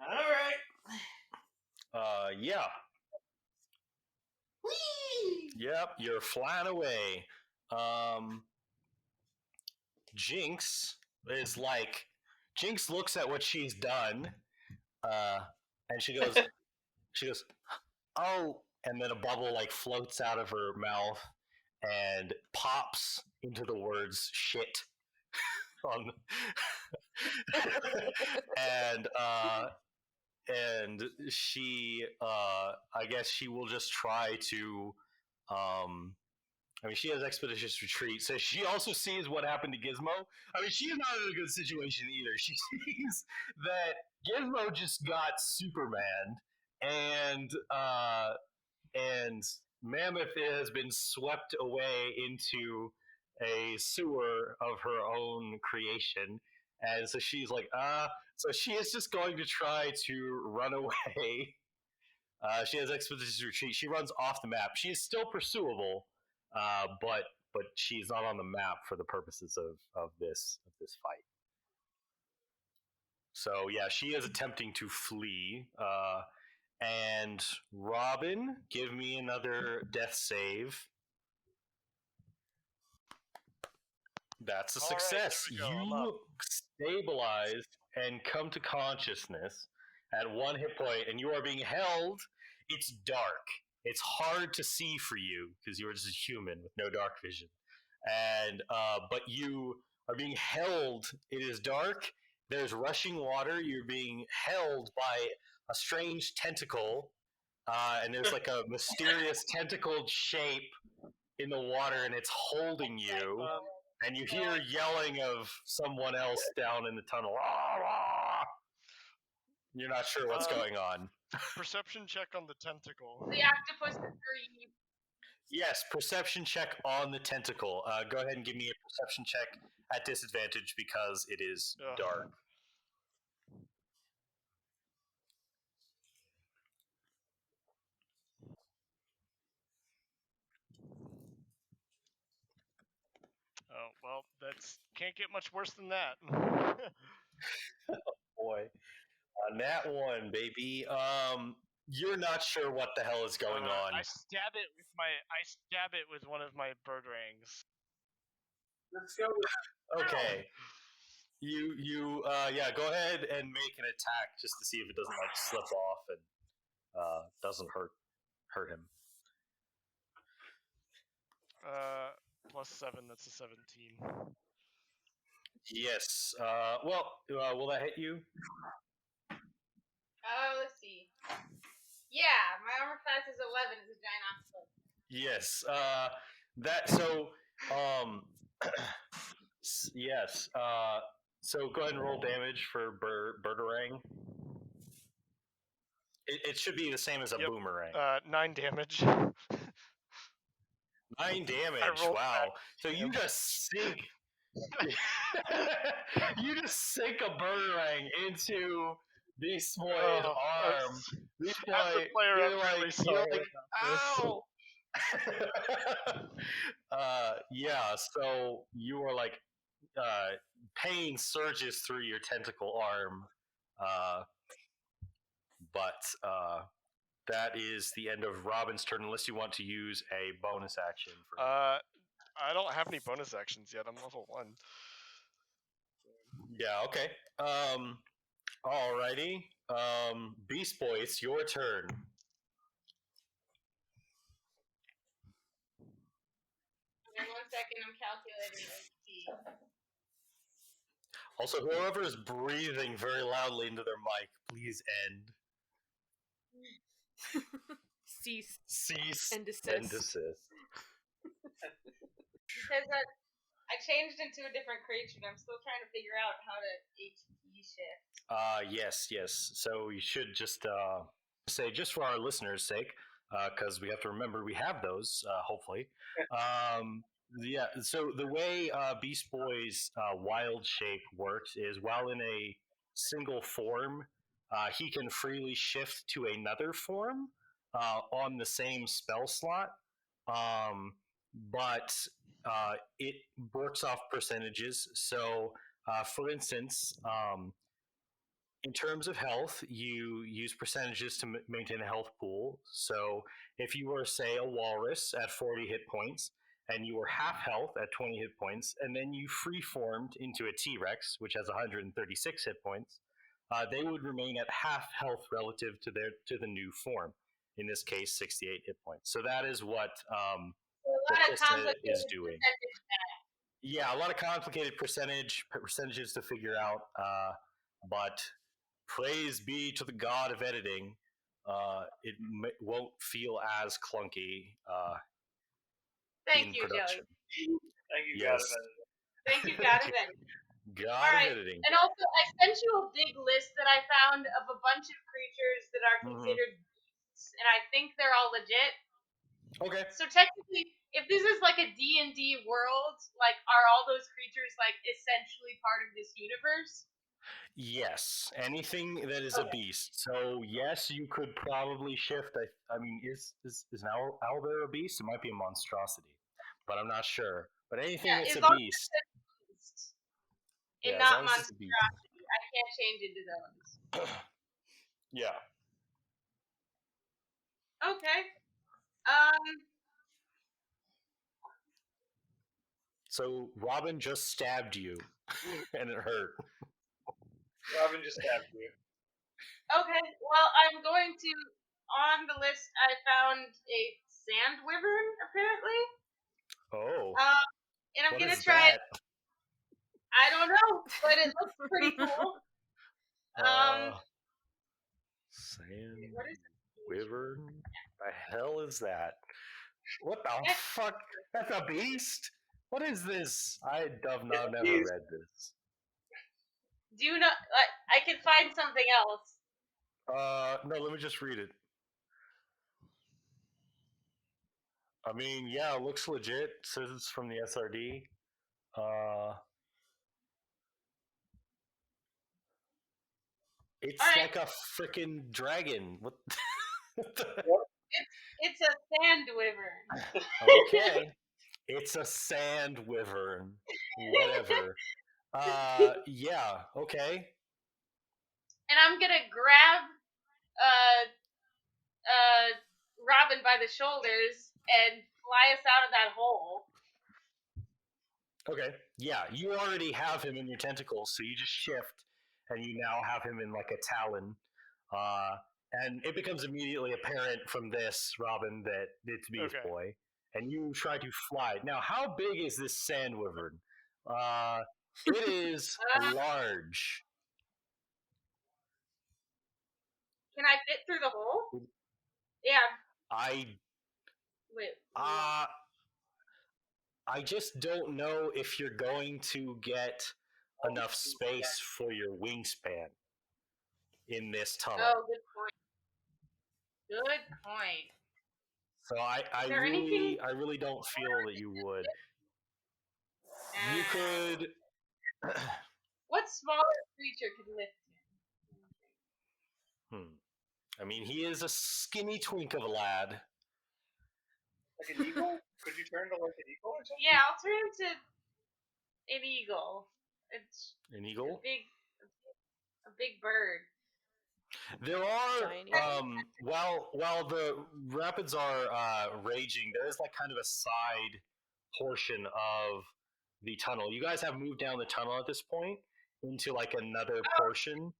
All right. Yeah. Whee! Yep, you're flying away. Jinx is like, Jinx looks at what she's done, and she goes, oh, and then a bubble like floats out of her mouth and pops into the words shit on, and she, I guess she will just try to, I mean, she has expeditious retreat, so she also sees what happened to Gizmo. I mean, she's not in a good situation either. She sees that Gizmo just got Superman, and Mammoth has been swept away into a sewer of her own creation, and so she's like, so she is just going to try to run away. She has expeditious retreat. She runs off the map. She is still pursuable, but she's not on the map for the purposes of this fight. So yeah, she is attempting to flee. And Robin, give me another death save. That's a All right, success. there we go. I'm You stabilize and come to consciousness at 1 hit point, and you are being held. It's dark. It's hard to see for you because you are just a human with no dark vision. And but you are being held. It is dark. There's rushing water. You're being held by a strange tentacle, and there's like a mysterious tentacled shape in the water, and it's holding you. And you hear yelling of someone else down in the tunnel. Ah, ah! You're not sure what's going on. Perception check on the tentacle. The octopus is green. Yes, perception check on the tentacle. Go ahead and give me a perception check at disadvantage because it is dark. Oh, well, that's can't get much worse than that. Boy, nat 1, baby. You're not sure what the hell is going on. I stab it with one of my bird rangs. Let's go. Okay. You yeah, go ahead and make an attack just to see if it doesn't like slip off and doesn't hurt him. +7, that's a 17. Yes. Well, will that hit you? Let's see. Yeah, my armor class is 11 as a giant octopus. Yes. That so yes. So go ahead and roll damage for Birdarang. It should be the same as a boomerang. 9 damage. 9 damage. Wow. So you just sink. You just sink a Birdarang into Beast Boy's arm. Beast Boy, you're like, ow! Yeah, so you are like, pain surges through your tentacle arm, but that is the end of Robin's turn, unless you want to use a bonus action. I don't have any bonus actions yet. I'm level 1. Yeah, okay. Alrighty. Beast Boy, it's your turn. In 1 second, I'm calculating HP. Also, whoever is breathing very loudly into their mic, please end. Cease and desist. And desist. Because I changed into a different creature, and I'm still trying to figure out how to HP shift. Yes. So you should just say, just for our listeners' sake, because we have to remember we have those, hopefully. Yeah, so the way Beast Boy's wild shape works is while in a single form, he can freely shift to another form on the same spell slot. But it works off percentages. So, for instance, in terms of health, you use percentages to maintain a health pool. So, if you were, say, a walrus at 40 hit points, and you were half health at 20 hit points, and then you free formed into a T Rex, which has 136 hit points, they would remain at half health relative to the new form. In this case, 68 hit points. So that is what So a what lot of Krista is complicated doing. percentage math. Yeah, a lot of complicated percentages to figure out, but praise be to the god of editing. It won't feel as clunky Thank in you, production. Joey. Thank you, Yes. God of Editing. Thank you, God of Editing. God All of right, editing. and also I sent you a big list that I found of a bunch of creatures that are considered beasts, and I think they're all legit. Okay. So technically, if this is like a D&D world, like are all those creatures like essentially part of this universe? Yes, anything that is a beast. So yes, you could probably shift. I mean, is an owlbear a beast? It might be a monstrosity, but I'm not sure. But anything Yeah, that's as a long as beast, it's a beast and yeah, as not long as it's a beast. monstrosity, I can't change into those. Yeah. Okay. So Robin just stabbed you, and it hurt. Robin just stabbed you. Okay. Well, I'm going to. On the list, I found a sand wyvern apparently. Oh, And I'm what gonna is try. that? I don't know, but it looks pretty cool. Sand What is wyvern? The hell is that? What the it? fuck? That's a beast? What is this? I have not never beast. read this. Do you know? I can find something else. No, let me just read it. I mean, yeah, it looks legit. It says it's from the SRD. It's All right. like a freaking dragon. What? It's a sand wyvern. Okay. It's a sand wyvern. Whatever. Yeah, okay. And I'm gonna grab Robin by the shoulders and fly us out of that hole. Okay. Yeah, you already have him in your tentacles, so you just shift and you now have him in like a talon. And it becomes immediately apparent from this, Robin, that it's Beast Okay. Boy. And you try to fly. Now, how big is this sand wyvern? It is large. Can I fit through the hole? Yeah. Wait. I just don't know if you're going to get enough space for your wingspan in this tunnel. Oh, good point. Good point. So I really don't feel that you would. You could. What smaller creature could lift him? I mean, he is a skinny twink of a lad. Like an eagle? Could you turn to like an eagle or something? Yeah, I'll turn into an eagle. It's An eagle? a big bird. There are while the rapids are raging, there is like kind of a side portion of the tunnel. You guys have moved down the tunnel at this point into like another portion.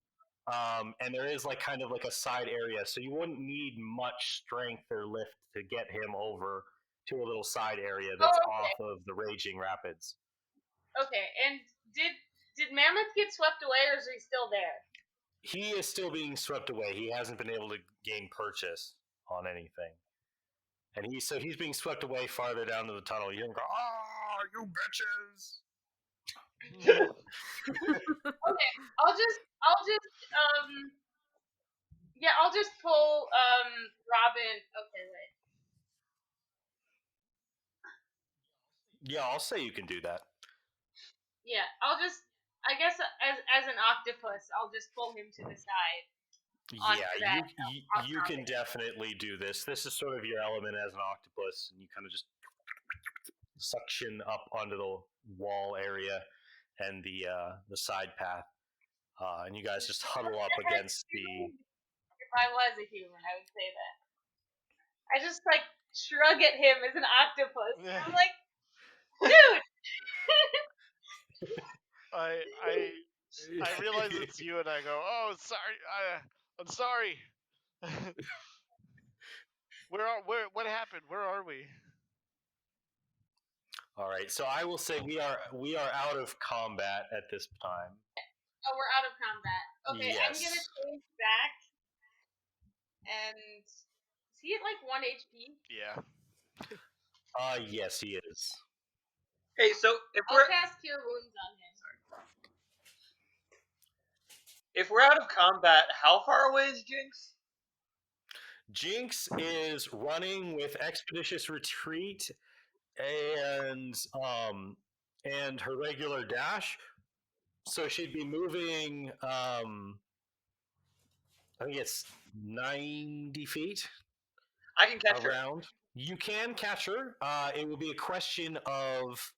And there is like kind of like a side area, so you wouldn't need much strength or lift to get him over to a little side area that's off of the raging rapids. Okay, and did Mammoth get swept away, or is he still there? He is still being swept away. He hasn't been able to gain purchase on anything, and he's being swept away farther down to the tunnel. You can go, "Oh, you bitches!" Okay, I'll just pull Robin. Okay, wait. Yeah, I'll say you can do that. Yeah, I guess as an octopus, I'll just pull him to the side. Yeah, you can definitely do this. This is sort of your element as an octopus, and you kind of just suction up onto the wall area and the side path, and you guys just huddle up against the. If I was a human, I would say that. I just like shrug at him as an octopus. I'm like, dude. I realize it's you, and I go, "Oh, sorry. I'm sorry." What happened? Where are we? All right, so I will say we are out of combat at this time. Oh, we're out of combat. Okay, I'm Yes. gonna change back. And is he at like 1 HP? Yeah. Yes, he is. Hey, so I'll cast Cure Wounds on him. if we're out of combat, how far away is Jinx? Jinx is running with expeditious retreat and her regular dash, so she'd be moving. I think it's 90 feet. I can catch around. Her. You can catch her. It will be a question of.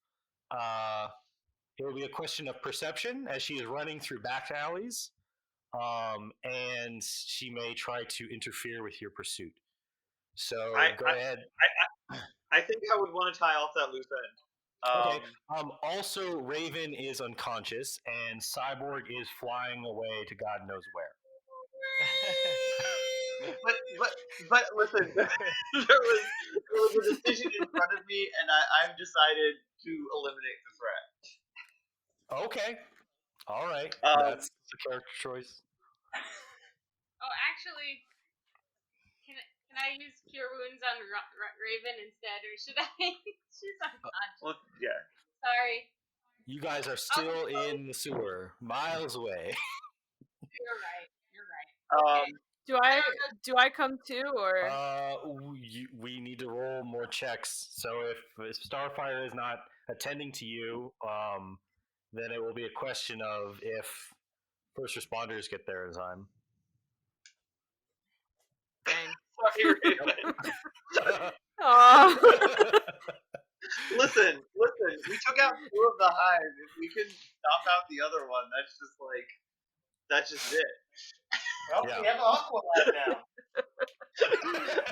It will be a question of perception as she is running through back alleys, and she may try to interfere with your pursuit. So go ahead. I think I would want to tie off that loose end. Okay. Also, Raven is unconscious, and Cyborg is flying away to God knows where. but listen, there was a decision in front of me, and I've decided to eliminate the threat. Okay. All right. That's the character choice. Oh, actually, can I use Cure Wounds on Raven instead, or should I? She's unconscious. Well, yeah. Sorry. You guys are still in the sewer, miles away. You're right. Okay. Do I come too, or? We need to roll more checks. So if Starfire is not attending to you, then it will be a question of if first responders get there in time. Dang. Sorry, Raven. Listen. We took out 2 of the hive. If we can knock out the other one, that's just it. Well, yeah. We have Aqua Lab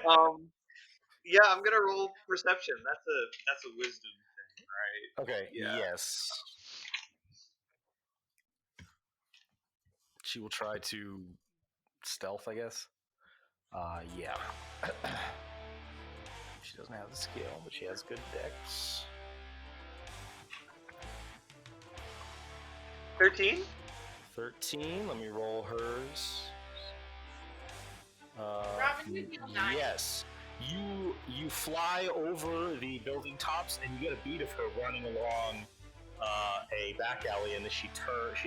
now. Yeah, I'm gonna roll perception. That's a wisdom thing, right? Okay. Yeah. Yes. She will try to stealth, I guess. Yeah. She doesn't have the skill, but she has good dex. 13? 13. Let me roll hers. Robin, you heal 9. Yes. You fly over the building tops, and you get a beat of her running along a back alley, and then she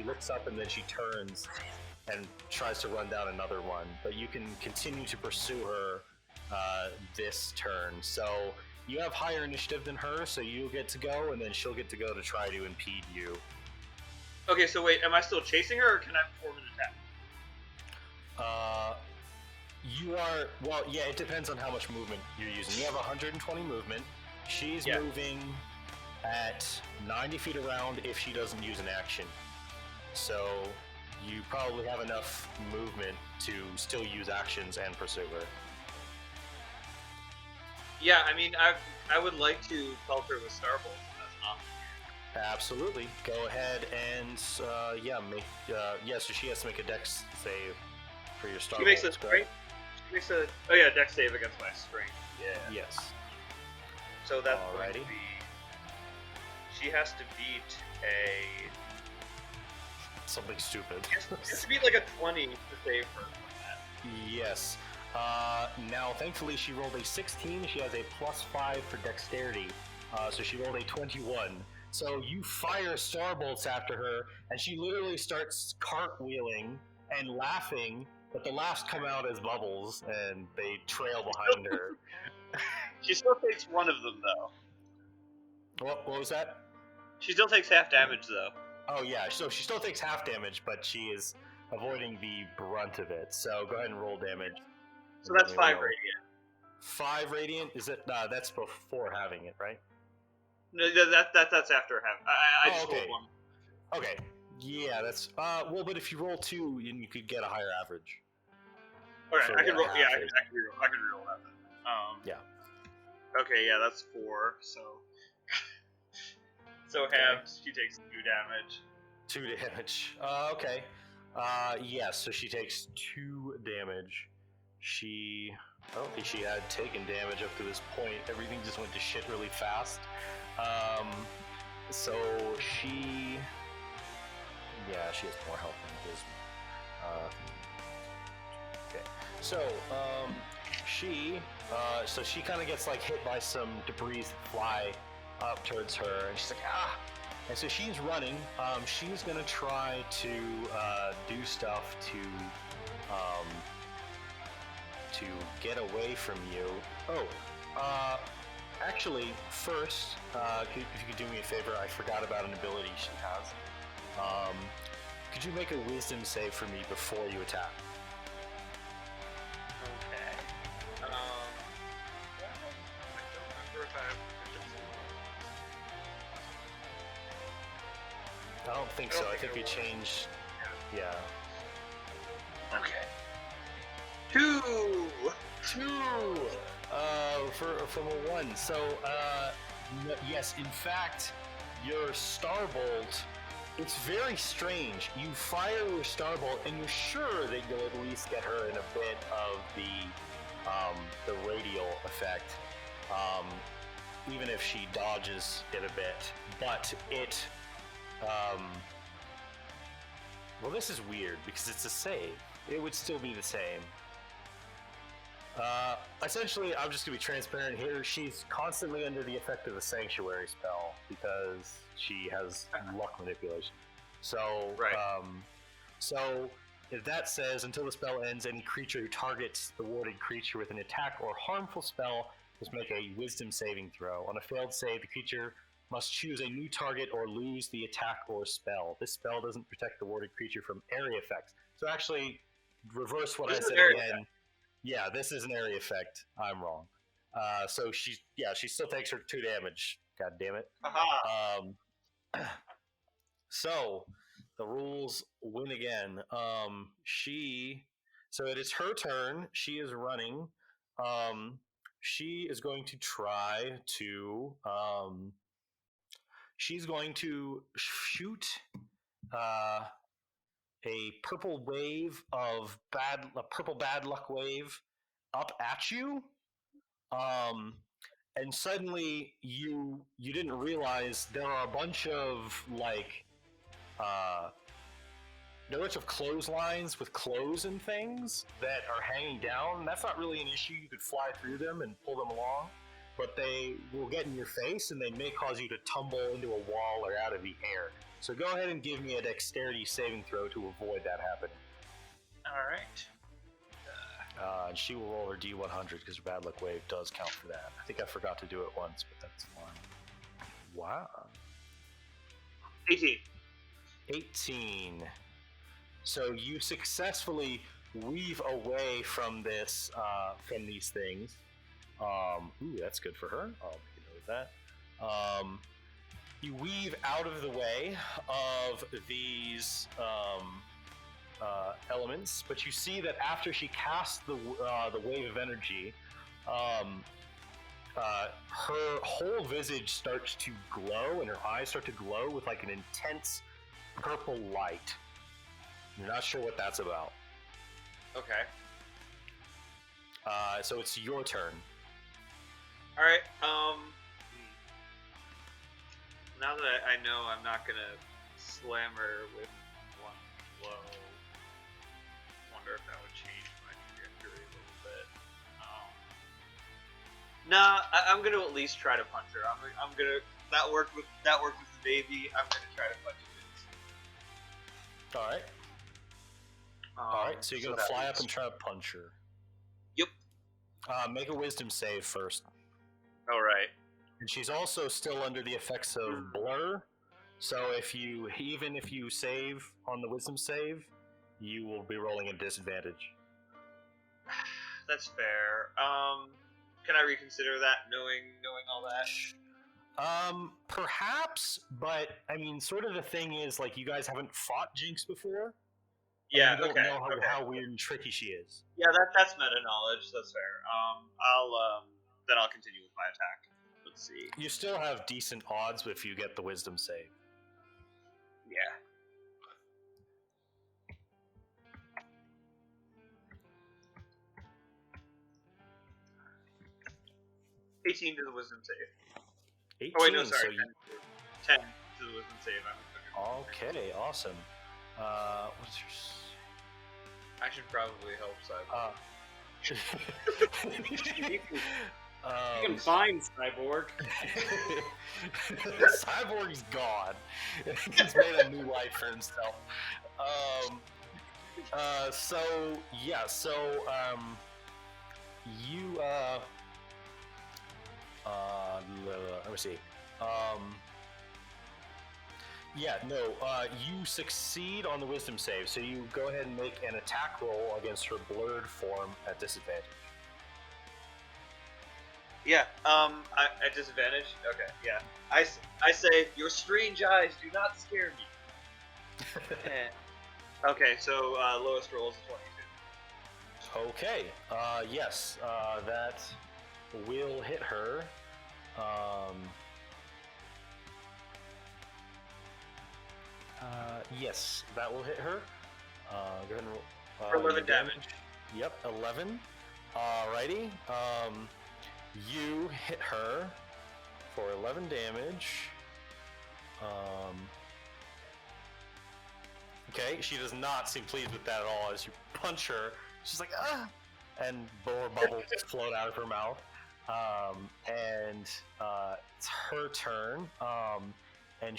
looks up, and then she turns and tries to run down another one. But you can continue to pursue her this turn. So you have higher initiative than her, so you'll get to go, and then she'll get to go to try to impede you. Okay, so wait, am I still chasing her, or can I perform an attack? You are, well, yeah, it depends on how much movement you're using. You have 120 movement. She's moving at 90 feet around if she doesn't use an action. So you probably have enough movement to still use actions and pursue her. Yeah, I mean, I would like to pelt her with Starbolt. That's an option. Absolutely. Go ahead and, so she has to make a dex save for your Starbolt. She makes a strength. Dex save against my strength. Yeah. Yes. So that's going to be. She has to beat something stupid. It has to beat like a 20 to save her from that. Yes. Now, thankfully, she rolled a 16. She has a +5 for dexterity. So she rolled a 21. So you fire starbolts after her, and she literally starts cartwheeling and laughing. But the laughs come out as bubbles, and they trail behind her. She still takes one of them, though. What was that? She still takes half damage, though. Oh, yeah. So she still takes half damage, but she is avoiding the brunt of it. So go ahead and roll damage. So that's 5 radiant. 5 radiant? Is it? That's before having it, right? No, that's after him. I just okay. rolled one. Okay. Yeah, that's well, but if you roll 2, you could get a higher average. Okay, for I can what roll. Yeah, I happens. can reroll that then. Yeah. Okay, yeah, that's 4. So halved. She takes 2 damage. 2 damage. Okay. Yes. So she takes 2 damage. I don't think she had taken damage up to this point. Everything just went to shit really fast. So she. Yeah, she has more health than Gizmo. Okay. So, she kind of gets like hit by some debris that fly up towards her, and she's like, ah! And so she's running. She's gonna try to do stuff to get away from you. Oh, actually, first, if you could do me a favor, I forgot about an ability she has. Could you make a wisdom save for me before you attack? Okay. I don't remember if I have I don't think so. I think we changed. Yeah. Okay. 2. 2. From a 1. So, yes. In fact, your Starbolt. It's very strange. You fire your Starbolt, and you're sure that you'll at least get her in a bit of the radial effect, even if she dodges it a bit. But it. Well, this is weird because it's a save. It would still be the same. Essentially, I'm just gonna be transparent here. She's constantly under the effect of the Sanctuary spell because she has luck manipulation. So, Right. So if that says until the spell ends, any creature who targets the warded creature with an attack or harmful spell must make a Wisdom saving throw. On a failed save, the creature must choose a new target or lose the attack or spell. This spell doesn't protect the warded creature from area effects. So actually, reverse what I said again. Yeah, this is an area effect. I'm wrong. So she still takes her 2 damage. God damn it. Aha. So the rules win again. So it is her turn. She is running. She is going to try to. She's going to shoot a purple bad luck wave up at you. And suddenly you didn't realize there are a bunch of clotheslines with clothes and things that are hanging down. That's not really an issue. You could fly through them and pull them along, but they will get in your face and they may cause you to tumble into a wall or out of the air. So go ahead and give me a dexterity saving throw to avoid that happening. All right. And she will roll her D100 because her bad luck wave does count for that. I think I forgot to do it once, but that's fine. Wow. 18. 18. So you successfully weave away from from these things. Ooh, that's good for her. I'll make a note of that. You weave out of the way of these elements, but you see that after she casts the wave of energy, her whole visage starts to glow, and her eyes start to glow with like an intense purple light. You're not sure what that's about. Okay. So it's your turn. All right. Now that I know I'm not gonna slam her with one blow, wonder if that would change my trajectory a little bit. Nah, I'm gonna at least try to punch her. I'm gonna that worked with the baby. I'm gonna try to punch it. All right. All right. So you're gonna fly up and try to punch her. Yep. Make a wisdom save first. All right. And she's also still under the effects of blur. So even if you save on the wisdom save, you will be rolling a disadvantage. That's fair. Can I reconsider that, knowing all that? Perhaps, but I mean, sort of the thing is, like, you guys haven't fought Jinx before, and Yeah. you don't Okay. know Okay. how weird and tricky she is. Yeah, that's meta knowledge. That's fair. I'll continue with my attack. Let's see. You still have decent odds if you get the wisdom save. Yeah. 18 to the wisdom save. 18. Oh wait, no, sorry. So you, 10 to the wisdom save. okay, awesome. What's your? I should probably help Cyborg. You can find Cyborg. Cyborg's gone. He's made a new life for himself. You let me see. You succeed on the wisdom save, so you go ahead and make an attack roll against her blurred form at disadvantage. Yeah, at disadvantage? Okay, yeah. I say, your strange eyes do not scare me. Okay, so lowest roll is a 22. Okay, yes, that will hit her. Yes, that will hit her. Go ahead and roll. For 11 damage. Yep, 11. Alrighty. You hit her for 11 damage. Okay, she does not seem pleased with that at all. As you punch her, she's like, ah! And more bubbles float out of her mouth. It's her turn. And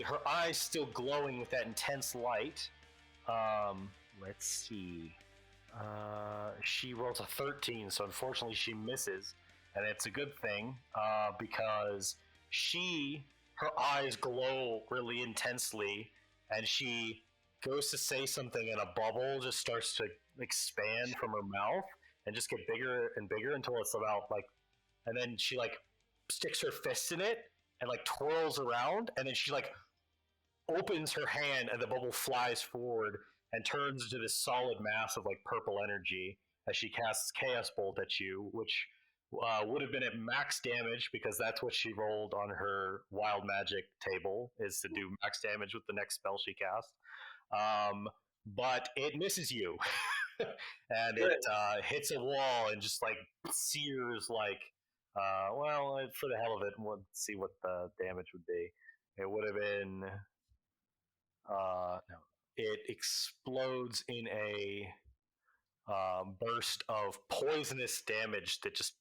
her eyes still glowing with that intense light. Let's see. She rolls a 13, so unfortunately she misses. And it's a good thing, because her eyes glow really intensely, and she goes to say something, and a bubble just starts to expand from her mouth and just get bigger and bigger until it's about and then she sticks her fist in it and twirls around, and then she opens her hand, and the bubble flies forward and turns into this solid mass of purple energy as she casts Chaos Bolt at you, which would have been at max damage because that's what she rolled on her wild magic table, is to do max damage with the next spell she casts. But it misses you, and it hits a wall and just sears for the hell of it, we'll see what the damage would be. It would have been no. It explodes in a burst of poisonous damage that just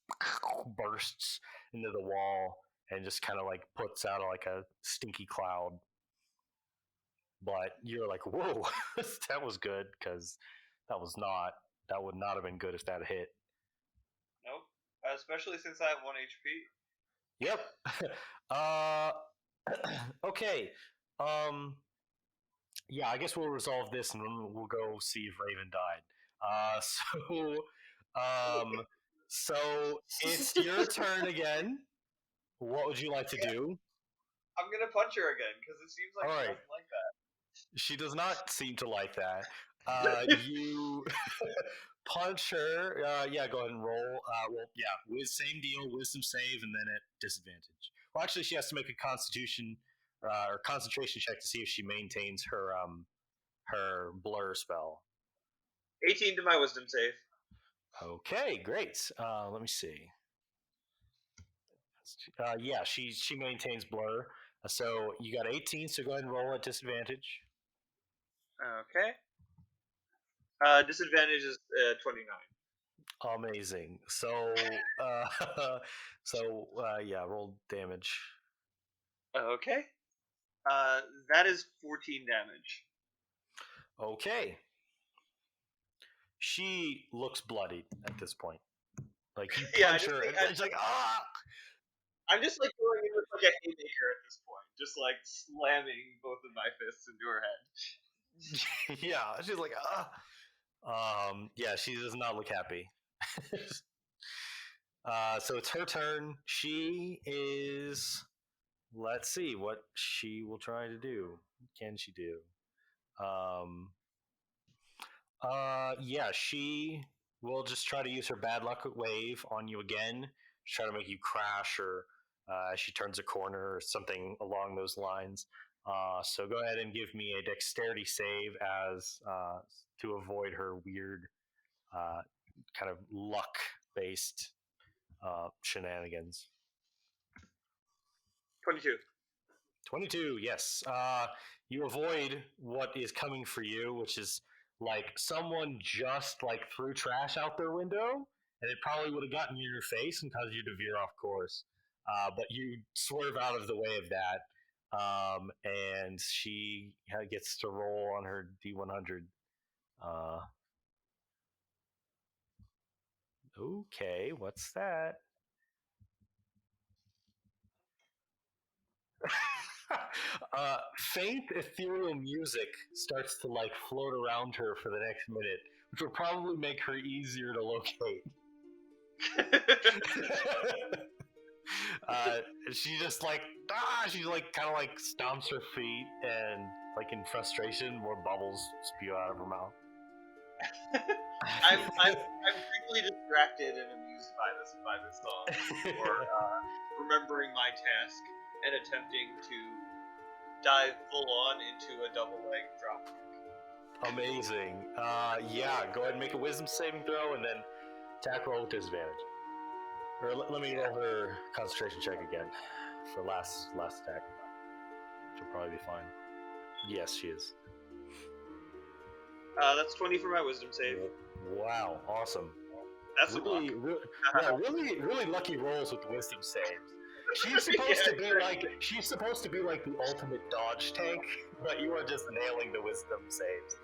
bursts into the wall and just kind of puts out a stinky cloud. But you're like, whoa, that was good, because that would not have been good if that hit. Nope. Especially since I have 1 HP. Yep. Okay. Yeah, I guess we'll resolve this and then we'll go see if Raven died. So it's your turn again. What would you like to do? I'm gonna punch her again because it seems like she doesn't like that. She does not seem to like that. You punch her. Yeah, go ahead and roll. Same deal, wisdom save, and then at disadvantage. Well, actually, she has to make a Constitution or concentration check to see if she maintains her blur spell. 18 to my wisdom save. Okay, great. Let me see. Yeah, she maintains blur. So you got 18. So go ahead and roll at disadvantage. Okay. Disadvantage is 29. Amazing. So, roll damage. Okay. That is 14 damage. Okay. She looks bloodied at this point. You punch her, and she's like, ah! I'm just going in with a haymaker at this point, just slamming both of my fists into her head. Yeah, she's like, ah. Yeah, she does not look happy. So it's her turn. She is let's see what she will try to do. What can she do? Um, yeah, she will just try to use her bad luck wave on you again, try to make you crash or as she turns a corner or something along those lines. So go ahead and give me a dexterity save as to avoid her weird uh, kind of luck based shenanigans. 22. 22, yes. You avoid what is coming for you, which is like someone just like threw trash out their window, and it probably would have gotten you in your face and caused you to veer off course. But you swerve out of the way of that, and she gets to roll on her D100. Uh, okay, what's that? Faint ethereal music starts to like float around her for the next minute, which will probably make her easier to locate. uh, she just like she like kind of like stomps her feet and like in frustration, more bubbles spew out of her mouth. I'm briefly distracted and amused by this song, or remembering my task and attempting to dive full on into a double leg drop. Amazing. Yeah, go ahead and make a wisdom saving throw and then attack roll with disadvantage. Or let me roll her concentration check again for last attack. She'll probably be fine. Yes, she is. That's 20 for my wisdom save. Wow, awesome. That's really, really lucky rolls with wisdom saves. She's supposed to be like the ultimate dodge tank, but you are just nailing the wisdom saves.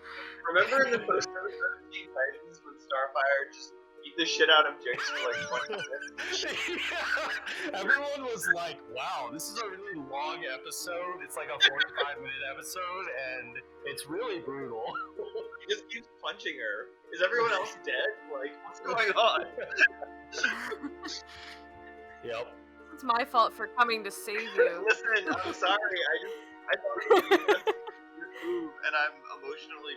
Remember in the first episode of Teen Titans when Starfire just beat the shit out of Jinx for like 20 minutes? Yeah. Everyone was like, wow, this is a really long episode. It's like a 45-minute episode, and it's really brutal. He just keeps punching her. Is everyone else dead? Like, what's going on? Yep. It's my fault for coming to save you. Listen, I'm sorry. I thought it was your move, and I'm emotionally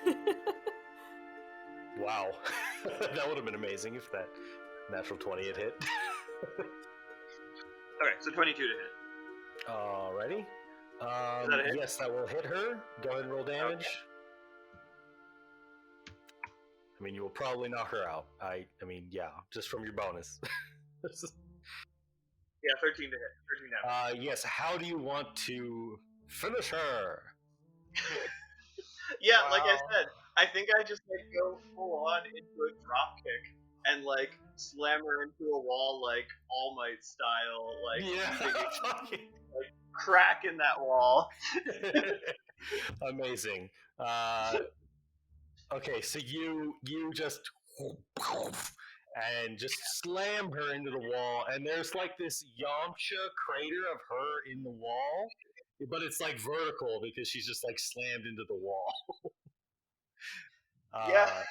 driven. Wow. That would have been amazing if that natural 20 had hit. Okay, so 22 to hit. Alrighty. That a hit? Yes, that will hit her. Go ahead and roll damage. Okay. I mean, you will probably knock her out. I mean, yeah, just from your bonus. Yeah, 13 to hit. 13 damage. Yes, how do you want to finish her? Yeah, wow. Like I said, I think I just like go full on into a drop kick and like slam her into a wall like All Might style, like yeah, like crack in that wall. Amazing. Okay, so you just and just slam her into the wall, and there's like this Yamcha crater of her in the wall, but it's like vertical because she's just like slammed into the wall. Yeah.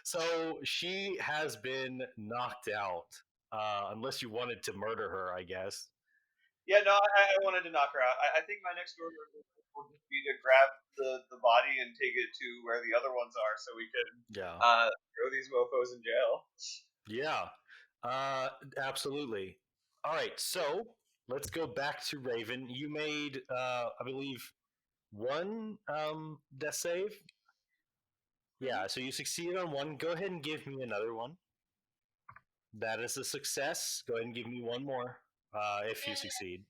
So she has been knocked out, unless you wanted to murder her, I guess. Yeah, no, I wanted to knock her out. I think my next order will just be to grab the body and take it to where the other ones are, so we can throw these mofos in jail. Yeah, absolutely. All right, so let's go back to Raven. You made, I believe, one death save. Yeah, so you succeeded on one. Go ahead and give me another one. That is a success. Go ahead and give me one more if you succeed.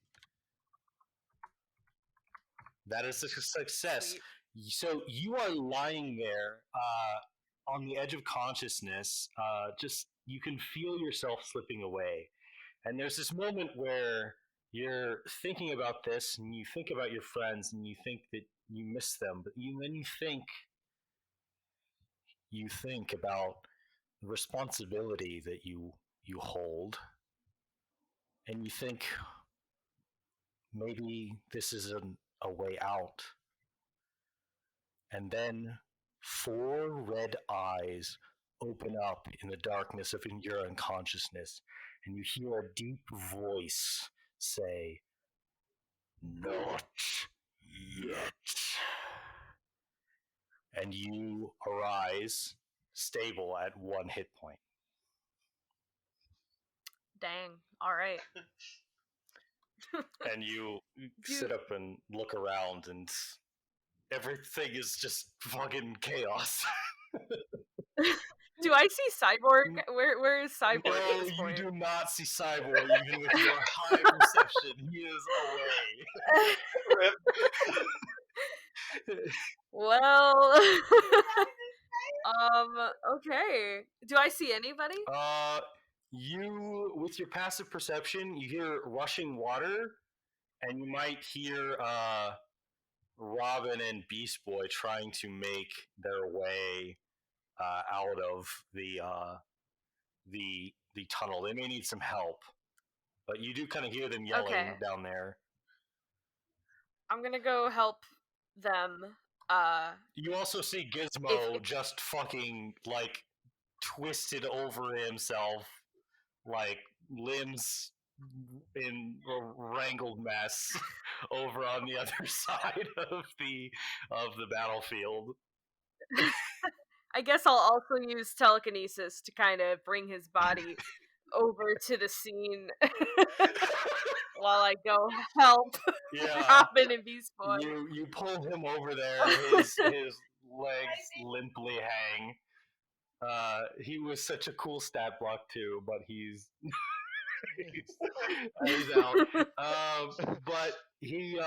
That is a success. Sweet. So you are lying there on the edge of consciousness. Just you can feel yourself slipping away. And there's this moment where you're thinking about this and you think about your friends and you think that you miss them, but then you think about the responsibility that you hold, and you think maybe this isn't a way out. And then 4 red eyes open up in the darkness of your unconsciousness, and you hear a deep voice say, "Not yet." And you arise stable at 1 hit point. Dang. All right. And you sit up and look around, and everything is just fucking chaos. Do I see Cyborg? Where is Cyborg No, at this you point? do not see Cyborg, even with your high perception. He is away. Well, okay. Do I see anybody? You, with your passive perception, you hear rushing water, and you might hear Robin and Beast Boy trying to make their way out of the tunnel. They may need some help, but you do kind of hear them yelling down there. I'm gonna go help them. You also see Gizmo just fucking like twisted over himself, like limbs in a wrangled mess over on the other side of the battlefield. I guess I'll also use telekinesis to kind of bring his body over to the scene while I go help Robin and Beast Boy. You pull him over there. His legs limply hang. He was such a cool stat block too, but he's out. But he,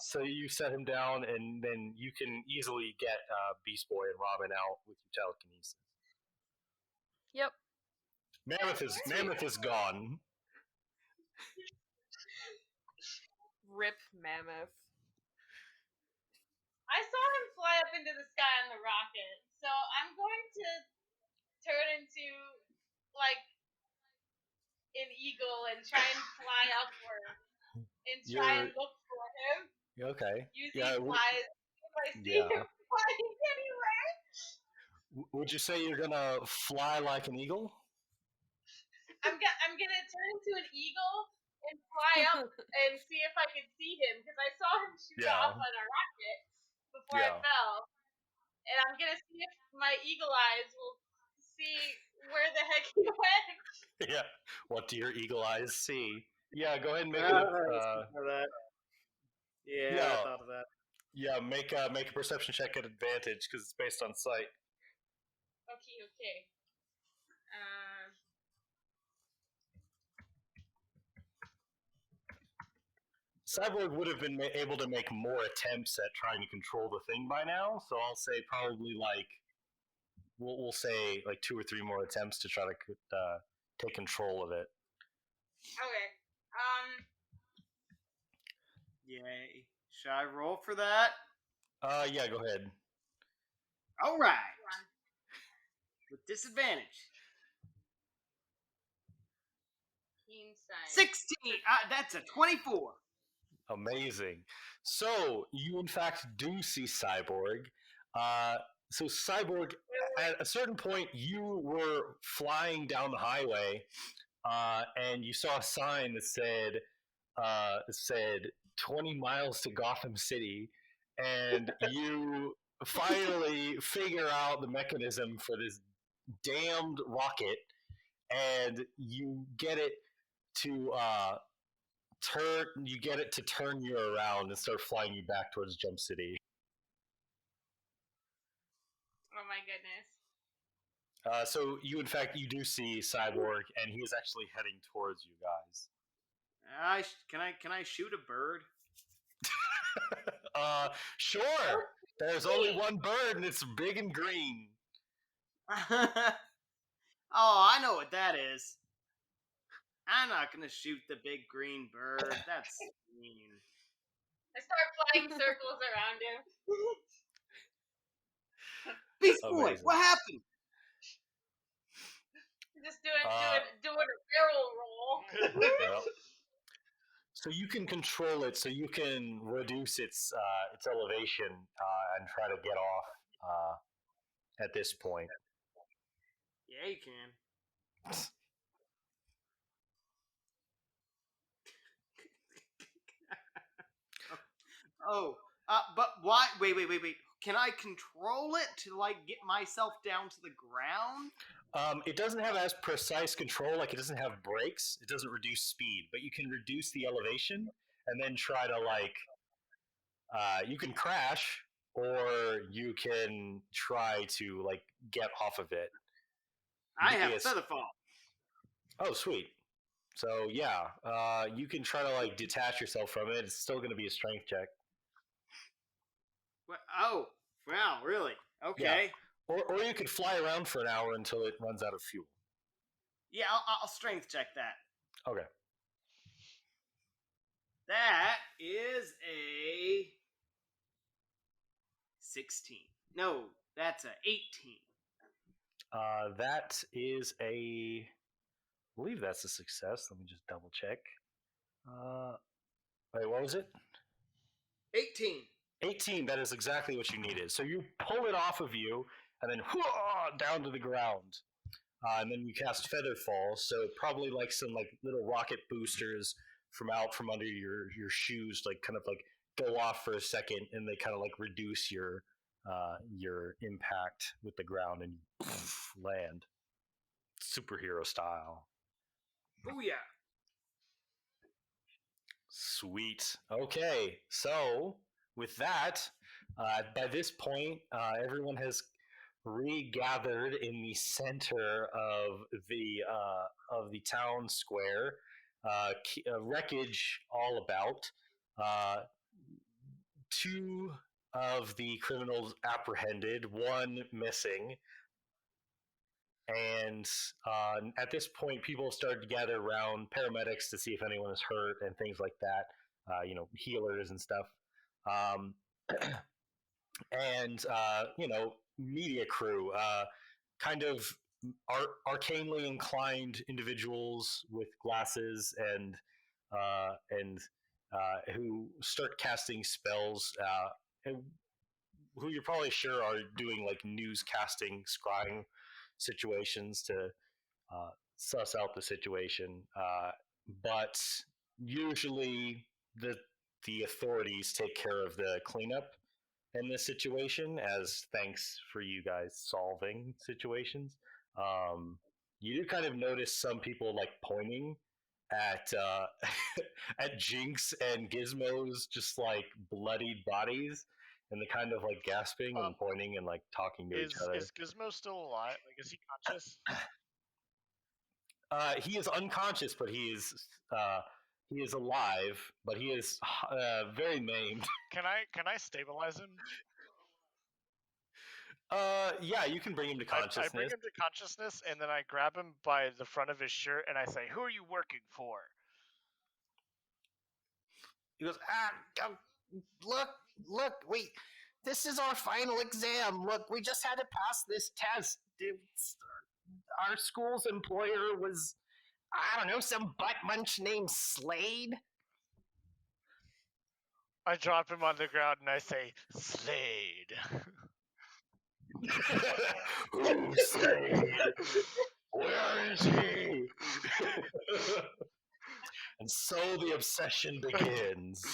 so you set him down, and then you can easily get Beast Boy and Robin out with your telekinesis. Yep. Mammoth is gone. Rip Mammoth. I saw him fly up into the sky on the rocket, so I'm going to turn into like an eagle and try and fly upward and try and look for him. Okay. Using flies. If I see him flying anywhere. Would you say you're gonna fly like an eagle? I'm gonna turn into an eagle and fly up and see if I can see him, because I saw him shoot off on a rocket before I fell, and I'm gonna see if my eagle eyes will see where the heck he went. Yeah. What do your eagle eyes see? Yeah. Go ahead and make I thought of that. Yeah, make a perception check at advantage because it's based on sight. Okay. Cyborg would have been able to make more attempts at trying to control the thing by now, so I'll say probably like we'll say like 2 or 3 more attempts to try to take control of it. Okay. Yay! Should I roll for that? Yeah, go ahead. All right. With disadvantage. 16. That's a 24. Amazing. So you in fact do see Cyborg. So Cyborg, at a certain point, you were flying down the highway, and you saw a sign that said 20 miles to Gotham City, and you finally figure out the mechanism for this damned rocket, and you get it to turn you around and start flying you back towards Jump City. Oh my goodness. So you, in fact, you do see Cyborg, and he is actually heading towards you guys. Can I shoot a bird? Sure. There's only one bird, and it's big and green. Oh, I know what that is. I'm not gonna shoot the big green bird. That's mean. I start flying circles around him. Beast Boy, what happened? Just doing a barrel roll. Yep. So you can control it, so you can reduce its elevation and try to get off at this point. Yeah, you can. But why? Wait. Can I control it to get myself down to the ground? It doesn't have as precise control, like it doesn't have brakes. It doesn't reduce speed, but you can reduce the elevation and then try to you can crash or you can try to get off of it. I have featherfall. Oh, sweet. So yeah, you can try to detach yourself from it. It's still going to be a strength check. Oh, wow, really? Okay. Yeah. Or you could fly around for an hour until it runs out of fuel. Yeah, I'll strength check that. Okay. That is a 16. No, that's a 18. That is I believe that's a success. Let me just double check. Wait, what was it? 18. 18, that is exactly what you needed. So you pull it off of you, and then down to the ground. And then you cast Featherfall, so probably some little rocket boosters from under your shoes, go off for a second, and they kind of reduce your impact with the ground, and you land superhero style. Oh yeah. Sweet. Okay, so with that, by this point, everyone has regathered in the center of the town square. Wreckage all about. Two of the criminals apprehended, one missing. And at this point, people started to gather around, paramedics to see if anyone is hurt and things like that. Healers and stuff. And media crew, kind of arcanely inclined individuals with glasses and who start casting spells, and who you're probably sure are doing newscasting, scrying situations to suss out the situation. But usually the authorities take care of the cleanup in this situation, as thanks for you guys solving situations. You do kind of notice some people pointing at at Jinx and Gizmo's just bloodied bodies, and they kind of gasping and pointing and talking to each other. Is Gizmo still alive? Is he conscious? He is unconscious, but he is alive, but he is very maimed. Can I stabilize him? Yeah, you can bring him to consciousness. I bring him to consciousness, and then I grab him by the front of his shirt, and I say, "Who are you working for?" He goes, look, this is our final exam. Look, we just had to pass this test. Our school's employer was, I don't know, some butt munch named Slade. I drop him on the ground and I say, "Slade." Who's Slade? Where is he? And so the obsession begins.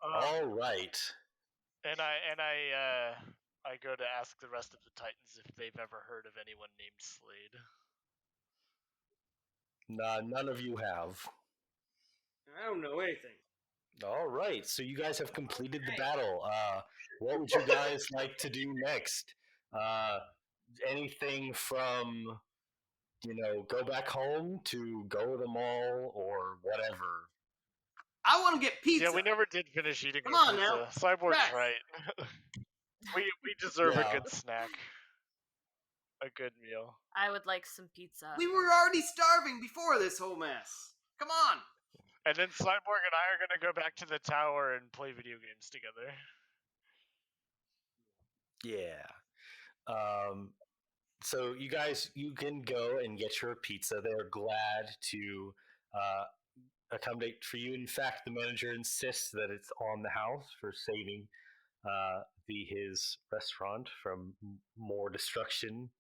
All right. And I go to ask the rest of the Titans if they've ever heard of anyone named Slade. Nah, none of you have. I don't know anything. All right, so you guys have completed the battle. What would you guys like to do next? Anything from, go back home to go to the mall or whatever? I want to get pizza. Yeah, we never did finish eating Come our on pizza. now. Cyborg's right. we deserve a good snack. A good meal. I would like some pizza. We were already starving before this whole mess. Come on. And then Cyborg and I are going to go back to the tower and play video games together. Yeah. So you guys, you can go and get your pizza. They're glad to accommodate for you. In fact, the manager insists that it's on the house for saving his restaurant from more destruction.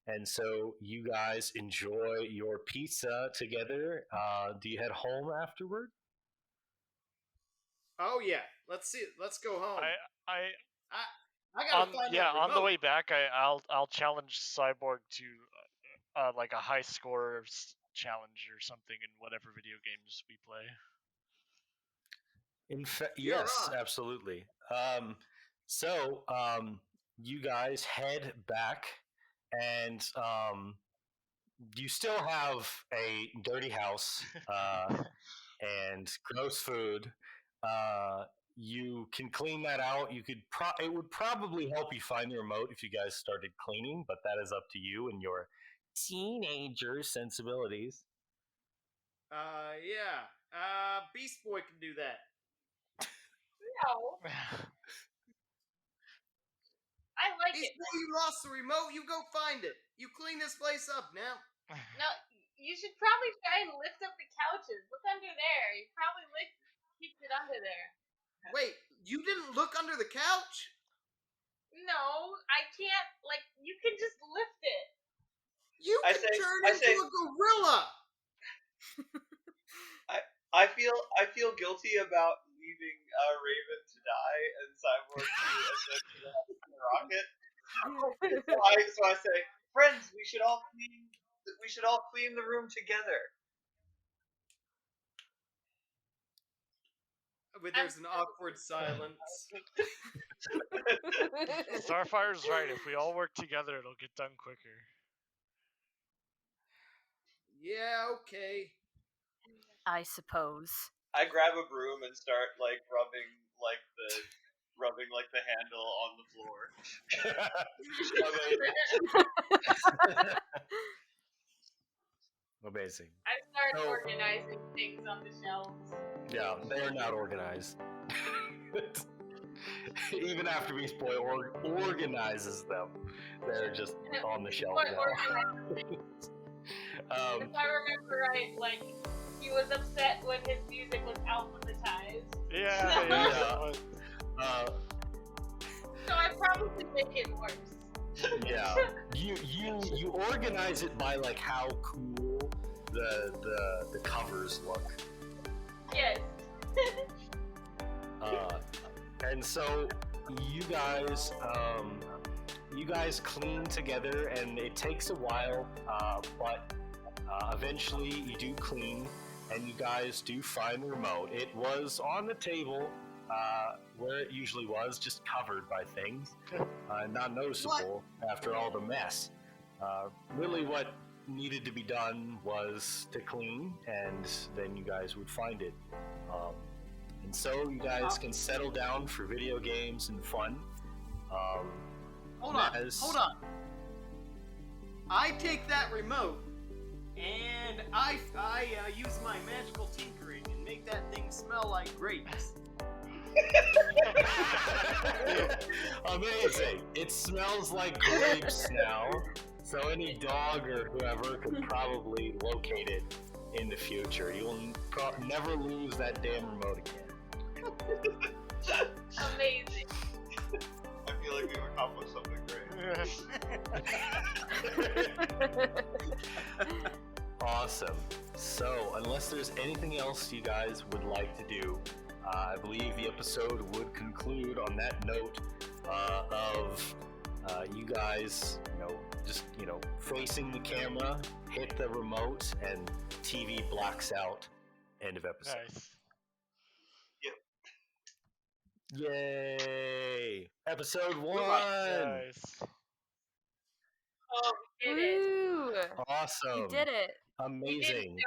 And so you guys enjoy your pizza together. Do you head home afterward? Oh yeah, let's see. Let's go home. I I gotta find that remote. on the way back, I'll challenge Cyborg to like a high score challenge or something in whatever video games we play. In fact, You're yes, on. absolutely. So you guys head back, and you still have a dirty house and gross food. You can clean that out. You could. It would probably help you find the remote if you guys started cleaning, but that is up to you and your teenager sensibilities. Yeah. Beast Boy can do that. No, I like Beast it. Boy, you lost the remote. You go find it. You clean this place up now. No, you should probably try and lift up the couches. Look under there. You probably keep it under there. Wait, you didn't look under the couch? No, I can't. Like, you can just lift it. You can turn into a gorilla. I feel guilty about leaving Raven to die and Cyborg to the rocket. So I say, friends, we should all clean the room together. But there's an awkward silence. Starfire's right. If we all work together, it'll get done quicker. Yeah, okay. I suppose. I grab a broom and start rubbing the handle on the floor. Amazing. I start organizing things on the shelves. Yeah, they're not organized. Even after Beast Boy organizes them, they're just on the shelf now. If I remember right, he was upset when his music was alphabetized. Yeah. So I probably make it worse. Yeah, you organize it by how cool the covers look. Yes. And so you guys clean together, and it takes a while, but eventually you do clean, and you guys do find the remote. It was on the table where it usually was, just covered by things, not noticeable after all the mess. Really what needed to be done was to clean, and then you guys would find it. And so you guys can settle down for video games and fun. Hold on. I take that remote and I use my magical tinkering and make that thing smell like grapes. Amazing! It smells like grapes now, so any dog or whoever could probably locate it in the future. You'll never lose that damn remote again. Amazing. I feel like we've accomplished something great. Awesome. So, unless there's anything else you guys would like to do, I believe the episode would conclude on that note of you guys, just facing the camera, hit the remote, and TV blacks out. End of episode. Nice. Yay! Episode 1! Nice. Oh, we did it. Awesome. You did it. Amazing.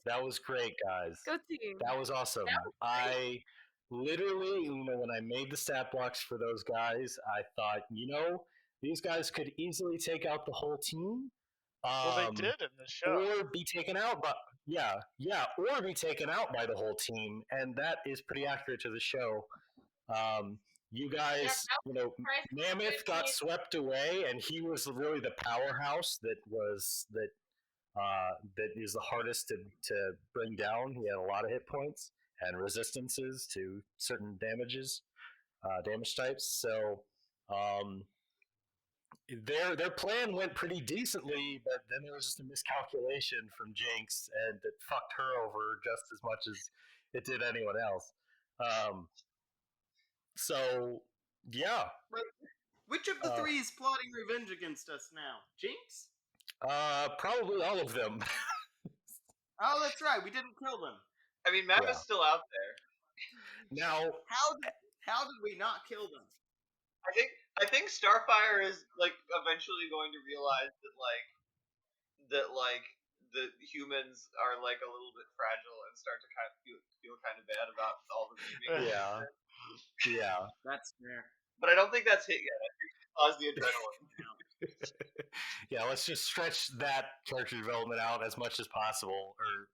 That was great, guys. Go team. That was awesome. I literally, when I made the stat blocks for those guys, I thought, these guys could easily take out the whole team. Well, they did in the show. Or be taken out by or be taken out by the whole team, and that is pretty accurate to the show. You guys, Mammoth got swept away, and he was really the powerhouse that is the hardest to bring down. He had a lot of hit points and resistances to certain damage types. So their plan went pretty decently, but then there was just a miscalculation from Jinx, and it fucked her over just as much as it did anyone else. Um, so yeah, Which of the three is plotting revenge against us now? Jinx? probably all of them. Oh, that's right. We didn't kill them. I mean, Map is still out there. Now, How did we not kill them? I think Starfire is like eventually going to realize that the humans are like a little bit fragile and start to kind of feel kind of bad about all the memes. yeah. That's fair. But I don't think that's hit yet. I think it caused the adrenaline. Yeah, let's just stretch that character development out as much as possible, or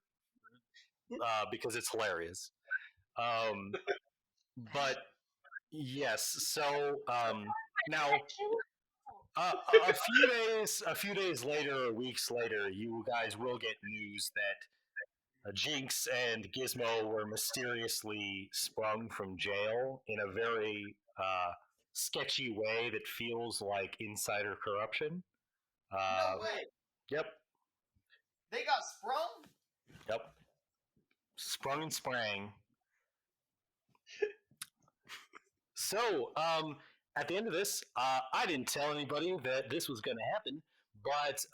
because it's hilarious. But yes, so now a few days later, or weeks later, you guys will get news that Jinx and Gizmo were mysteriously sprung from jail in a very sketchy way that feels like insider corruption. No way. Yep. They got sprung? Yep. Sprung and sprang. So, at the end of this, I didn't tell anybody that this was going to happen, but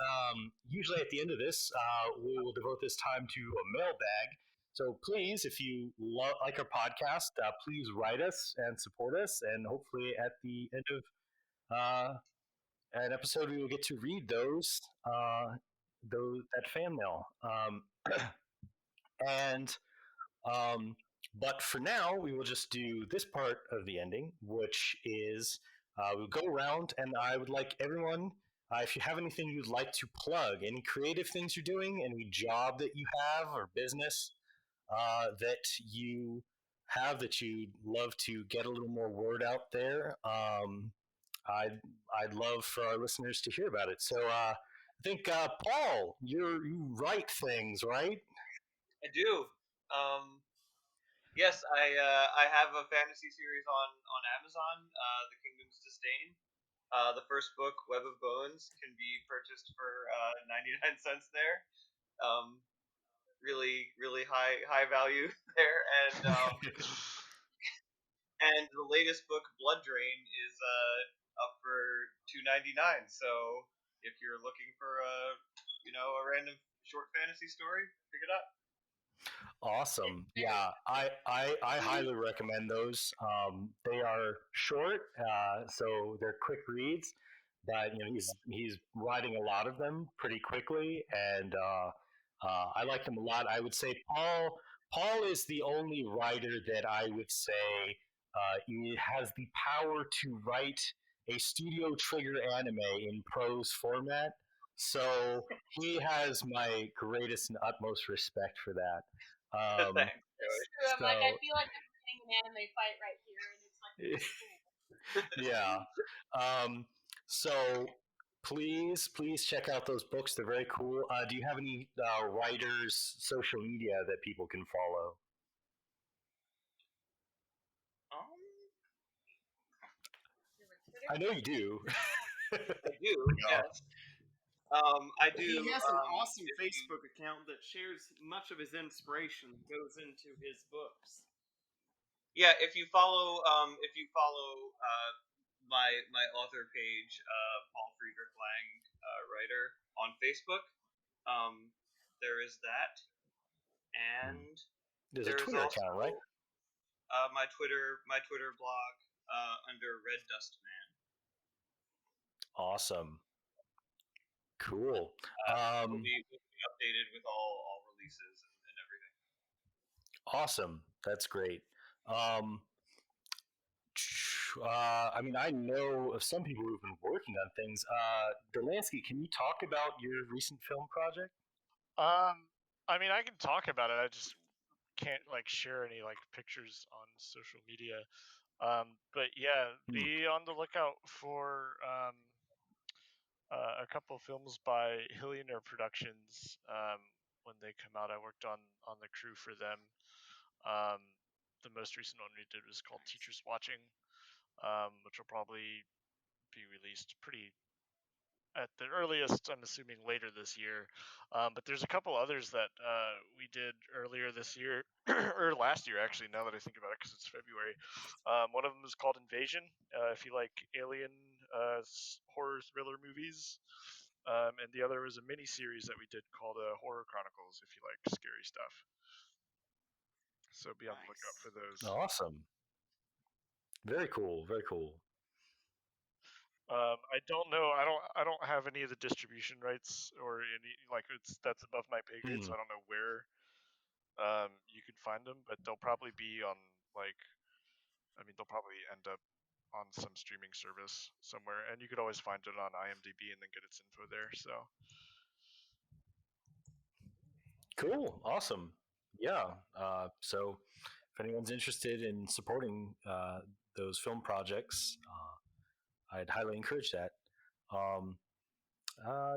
usually at the end of this, we will devote this time to a mailbag. So please, if you like our podcast, please write us and support us, and hopefully at the end of an episode, we will get to read that fan mail. And but for now, we will just do this part of the ending, which is we'll go around, and I would like everyone, if you have anything you'd like to plug, any creative things you're doing, any job that you have or business that you have that you'd love to get a little more word out there, I'd love for our listeners to hear about it. So I think Paul, you write things, right? I do. Yes, I have a fantasy series on Amazon, The Kingdom's Disdain. The first book, Web of Bones, can be purchased for 99 cents there. Really high value there, and the latest book, Blood Drain, is up for $2.99. So if you're looking for a random short fantasy story, pick it up. Awesome. Yeah, I highly recommend those. They are short, so they're quick reads, but he's writing a lot of them pretty quickly, and I like them a lot. I would say Paul is the only writer that I would say he has the power to write a Studio Trigger anime in prose format. So he has my greatest and utmost respect for that. Thanks. I'm like, I feel like I'm getting an anime fight right here, and it's like really cool. Yeah. So please check out those books. They're very cool. Do you have any writers' social media that people can follow? I know you do. I do. Yes. I do. He has an awesome Facebook account that shares much of his inspiration that goes into his books. Yeah, if you follow my author page, Paul Friedrich Lang, writer on Facebook, there is that, and There's a Twitter account, right? My Twitter blog under Red Dust Man. Awesome. Cool. We'll be updated with all releases and everything. Awesome. That's great. I mean, I know of some people who've been working on things. Delansky, can you talk about your recent film project? I mean, I can talk about it. I just can't share any pictures on social media. But yeah, be on the lookout for a couple of films by Hillionaire Productions. When they come out, I worked on the crew for them. The most recent one we did was called Teachers Watching, which will probably be released pretty at the earliest, I'm assuming later this year. But there's a couple others that we did earlier this year, or last year actually, now that I think about it, because it's February. One of them is called Invasion, if you like alien horror thriller movies. And the other was a mini series that we did called Horror Chronicles, if you like scary stuff. So be on the lookout for those. Awesome. Very cool. Very cool. I don't know. I don't have any of the distribution rights or any that's above my pay grade, so I don't know where you can find them, but they'll probably be on they'll probably end up on some streaming service somewhere, and you could always find it on IMDb and then get its info there. So cool. Awesome. Yeah. So if anyone's interested in supporting those film projects, I'd highly encourage that.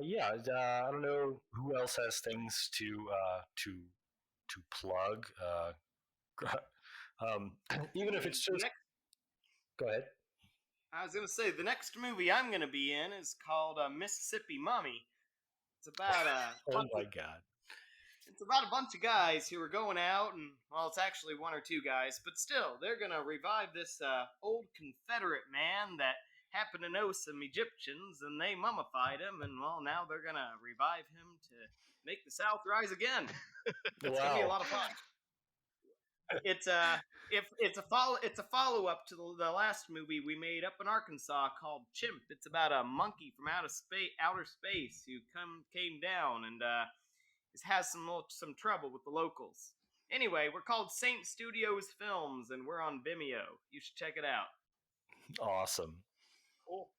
Yeah, I don't know who else has things to plug. Even if it's just. Go ahead. I was gonna say the next movie I'm gonna be in is called Mississippi Mommy. It's about oh my god. It's about a bunch of guys who are going out, and well, it's actually one or two guys, but still, they're gonna revive this old Confederate man that happened to know some Egyptians, and they mummified him, and well, now they're gonna revive him to make the South rise again. It's gonna be a lot of fun. It's a follow up to the last movie we made up in Arkansas called Chimp. It's about a monkey from outer space who came down and has some trouble with the locals. Anyway, we're called Saint Studios Films, and we're on Vimeo. You should check it out. Awesome. Cool.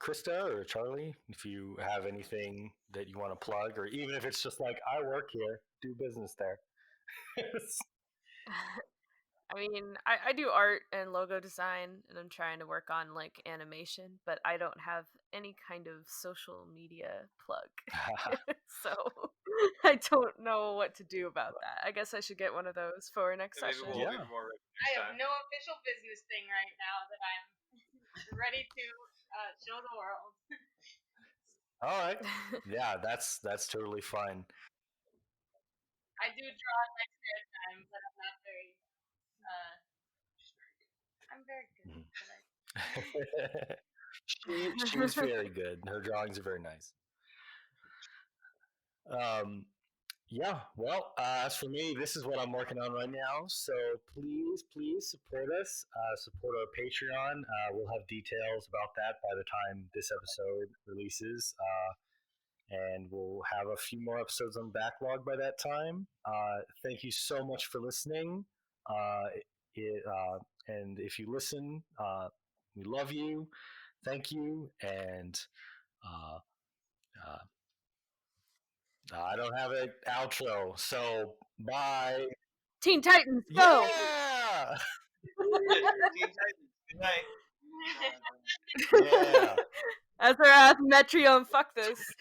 Krista or Charlie, if you have anything that you want to plug, or even if it's just like, I work here, do business there. I mean, I do art and logo design, and I'm trying to work on like animation, but I don't have any kind of social media plug. So I don't know what to do about that. I guess I should get one of those for next session. I have no official business thing right now that I'm ready to show the world. All right. Yeah, that's totally fine. I do draw in my spare time, but I'm not very. I'm very good. She's very good. Her drawings are very nice. Yeah, well, as for me, this is what I'm working on right now. So please support us. Support our Patreon. We'll have details about that by the time this episode releases. And we'll have a few more episodes on backlog by that time. Thank you so much for listening. And if you listen, we love you. Thank you. And I don't have an outro, so bye. Teen Titans, go! Yeah! Teen Titans, good night. Yeah. Azarath, Metrium, fuck this.